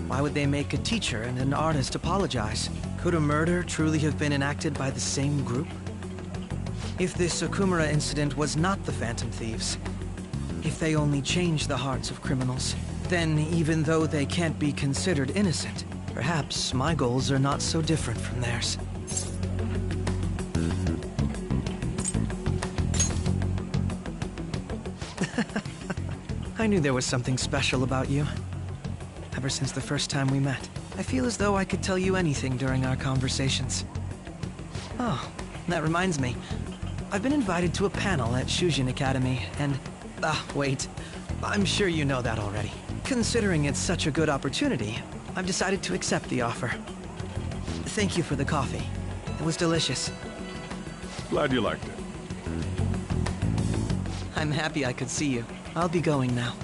why would they make a teacher and an artist apologize? Could a murder truly have been enacted by the same group? If this Okumura incident was not the Phantom Thieves, if they only changed the hearts of criminals, then even though they can't be considered innocent, perhaps my goals are not so different from theirs. I knew there was something special about you. Ever since the first time we met, I feel as though I could tell you anything during our conversations. Oh, that reminds me. I've been invited to a panel at Shujin Academy, and... wait. I'm sure you know that already. Considering it's such a good opportunity, I've decided to accept the offer. Thank you for the coffee. It was delicious. Glad you liked it. I'm happy I could see you. I'll be going now.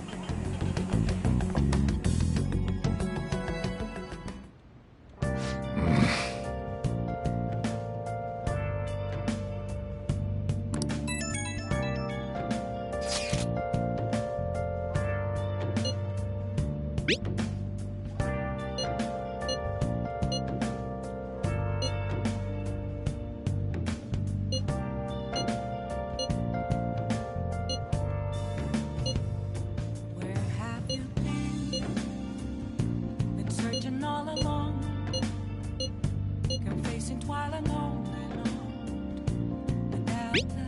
Hey!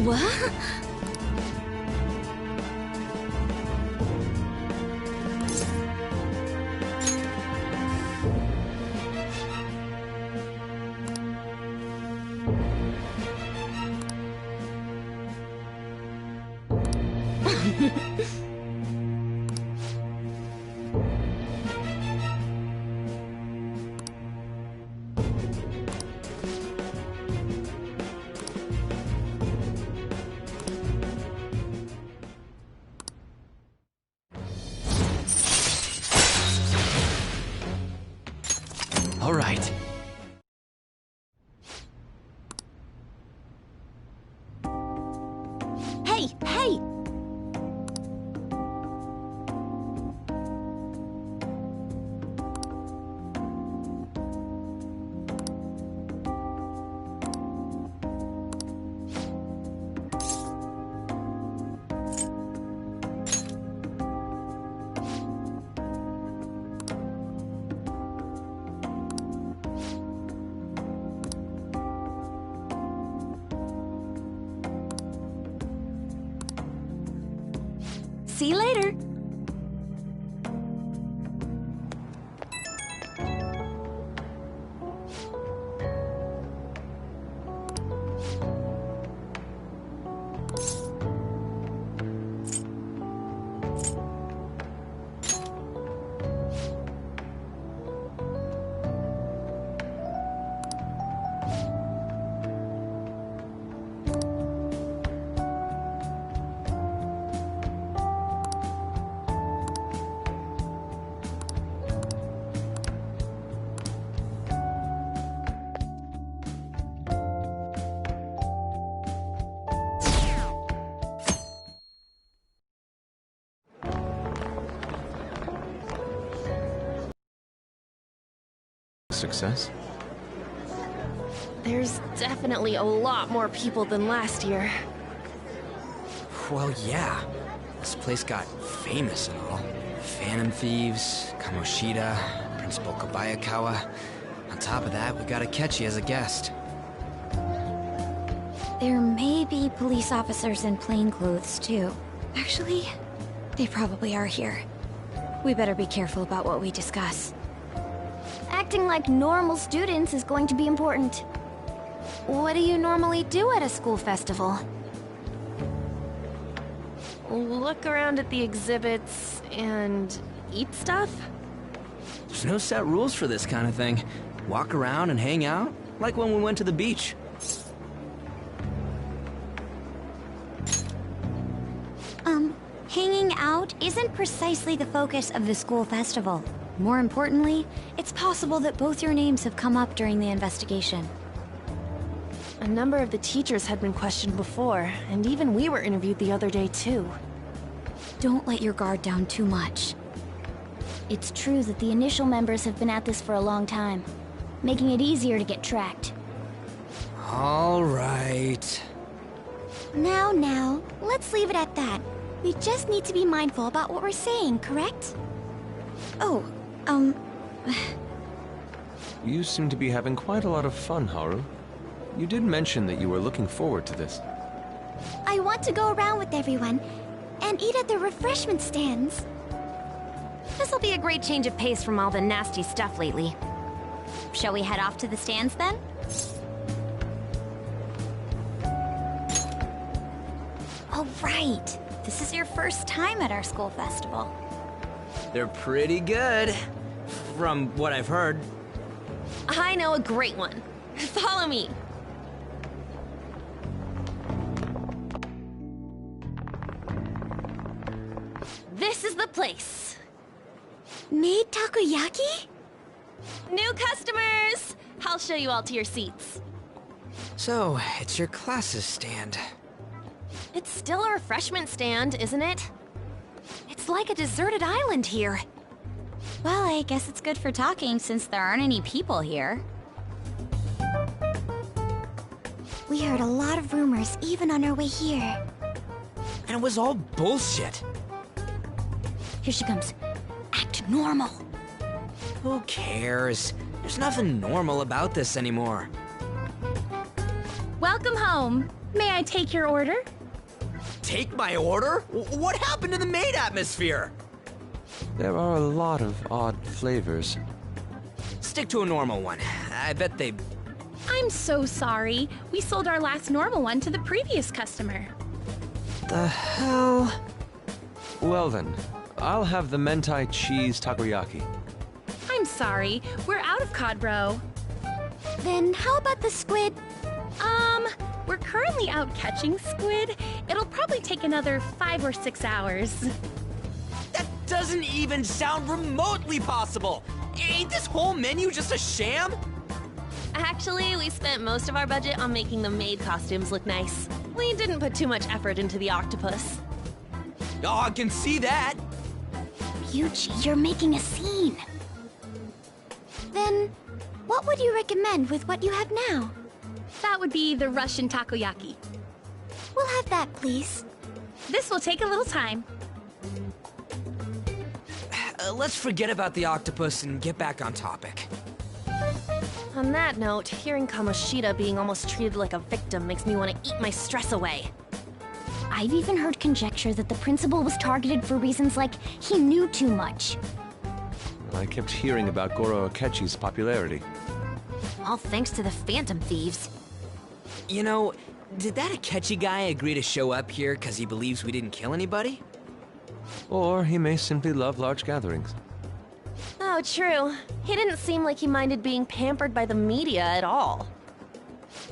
What? All right. Hey, hey! See you later. success. There's definitely a lot more people than last year. Well, yeah. This place got famous and all. Phantom Thieves, Kamoshida, Principal Kobayakawa. On top of that, we got Akechi as a guest. There may be police officers in plainclothes, too. Actually, they probably are here. We better be careful about what we discuss. Acting like normal students is going to be important. What do you normally do at a school festival? Look around at the exhibits and eat stuff? There's no set rules for this kind of thing. Walk around and hang out, like when we went to the beach. Hanging out isn't precisely the focus of the school festival. More importantly, it's possible that both your names have come up during the investigation. A number of the teachers had been questioned before, and even we were interviewed the other day too. Don't let your guard down too much. It's true that the initial members have been at this for a long time, making it easier to get tracked. All right. Now, let's leave it at that. We just need to be mindful about what we're saying, correct? Oh, You seem to be having quite a lot of fun, Haru. You did mention that you were looking forward to this. I want to go around with everyone and eat at the refreshment stands. This'll be a great change of pace from all the nasty stuff lately. Shall we head off to the stands then? oh right. This is your first time at our school festival. They're pretty good, from what I've heard. I know a great one. Follow me. This is the place. Made takoyaki? New customers! I'll show you all to your seats. So, it's your class's stand. It's still a refreshment stand, isn't it? It's like a deserted island here. Well, I guess it's good for talking since there aren't any people here. We heard a lot of rumors even on our way here. And it was all bullshit. Here she comes. Act normal. Who cares? There's nothing normal about this anymore. Welcome home. May I take your order? Take my order? What happened to the maid atmosphere? There are a lot of odd flavors. Stick to a normal one. I bet they... I'm so sorry. We sold our last normal one to the previous customer. The hell? Well then, I'll have the mentai cheese takoyaki. I'm sorry. We're out of cod roe. Then how about the squid? We're currently out catching squid. It'll probably take another 5 or 6 hours. That doesn't even sound remotely possible! Ain't this whole menu just a sham? Actually, we spent most of our budget on making the maid costumes look nice. We didn't put too much effort into the octopus. Oh, I can see that! Yuji, you're making a scene. Then, what would you recommend with what you have now? That would be the Russian takoyaki. We'll have that, please. This will take a little time. Let's forget about the octopus and get back on topic. On that note, hearing Kamoshida being almost treated like a victim makes me want to eat my stress away. I've even heard conjecture that the principal was targeted for reasons like he knew too much. I kept hearing about Goro Akechi's popularity. All thanks to the Phantom Thieves. You know, did that Akechi guy agree to show up here because he believes we didn't kill anybody? Or he may simply love large gatherings. Oh, true. He didn't seem like he minded being pampered by the media at all.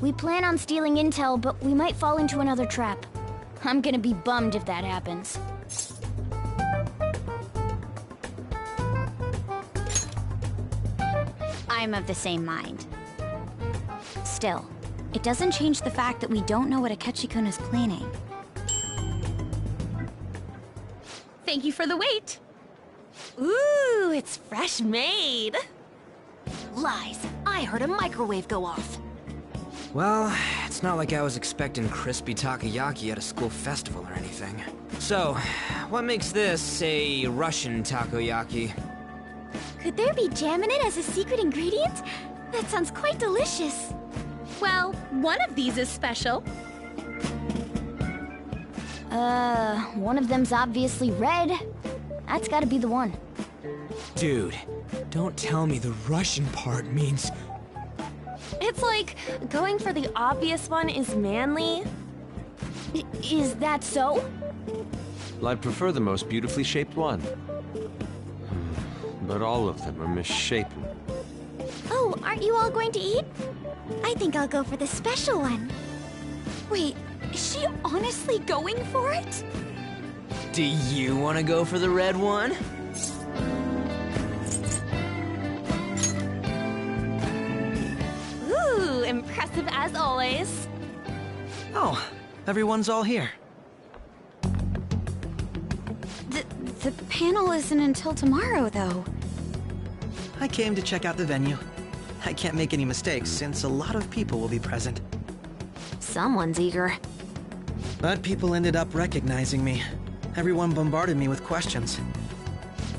We plan on stealing intel, but we might fall into another trap. I'm gonna be bummed if that happens. I'm of the same mind. Still, it doesn't change the fact that we don't know what Akechi-kun is planning. Thank you for the wait. Ooh, it's fresh made. lies. I heard a microwave go off. Well, it's not like I was expecting crispy takoyaki at a school festival or anything. So, what makes this a Russian takoyaki? Could there be jam in it as a secret ingredient? That sounds quite delicious. Well, one of these is special. One of them's obviously red. That's gotta be the one. Dude, don't tell me the Russian part means... It's like, going for the obvious one is manly. Is that so? Well, I'd prefer the most beautifully shaped one. But all of them are misshapen. Oh, aren't you all going to eat? I think I'll go for the special one. Wait, is she honestly going for it? Do you want to go for the red one? Ooh, impressive as always. Oh, everyone's all here. The panel isn't until tomorrow, though. I came to check out the venue. I can't make any mistakes since a lot of people will be present. Someone's eager. But people ended up recognizing me. Everyone bombarded me with questions.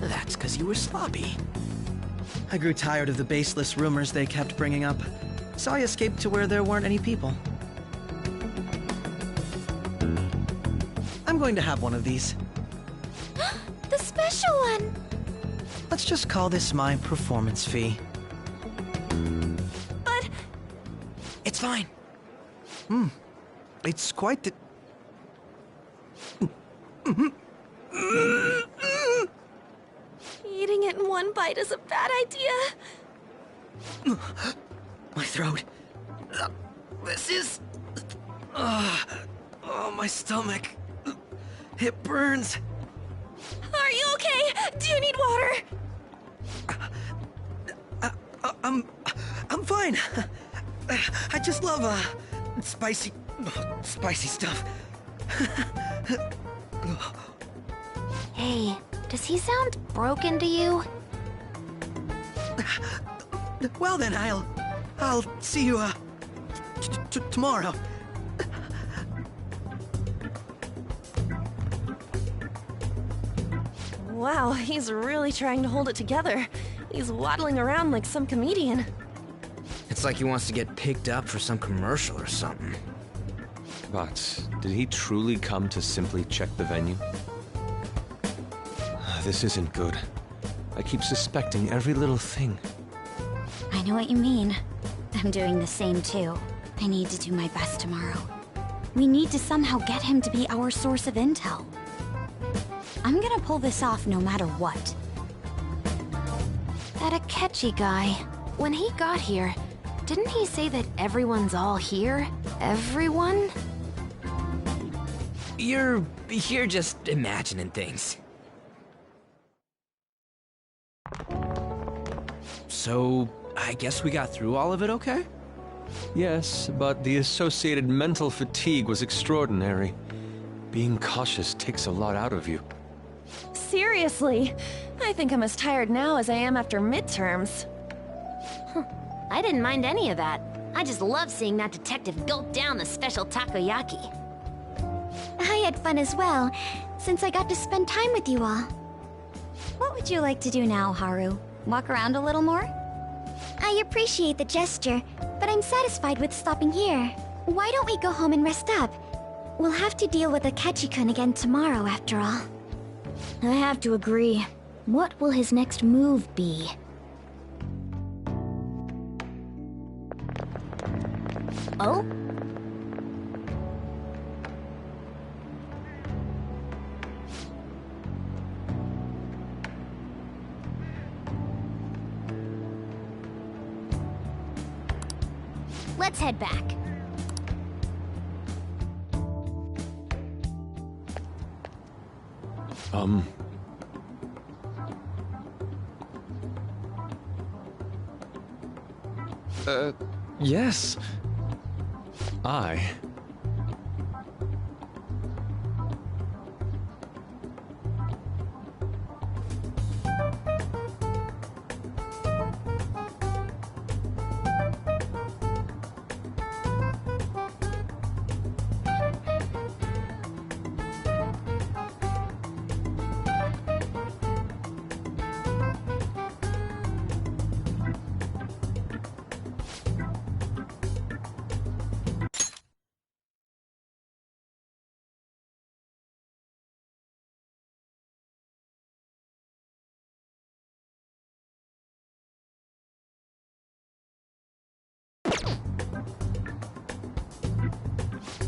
That's because you were sloppy. I grew tired of the baseless rumors they kept bringing up, so I escaped to where there weren't any people. I'm going to have one of these. The special one! Let's just call this my performance fee. But... It's fine. It's quite the... Eating it in one bite is a bad idea. My throat. This is... oh, my stomach. It burns. Are you okay? Do you need water? I'm fine. I just love, spicy stuff. Hey, does he sound broken to you? Well then, I'll see you, tomorrow. Wow, he's really trying to hold it together. He's waddling around like some comedian. It's like he wants to get picked up for some commercial or something. But did he truly come to simply check the venue? This isn't good. I keep suspecting every little thing. I know what you mean. I'm doing the same too. I need to do my best tomorrow. We need to somehow get him to be our source of intel. I'm gonna pull this off no matter what. That Akechi guy, when he got here, didn't he say that everyone's all here? Everyone? You're just imagining things. So, I guess we got through all of it okay? Yes, but the associated mental fatigue was extraordinary. Being cautious takes a lot out of you. Seriously, I think I'm as tired now as I am after midterms. I didn't mind any of that. I just love seeing that detective gulp down the special takoyaki. I had fun as well, since I got to spend time with you all. What would you like to do now, Haru? Walk around a little more? I appreciate the gesture, but I'm satisfied with stopping here. Why don't we go home and rest up? We'll have to deal with Akechi-kun again tomorrow, after all. I have to agree. What will his next move be? Oh? Let's head back. Yes. I...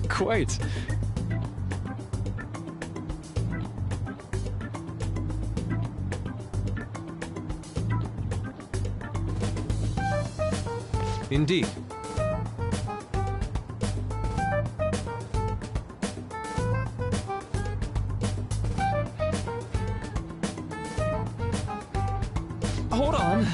Quite. Indeed. Hold on.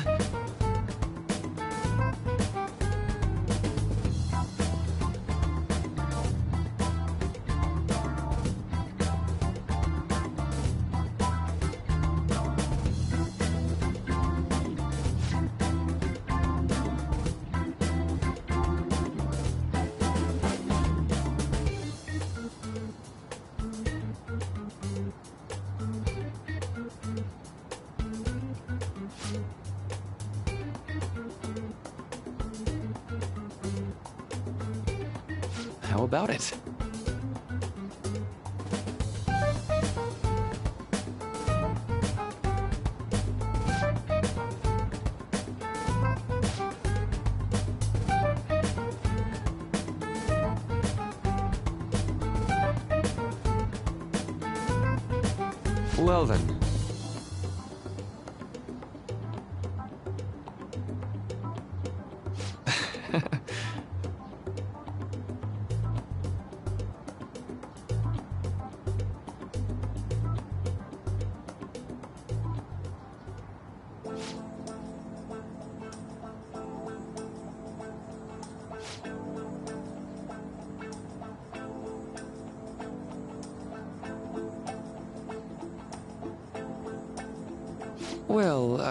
How about it? Well then. Well,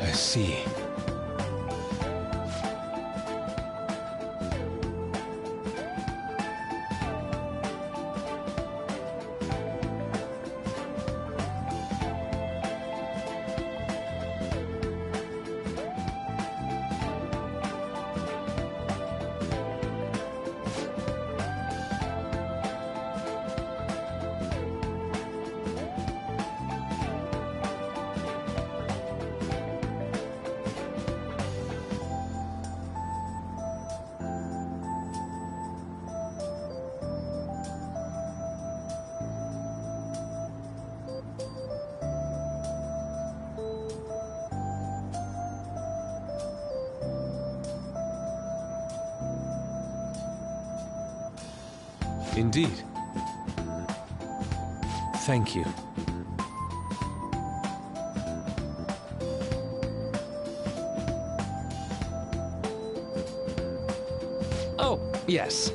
I see. Indeed. Thank you. Oh, yes.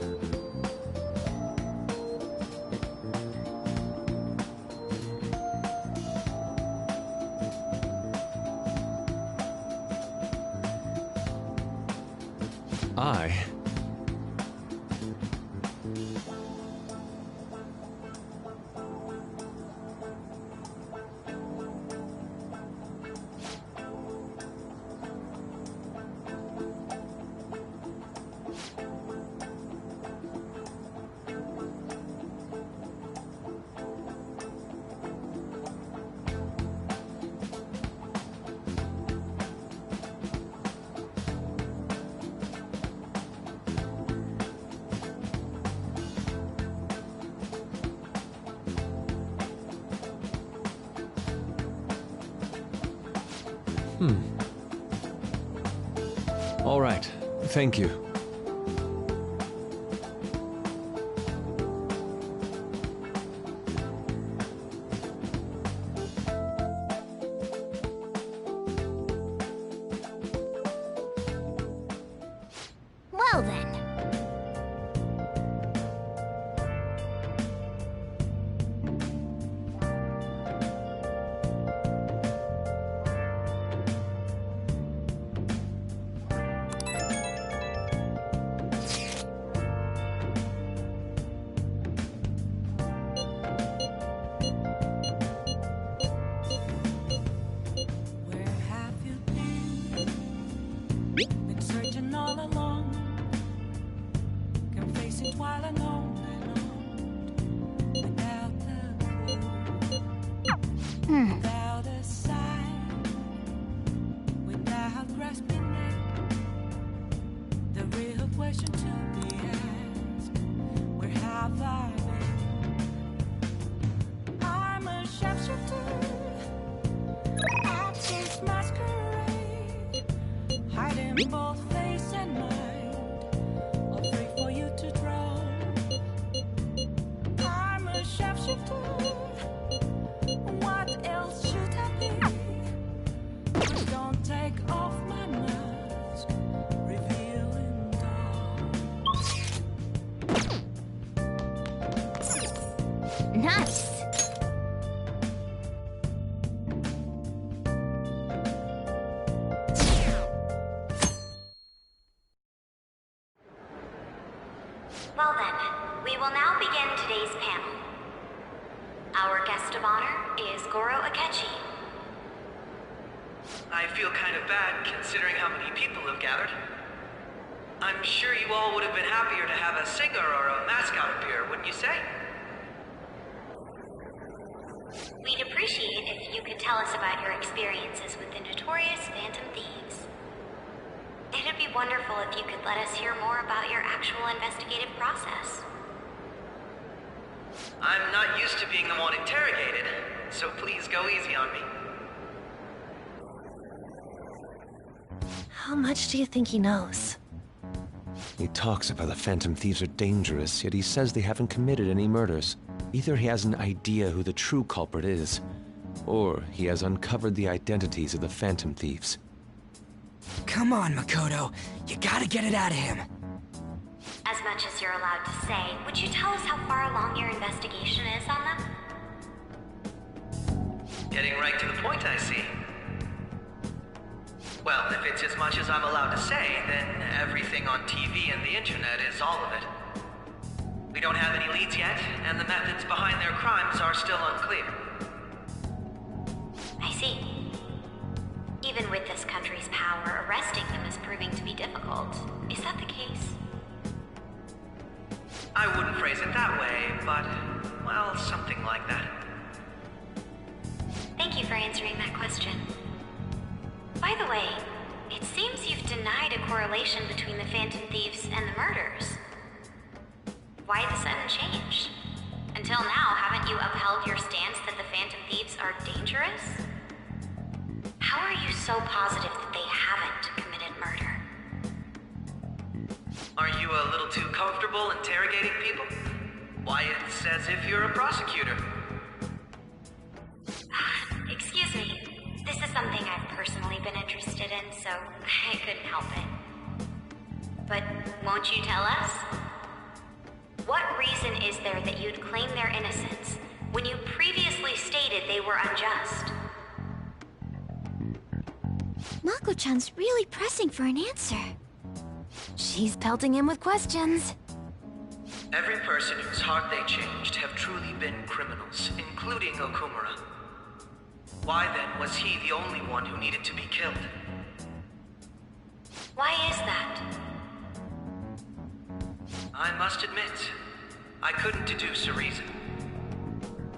All right. Thank you. Well then. Been searching all along, can face it while alone without a clue, without a sign, without grasping it. The real question to be asked: where have I been? I'm a sharpshooter, actors masquerade, hiding both face and mind, afraid for you to draw. I'm a sharpshooter, what else should I be? Please don't take off my mask, revealing dawn. Nice. Well then, we will now begin today's panel. Our guest of honor is Goro Akechi. I feel kind of bad considering how many people have gathered. I'm sure you all would have been happier to have a singer or a mascot appear, wouldn't you say? We'd appreciate if you could tell us about your experiences with the notorious Phantom Thieves. It'd be wonderful if you could let us hear more about your actual investigative process. I'm not used to being the one interrogated, so please go easy on me. How much do you think he knows? He talks about the Phantom Thieves are dangerous, yet he says they haven't committed any murders. Either he has an idea who the true culprit is, or he has uncovered the identities of the Phantom Thieves. Come on, Makoto. You gotta get it out of him. As much as you're allowed to say, would you tell us how far along your investigation is on them? Getting right to the point, I see. Well, if it's as much as I'm allowed to say, then everything on TV and the internet is all of it. We don't have any leads yet, and the methods behind their crimes are still unclear. I see. Even with this country's power, arresting them is proving to be difficult. Is that the case? I wouldn't phrase it that way, but, well, something like that. Thank you for answering that question. By the way, it seems you've denied a correlation between the Phantom Thieves and the murders. Why the sudden change? Until now, haven't you upheld your stance that the Phantom Thieves are dangerous? How are you so positive that they haven't committed murder? Are you a little too comfortable interrogating people? Why, it's as if you're a prosecutor. Excuse me. This is something I've personally been interested in, so I couldn't help it. But won't you tell us? What reason is there that you'd claim their innocence when you previously stated they were unjust? Mako-chan's really pressing for an answer. She's pelting him with questions. Every person whose heart they changed have truly been criminals, including Okumura. Why then was he the only one who needed to be killed? Why is that? I must admit, I couldn't deduce a reason.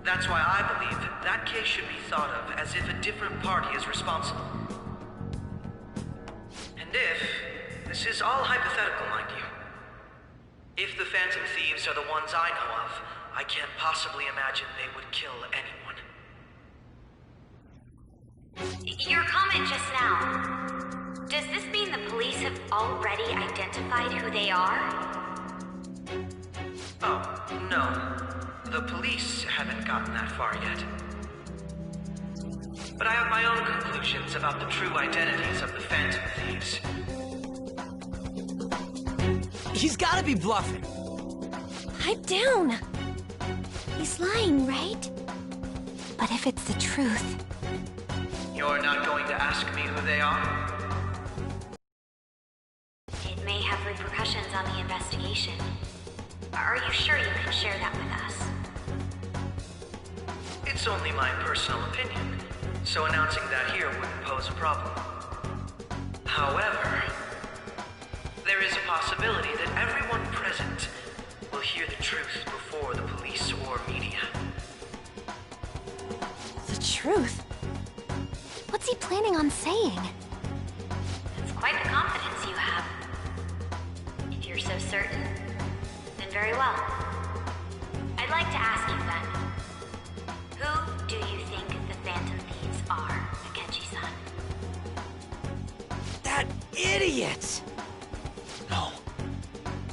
That's why I believe that case should be thought of as if a different party is responsible. And if, this is all hypothetical, mind you, if the Phantom Thieves are the ones I know of, I can't possibly imagine they would kill anyone. Your comment just now. Does this mean the police have already identified who they are? Oh, no. The police haven't gotten that far yet. But I have my own conclusions about the true identities of the Phantom Thieves. He's gotta be bluffing. Pipe down. He's lying, right? But if it's the truth... You're not going to ask me who they are? It may have repercussions on the investigation. Are you sure you can share that with us? It's only my personal opinion, so announcing that here wouldn't pose a problem. However, there is a possibility that everyone present will hear the truth before the police or media. The truth? What's he planning on saying? It's quite the confidence you have. If you're so certain, then very well. I'd like to ask you then, who do you think the Phantom Thieves are, Akechi-san? That idiot! No.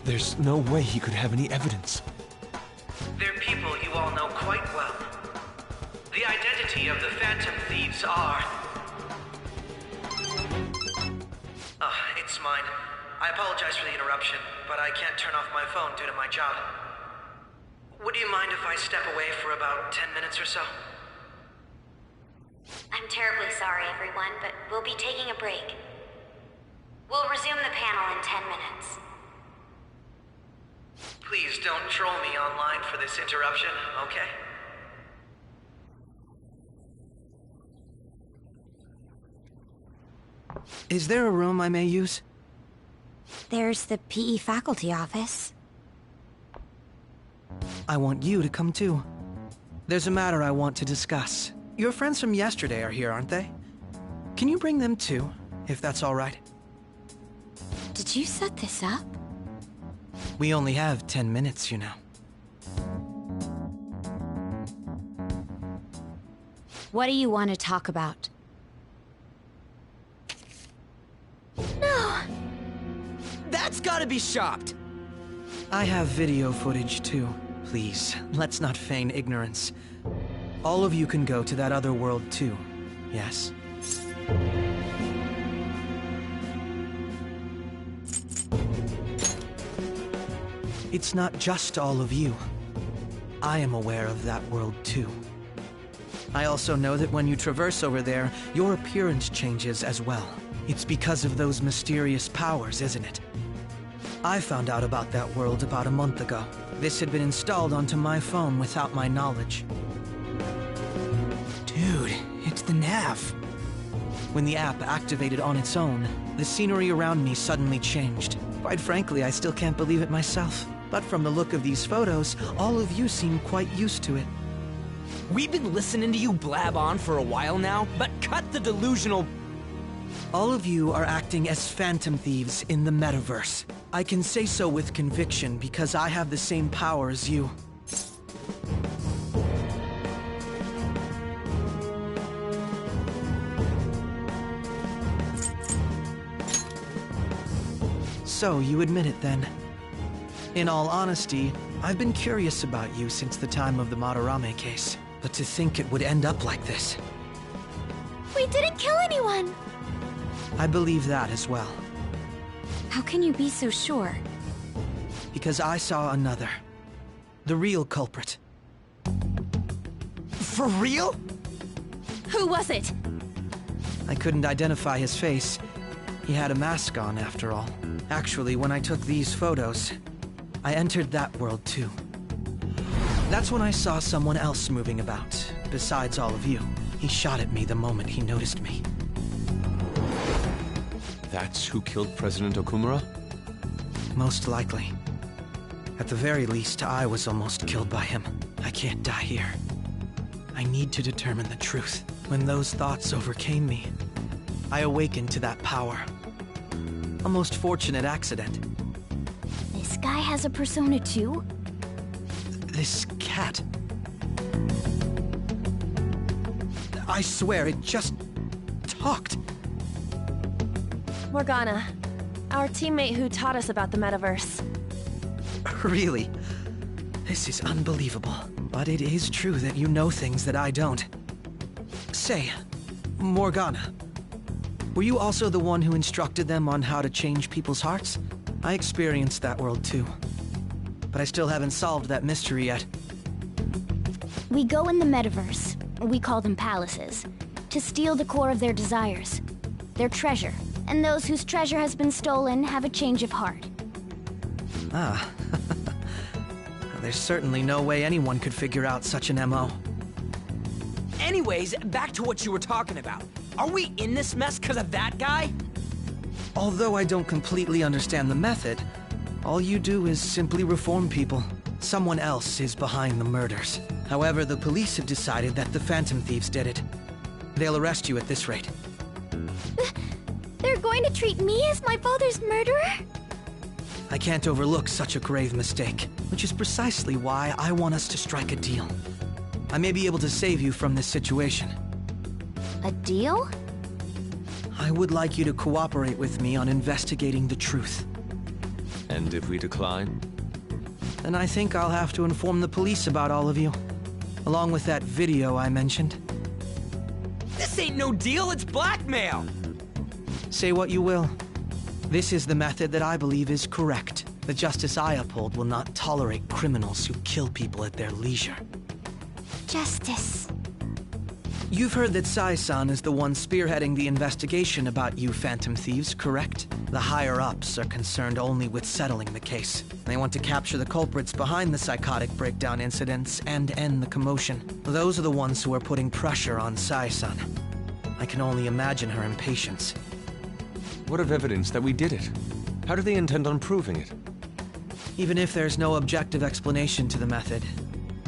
There's no way he could have any evidence. They're people you all know quite well. The identity of the Phantom Thieves are... It's mine. I apologize for the interruption, but I can't turn off my phone due to my job. Would you mind if I step away for about 10 minutes or so? I'm terribly sorry, everyone, but we'll be taking a break. We'll resume the panel in 10 minutes. Please don't troll me online for this interruption, okay? Is there a room I may use? There's the PE faculty office. I want you to come too. There's a matter I want to discuss. Your friends from yesterday are here, aren't they? Can you bring them too, if that's all right? Did you set this up? We only have 10 minutes, you know. What do you want to talk about? No! That's gotta be shopped! I have video footage too. Please, let's not feign ignorance. All of you can go to that other world too, yes? It's not just all of you. I am aware of that world too. I also know that when you traverse over there, your appearance changes as well. It's because of those mysterious powers, isn't it? I found out about that world about a month ago. This had been installed onto my phone without my knowledge. Dude, it's the nav. When the app activated on its own, the scenery around me suddenly changed. Quite frankly, I still can't believe it myself. But from the look of these photos, all of you seem quite used to it. We've been listening to you blab on for a while now, but cut the delusional... All of you are acting as Phantom Thieves in the metaverse. I can say so with conviction because I have the same power as you. So, you admit it then. In all honesty, I've been curious about you since the time of the Madarame case. But to think it would end up like this. We didn't kill anyone! I believe that as well. How can you be so sure? Because I saw another. The real culprit. For real? Who was it? I couldn't identify his face. He had a mask on, after all. Actually, when I took these photos, I entered that world too. That's when I saw someone else moving about, besides all of you. He shot at me the moment he noticed me. That's who killed President Okumura? Most likely. At the very least, I was almost killed by him. I can't die here. I need to determine the truth. When those thoughts overcame me, I awakened to that power. A most fortunate accident. This guy has a persona too? This cat. I swear, it just talked. Morgana, our teammate who taught us about the metaverse. Really? This is unbelievable. But it is true that you know things that I don't. Say, Morgana, were you also the one who instructed them on how to change people's hearts? I experienced that world too. But I still haven't solved that mystery yet. We go in the metaverse, we call them palaces, to steal the core of their desires, their treasure. And those whose treasure has been stolen have a change of heart. Ah. There's certainly no way anyone could figure out such an MO. Anyways, back to what you were talking about. Are we in this mess because of that guy? Although I don't completely understand the method, all you do is simply reform people. Someone else is behind the murders. However, the police have decided that the Phantom Thieves did it. They'll arrest you at this rate. They're going to treat me as my father's murderer? I can't overlook such a grave mistake, which is precisely why I want us to strike a deal. I may be able to save you from this situation. A deal? I would like you to cooperate with me on investigating the truth. And if we decline? Then I think I'll have to inform the police about all of you, along with that video I mentioned. This ain't no deal, it's blackmail! Say what you will. This is the method that I believe is correct. The justice I uphold will not tolerate criminals who kill people at their leisure. Justice. You've heard that Sai-san is the one spearheading the investigation about you Phantom Thieves, correct? The higher-ups are concerned only with settling the case. They want to capture the culprits behind the psychotic breakdown incidents and end the commotion. Those are the ones who are putting pressure on Sai-san. I can only imagine her impatience. What of evidence that we did it? How do they intend on proving it? Even if there's no objective explanation to the method,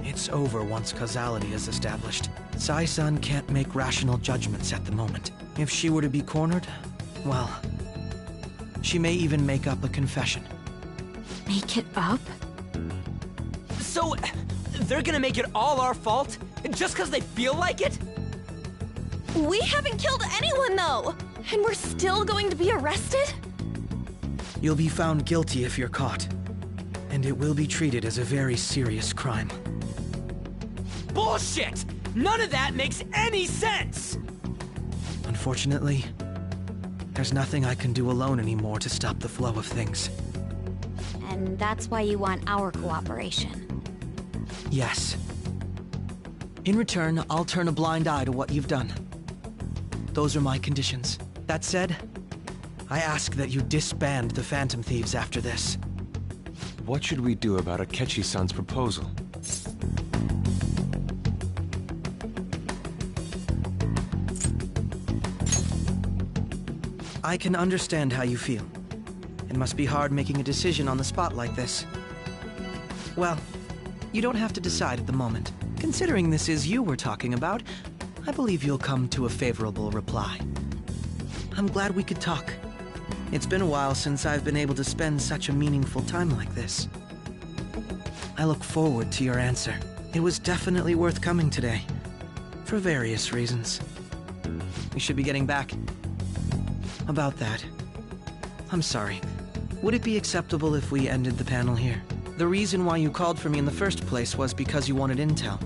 it's over once causality is established. Sai-san can't make rational judgments at the moment. If she were to be cornered, well, she may even make up a confession. Make it up? So, they're gonna make it all our fault? Just because they feel like it? We haven't killed anyone, though! And we're still going to be arrested? You'll be found guilty if you're caught. And it will be treated as a very serious crime. Bullshit! None of that makes any sense! Unfortunately, there's nothing I can do alone anymore to stop the flow of things. And that's why you want our cooperation. Yes. In return, I'll turn a blind eye to what you've done. Those are my conditions. That said, I ask that you disband the Phantom Thieves after this. What should we do about Akechi-san's proposal? I can understand how you feel. It must be hard making a decision on the spot like this. Well, you don't have to decide at the moment. Considering this is you we're talking about, I believe you'll come to a favorable reply. I'm glad we could talk. It's been a while since I've been able to spend such a meaningful time like this. I look forward to your answer. It was definitely worth coming today, for various reasons. We should be getting back. About that, I'm sorry. Would it be acceptable if we ended the panel here? The reason why you called for me in the first place was because you wanted intel,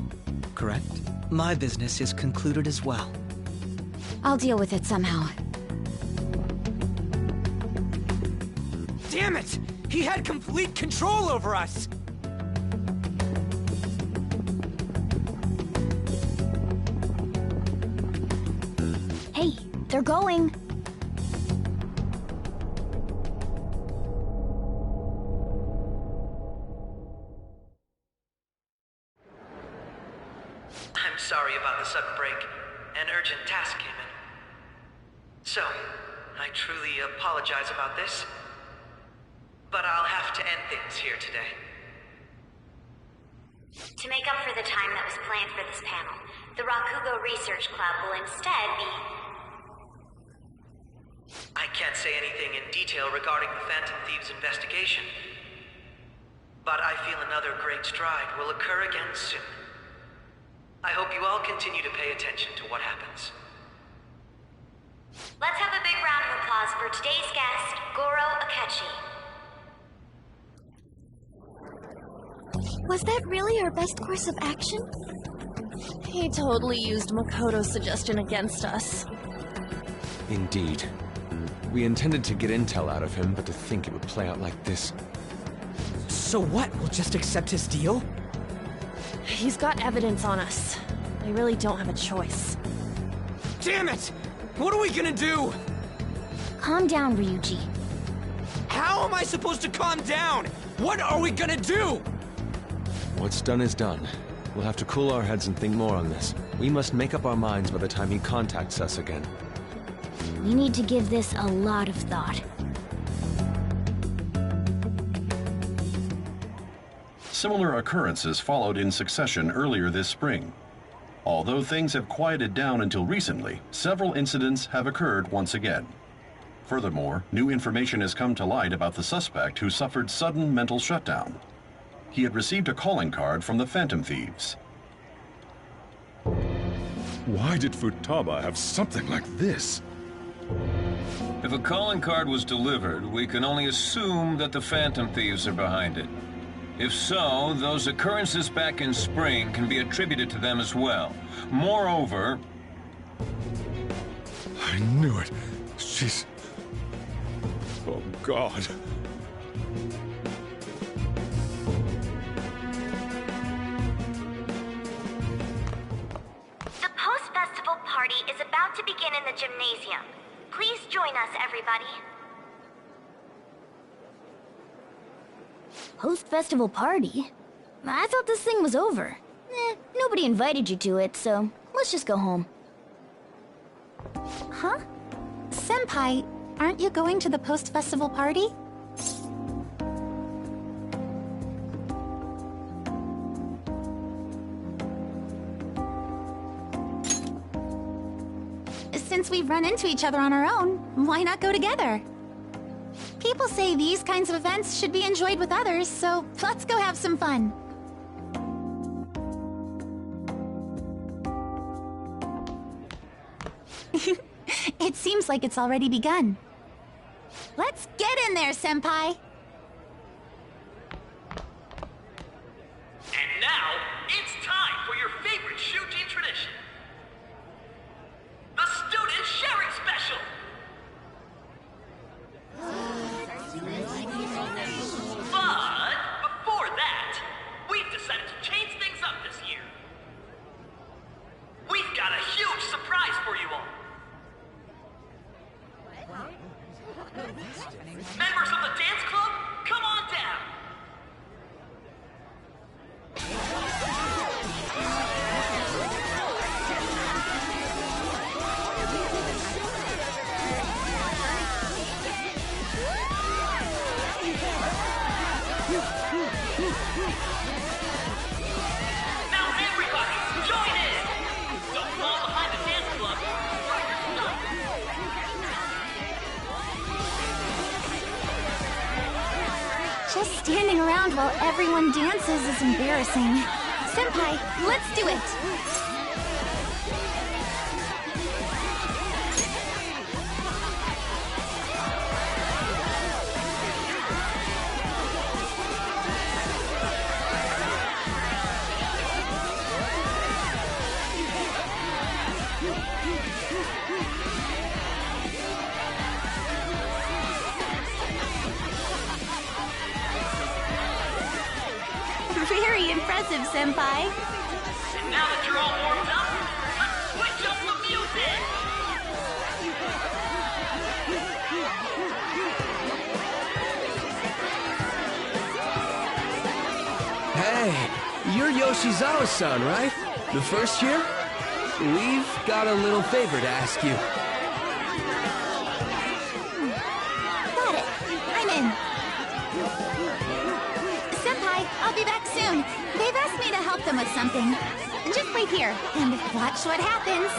correct? My business is concluded as well. I'll deal with it somehow. Damn it! He had complete control over us! Hey, they're going. I'm sorry about the sudden break. An urgent task came in. So, I truly apologize about this. But I'll have to end things here today. To make up for the time that was planned for this panel, the Rakugo Research Club will instead be... I can't say anything in detail regarding the Phantom Thieves investigation. But I feel another great stride will occur again soon. I hope you all continue to pay attention to what happens. Let's have a big round of applause for today's guest, Goro Akechi. Was that really our best course of action? He totally used Makoto's suggestion against us. Indeed. We intended to get intel out of him, but to think it would play out like this. So what? We'll just accept his deal? He's got evidence on us. We really don't have a choice. Damn it! What are we gonna do? Calm down, Ryuji. How am I supposed to calm down? What are we gonna do? What's done is done. We'll have to cool our heads and think more on this. We must make up our minds by the time he contacts us again. We need to give this a lot of thought. Similar occurrences followed in succession earlier this spring. Although things have quieted down until recently, several incidents have occurred once again. Furthermore, new information has come to light about the suspect who suffered sudden mental shutdown. He had received a calling card from the Phantom Thieves. Why did Futaba have something like this? If a calling card was delivered, we can only assume that the Phantom Thieves are behind it. If so, those occurrences back in spring can be attributed to them as well. Moreover... I knew it. She's... Oh, God. The post-festival party is about to begin in the gymnasium. Please join us, everybody. Post-festival party? I thought this thing was over. Nobody invited you to it, so let's just go home. Huh? Senpai, aren't you going to the post-festival party? Since we've run into each other on our own, why not go together? People say these kinds of events should be enjoyed with others, so let's go have some fun. It seems like it's already begun. Let's get in there, Senpai! And now, it's time for your favorite shooting tradition. The Student Sharing Special! But before that, we've decided to change things up this year. We've got a huge surprise for you all. Members of the dance club, come on down. Now everybody, join in! Don't fall behind the dance club. Try your stuff. Just standing around while everyone dances is embarrassing. Senpai, let's do it! Very impressive, Senpai. And now that you're all warmed up, let's switch up the music! Hey, you're Yoshizawa-san, right? The first year? We've got a little favor to ask you. Got it. I'm in. Senpai, I'll be back soon. They've asked me to help them with something. Just wait here and watch what happens.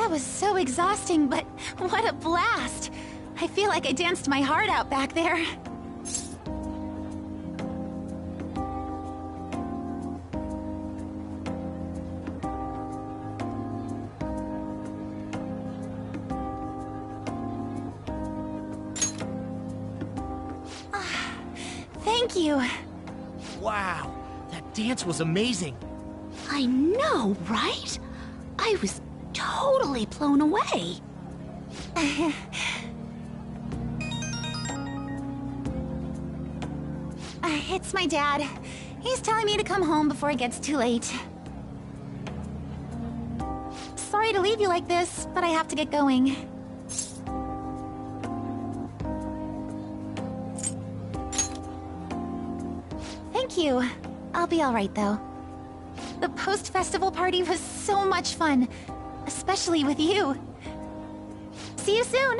That was so exhausting, but what a blast! I feel like I danced my heart out back there. Thank you. Wow, that dance was amazing. I know, right? I was totally blown away. It's my dad. He's telling me to come home before it gets too late. Sorry to leave you like this, but I have to get going. Thank you. I'll be alright, though. The post-festival party was so much fun, especially with you. See you soon!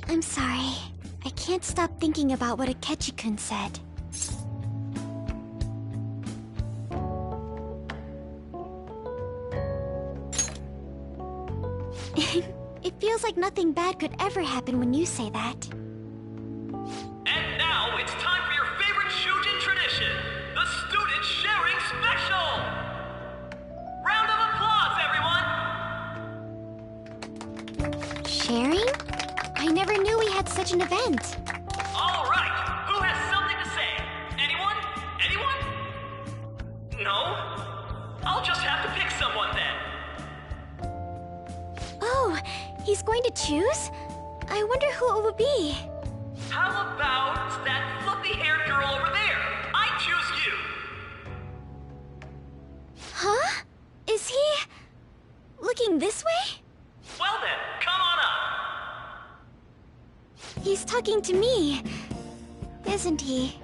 I'm sorry. I can't stop thinking about what Akechi-kun said. It feels like nothing bad could ever happen when you say that. And now it's time for your favorite Shujin tradition, the Student Sharing Special! Round of applause, everyone! Sharing? I never knew we had such an event. All right, who has something to say? Anyone? Anyone? No? I'll just have to pick someone then. Oh, he's going to choose? I wonder who it would be. How about that fluffy-haired girl over there? I choose you! Huh? Is he... looking this way? Well then, come on up! He's talking to me, isn't he?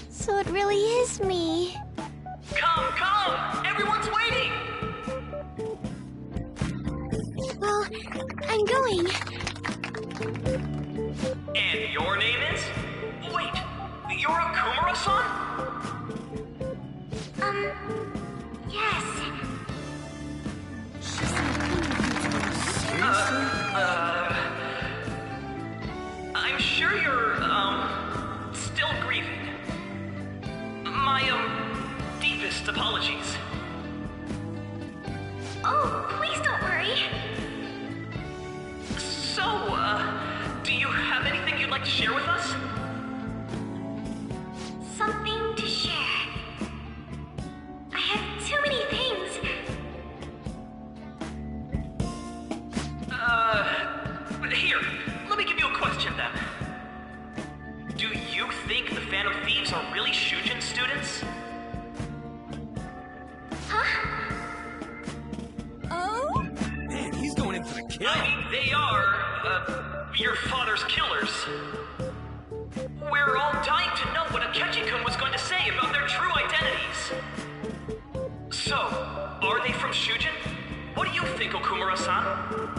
So it really is me. Come, come! Everyone's waiting! Well, I'm going. And your name is? Wait, you're a Kumura-san? Yes. I'm sure you're, still grieving. My, deepest apologies. Oh, please don't worry. So, do you have anything you'd like to share with us? Something to share. I have too many things. I mean, they are, your father's killers. We're all dying to know what Akechi-kun was going to say about their true identities. So, are they from Shujin? What do you think, Okumura-san?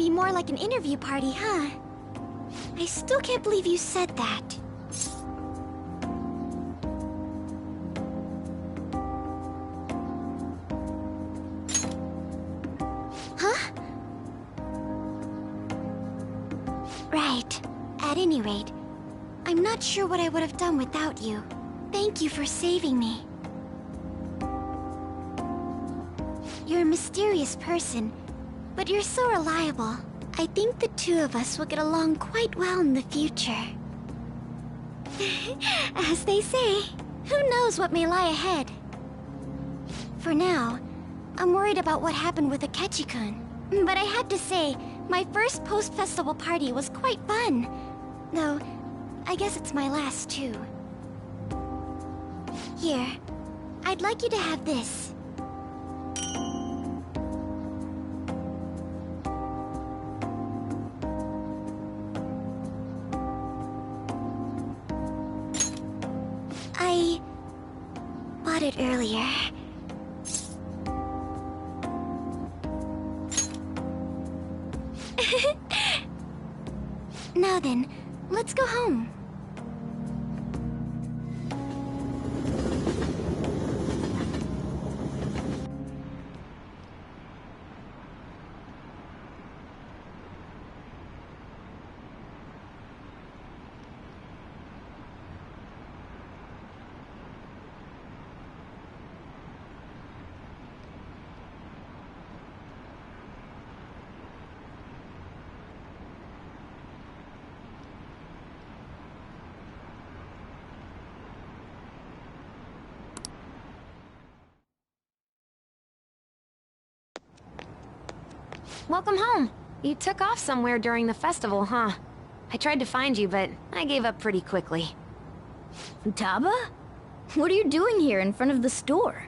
More like an interview party, huh? I still can't believe you said that. Huh? Right. At any rate, I'm not sure what I would have done without you. Thank you for saving me. You're a mysterious person, but you're so reliable. I think the two of us will get along quite well in the future. As they say, who knows what may lie ahead? For now, I'm worried about what happened with Akechi-kun. But I have to say, my first post-festival party was quite fun. Though, I guess it's my last too. Here, I'd like you to have this. I bought it earlier. Now then, let's go home. Welcome home. You took off somewhere during the festival, huh? I tried to find you, but I gave up pretty quickly. Futaba? What are you doing here in front of the store?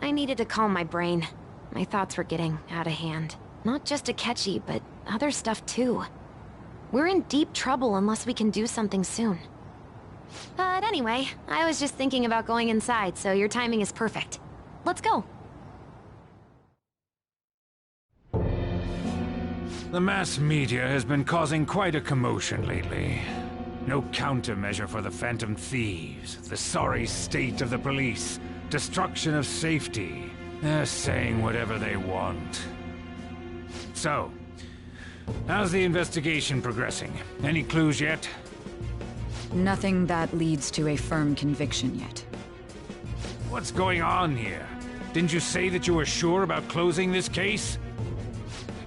I needed to calm my brain. My thoughts were getting out of hand. Not just Akechi, but other stuff too. We're in deep trouble unless we can do something soon. But anyway, I was just thinking about going inside, so your timing is perfect. Let's go. The mass media has been causing quite a commotion lately. No countermeasure for the Phantom Thieves, the sorry state of the police, destruction of safety. They're saying whatever they want. So, how's the investigation progressing? Any clues yet? Nothing that leads to a firm conviction yet. What's going on here? Didn't you say that you were sure about closing this case?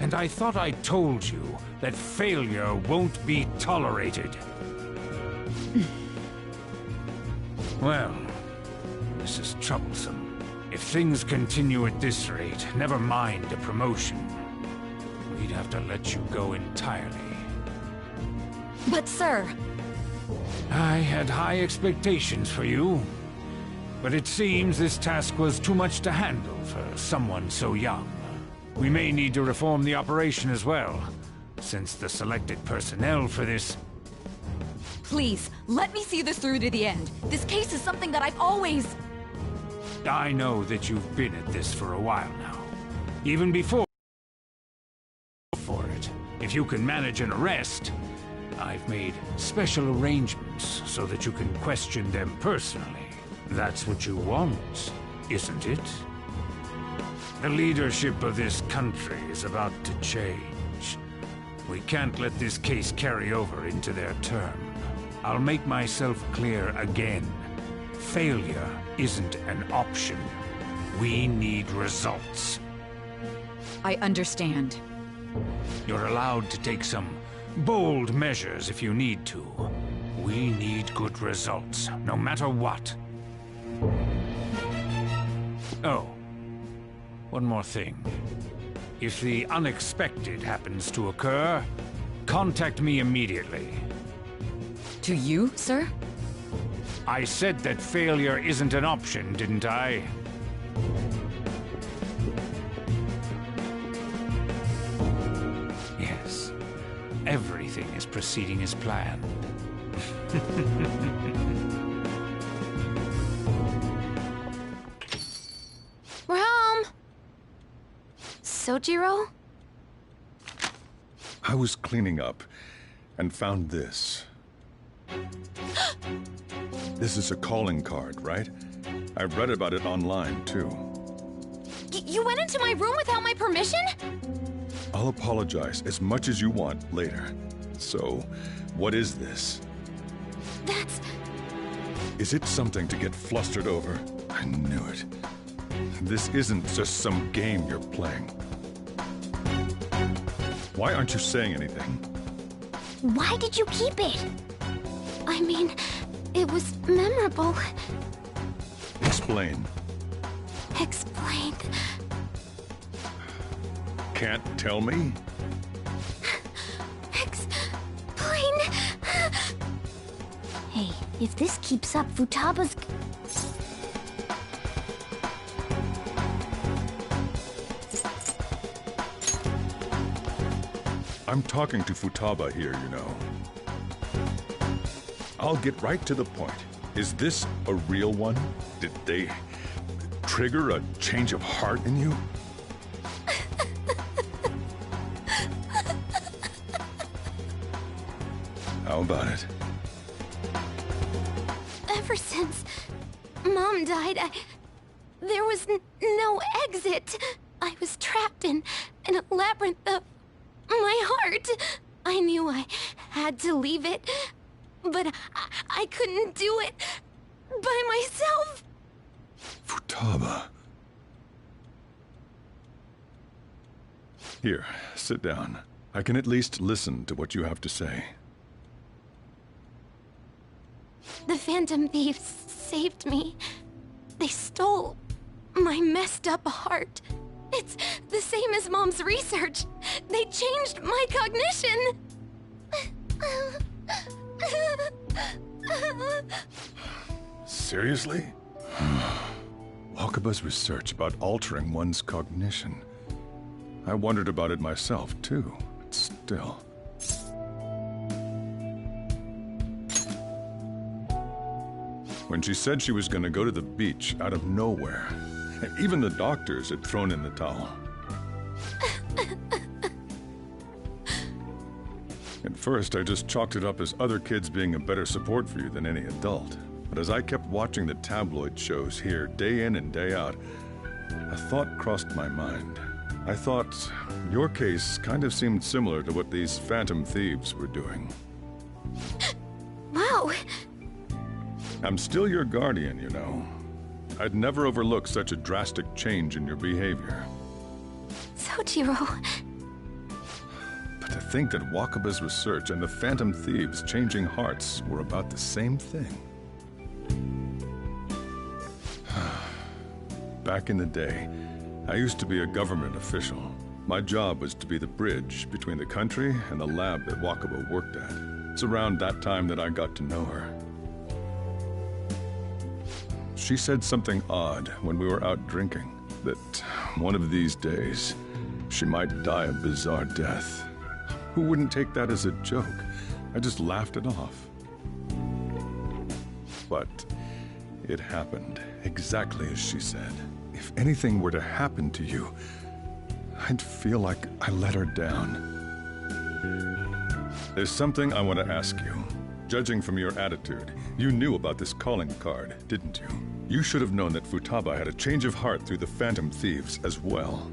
And I thought I told you that failure won't be tolerated. Well, this is troublesome. If things continue at this rate, never mind a promotion. We'd have to let you go entirely. But sir... I had high expectations for you. But it seems this task was too much to handle for someone so young. We may need to reform the operation as well, since the selected personnel for this... Please, let me see this through to the end. This case is something that I've always... I know that you've been at this for a while now. Even before for it. If you can manage an arrest, I've made special arrangements so that you can question them personally. That's what you want, isn't it? The leadership of this country is about to change. We can't let this case carry over into their term. I'll make myself clear again. Failure isn't an option. We need results. I understand. You're allowed to take some bold measures if you need to. We need good results, no matter what. Oh, one more thing. If the unexpected happens to occur, contact me immediately. To you, sir? I said that failure isn't an option, didn't I? Yes. Everything is proceeding as planned. We're home! Sojiro? I was cleaning up and found this. This is a calling card, right? I read about it online, too. You went into my room without my permission? I'll apologize as much as you want later. So, what is this? That's... Is it something to get flustered over? I knew it. This isn't just some game you're playing. Why aren't you saying anything? Why did you keep it? I mean, it was memorable. Explain. Explain. Can't tell me? Explain. Hey, if this keeps up, Futaba's... I'm talking to Futaba here, you know. I'll get right to the point. Is this a real one? Did they trigger a change of heart in you? How about it? Ever since Mom died, there was no exit. I was trapped in a labyrinth of my heart. I knew I had to leave it, but I couldn't do it by myself. Futaba. Here, sit down. I can at least listen to what you have to say. The Phantom Thieves saved me. They stole my messed up heart. It's the same as Mom's research. They changed my cognition. Seriously? Wakaba's research about altering one's cognition. I wondered about it myself, too, but still. When she said she was going to go to the beach out of nowhere, even the doctors had thrown in the towel. At first, I just chalked it up as other kids being a better support for you than any adult. But as I kept watching the tabloid shows here, day in and day out, a thought crossed my mind. I thought your case kind of seemed similar to what these Phantom Thieves were doing. Wow. I'm still your guardian, you know. I'd never overlook such a drastic change in your behavior. Sojiro. But to think that Wakaba's research and the Phantom Thieves' changing hearts were about the same thing. Back in the day, I used to be a government official. My job was to be the bridge between the country and the lab that Wakaba worked at. It's around that time that I got to know her. She said something odd when we were out drinking, that one of these days, she might die a bizarre death. Who wouldn't take that as a joke? I just laughed it off. But it happened exactly as she said. If anything were to happen to you, I'd feel like I let her down. There's something I want to ask you. Judging from your attitude, you knew about this calling card, didn't you? You should have known that Futaba had a change of heart through the Phantom Thieves as well.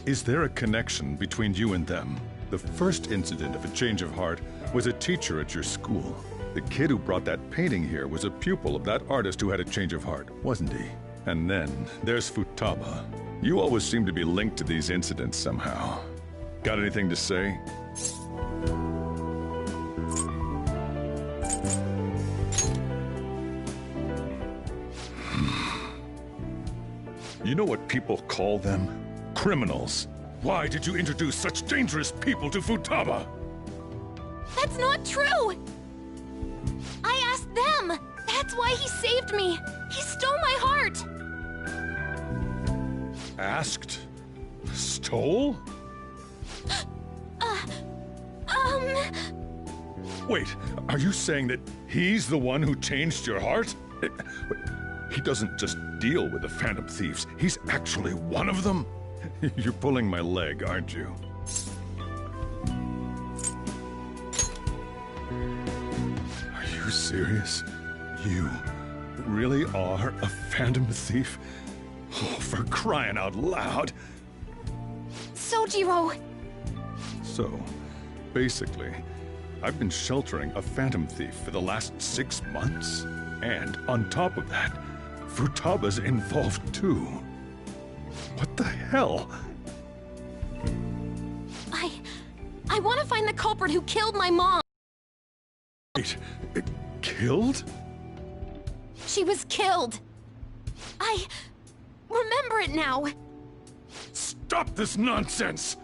Is there a connection between you and them? The first incident of a change of heart was a teacher at your school. The kid who brought that painting here was a pupil of that artist who had a change of heart, wasn't he? And then there's Futaba. You always seem to be linked to these incidents somehow. Got anything to say? You know what people call them? Criminals. Why did you introduce such dangerous people to Futaba? That's not true! I asked them! That's why he saved me! He stole my heart! Asked? Stole? Wait, are you saying that he's the one who changed your heart? He doesn't just deal with the Phantom Thieves, he's actually one of them? You're pulling my leg, aren't you? Are you serious? You really are a Phantom Thief? Oh, for crying out loud! Sojiro! So, basically, I've been sheltering a Phantom Thief for the last 6 months. And on top of that, Futaba's involved too. What the hell? I want to find the culprit who killed my mom! Wait, killed? She was killed! I remember it now! Stop this nonsense!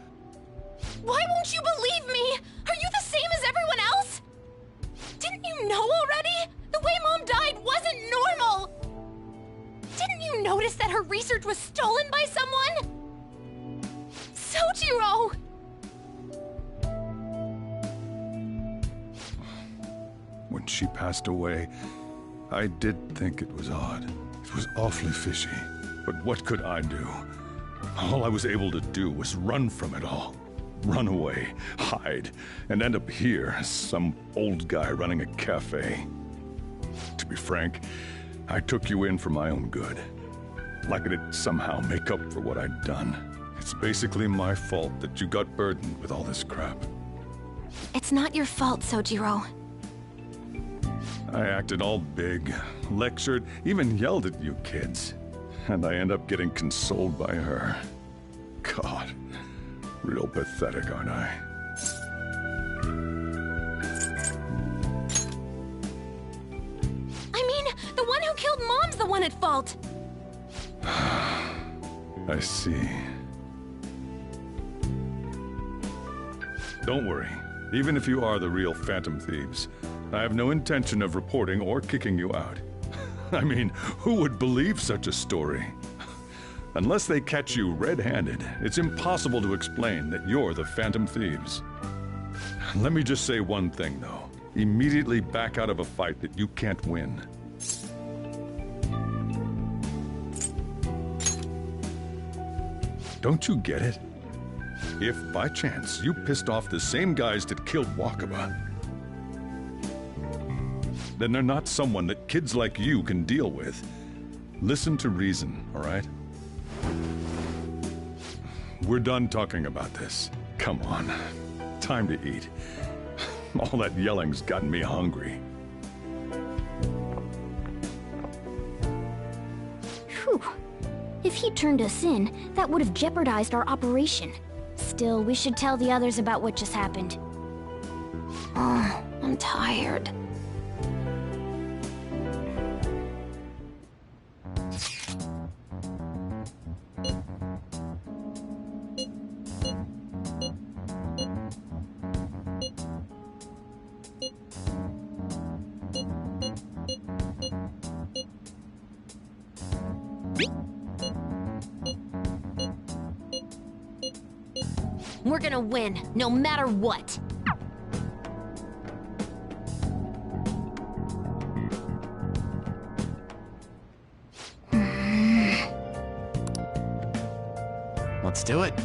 Why won't you believe me? Are you the same as everyone else? Didn't you know already? The way Mom died wasn't normal! Didn't you notice that her research was stolen by someone? Sojiro! When she passed away, I did think it was odd. It was awfully fishy. But what could I do? All I was able to do was run from it all. Run away, hide, and end up here as some old guy running a cafe. To be frank, I took you in for my own good. Like it'd somehow make up for what I'd done. It's basically my fault that you got burdened with all this crap. It's not your fault, Sojiro. I acted all big, lectured, even yelled at you kids. And I end up getting consoled by her. God, real pathetic, aren't I? I mean, the one who killed Mom's the one at fault! I see. Don't worry. Even if you are the real Phantom Thieves, I have no intention of reporting or kicking you out. I mean, who would believe such a story? Unless they catch you red-handed, it's impossible to explain that you're the Phantom Thieves. Let me just say one thing, though. Immediately back out of a fight that you can't win. Don't you get it? If, by chance, you pissed off the same guys that killed Wakaba, then they're not someone that kids like you can deal with. Listen to reason, all right? We're done talking about this. Come on. Time to eat. All that yelling's gotten me hungry. Whew. If he turned us in, that would have jeopardized our operation. Still, we should tell the others about what just happened. Oh, I'm tired. We're gonna win, no matter what. Let's do it.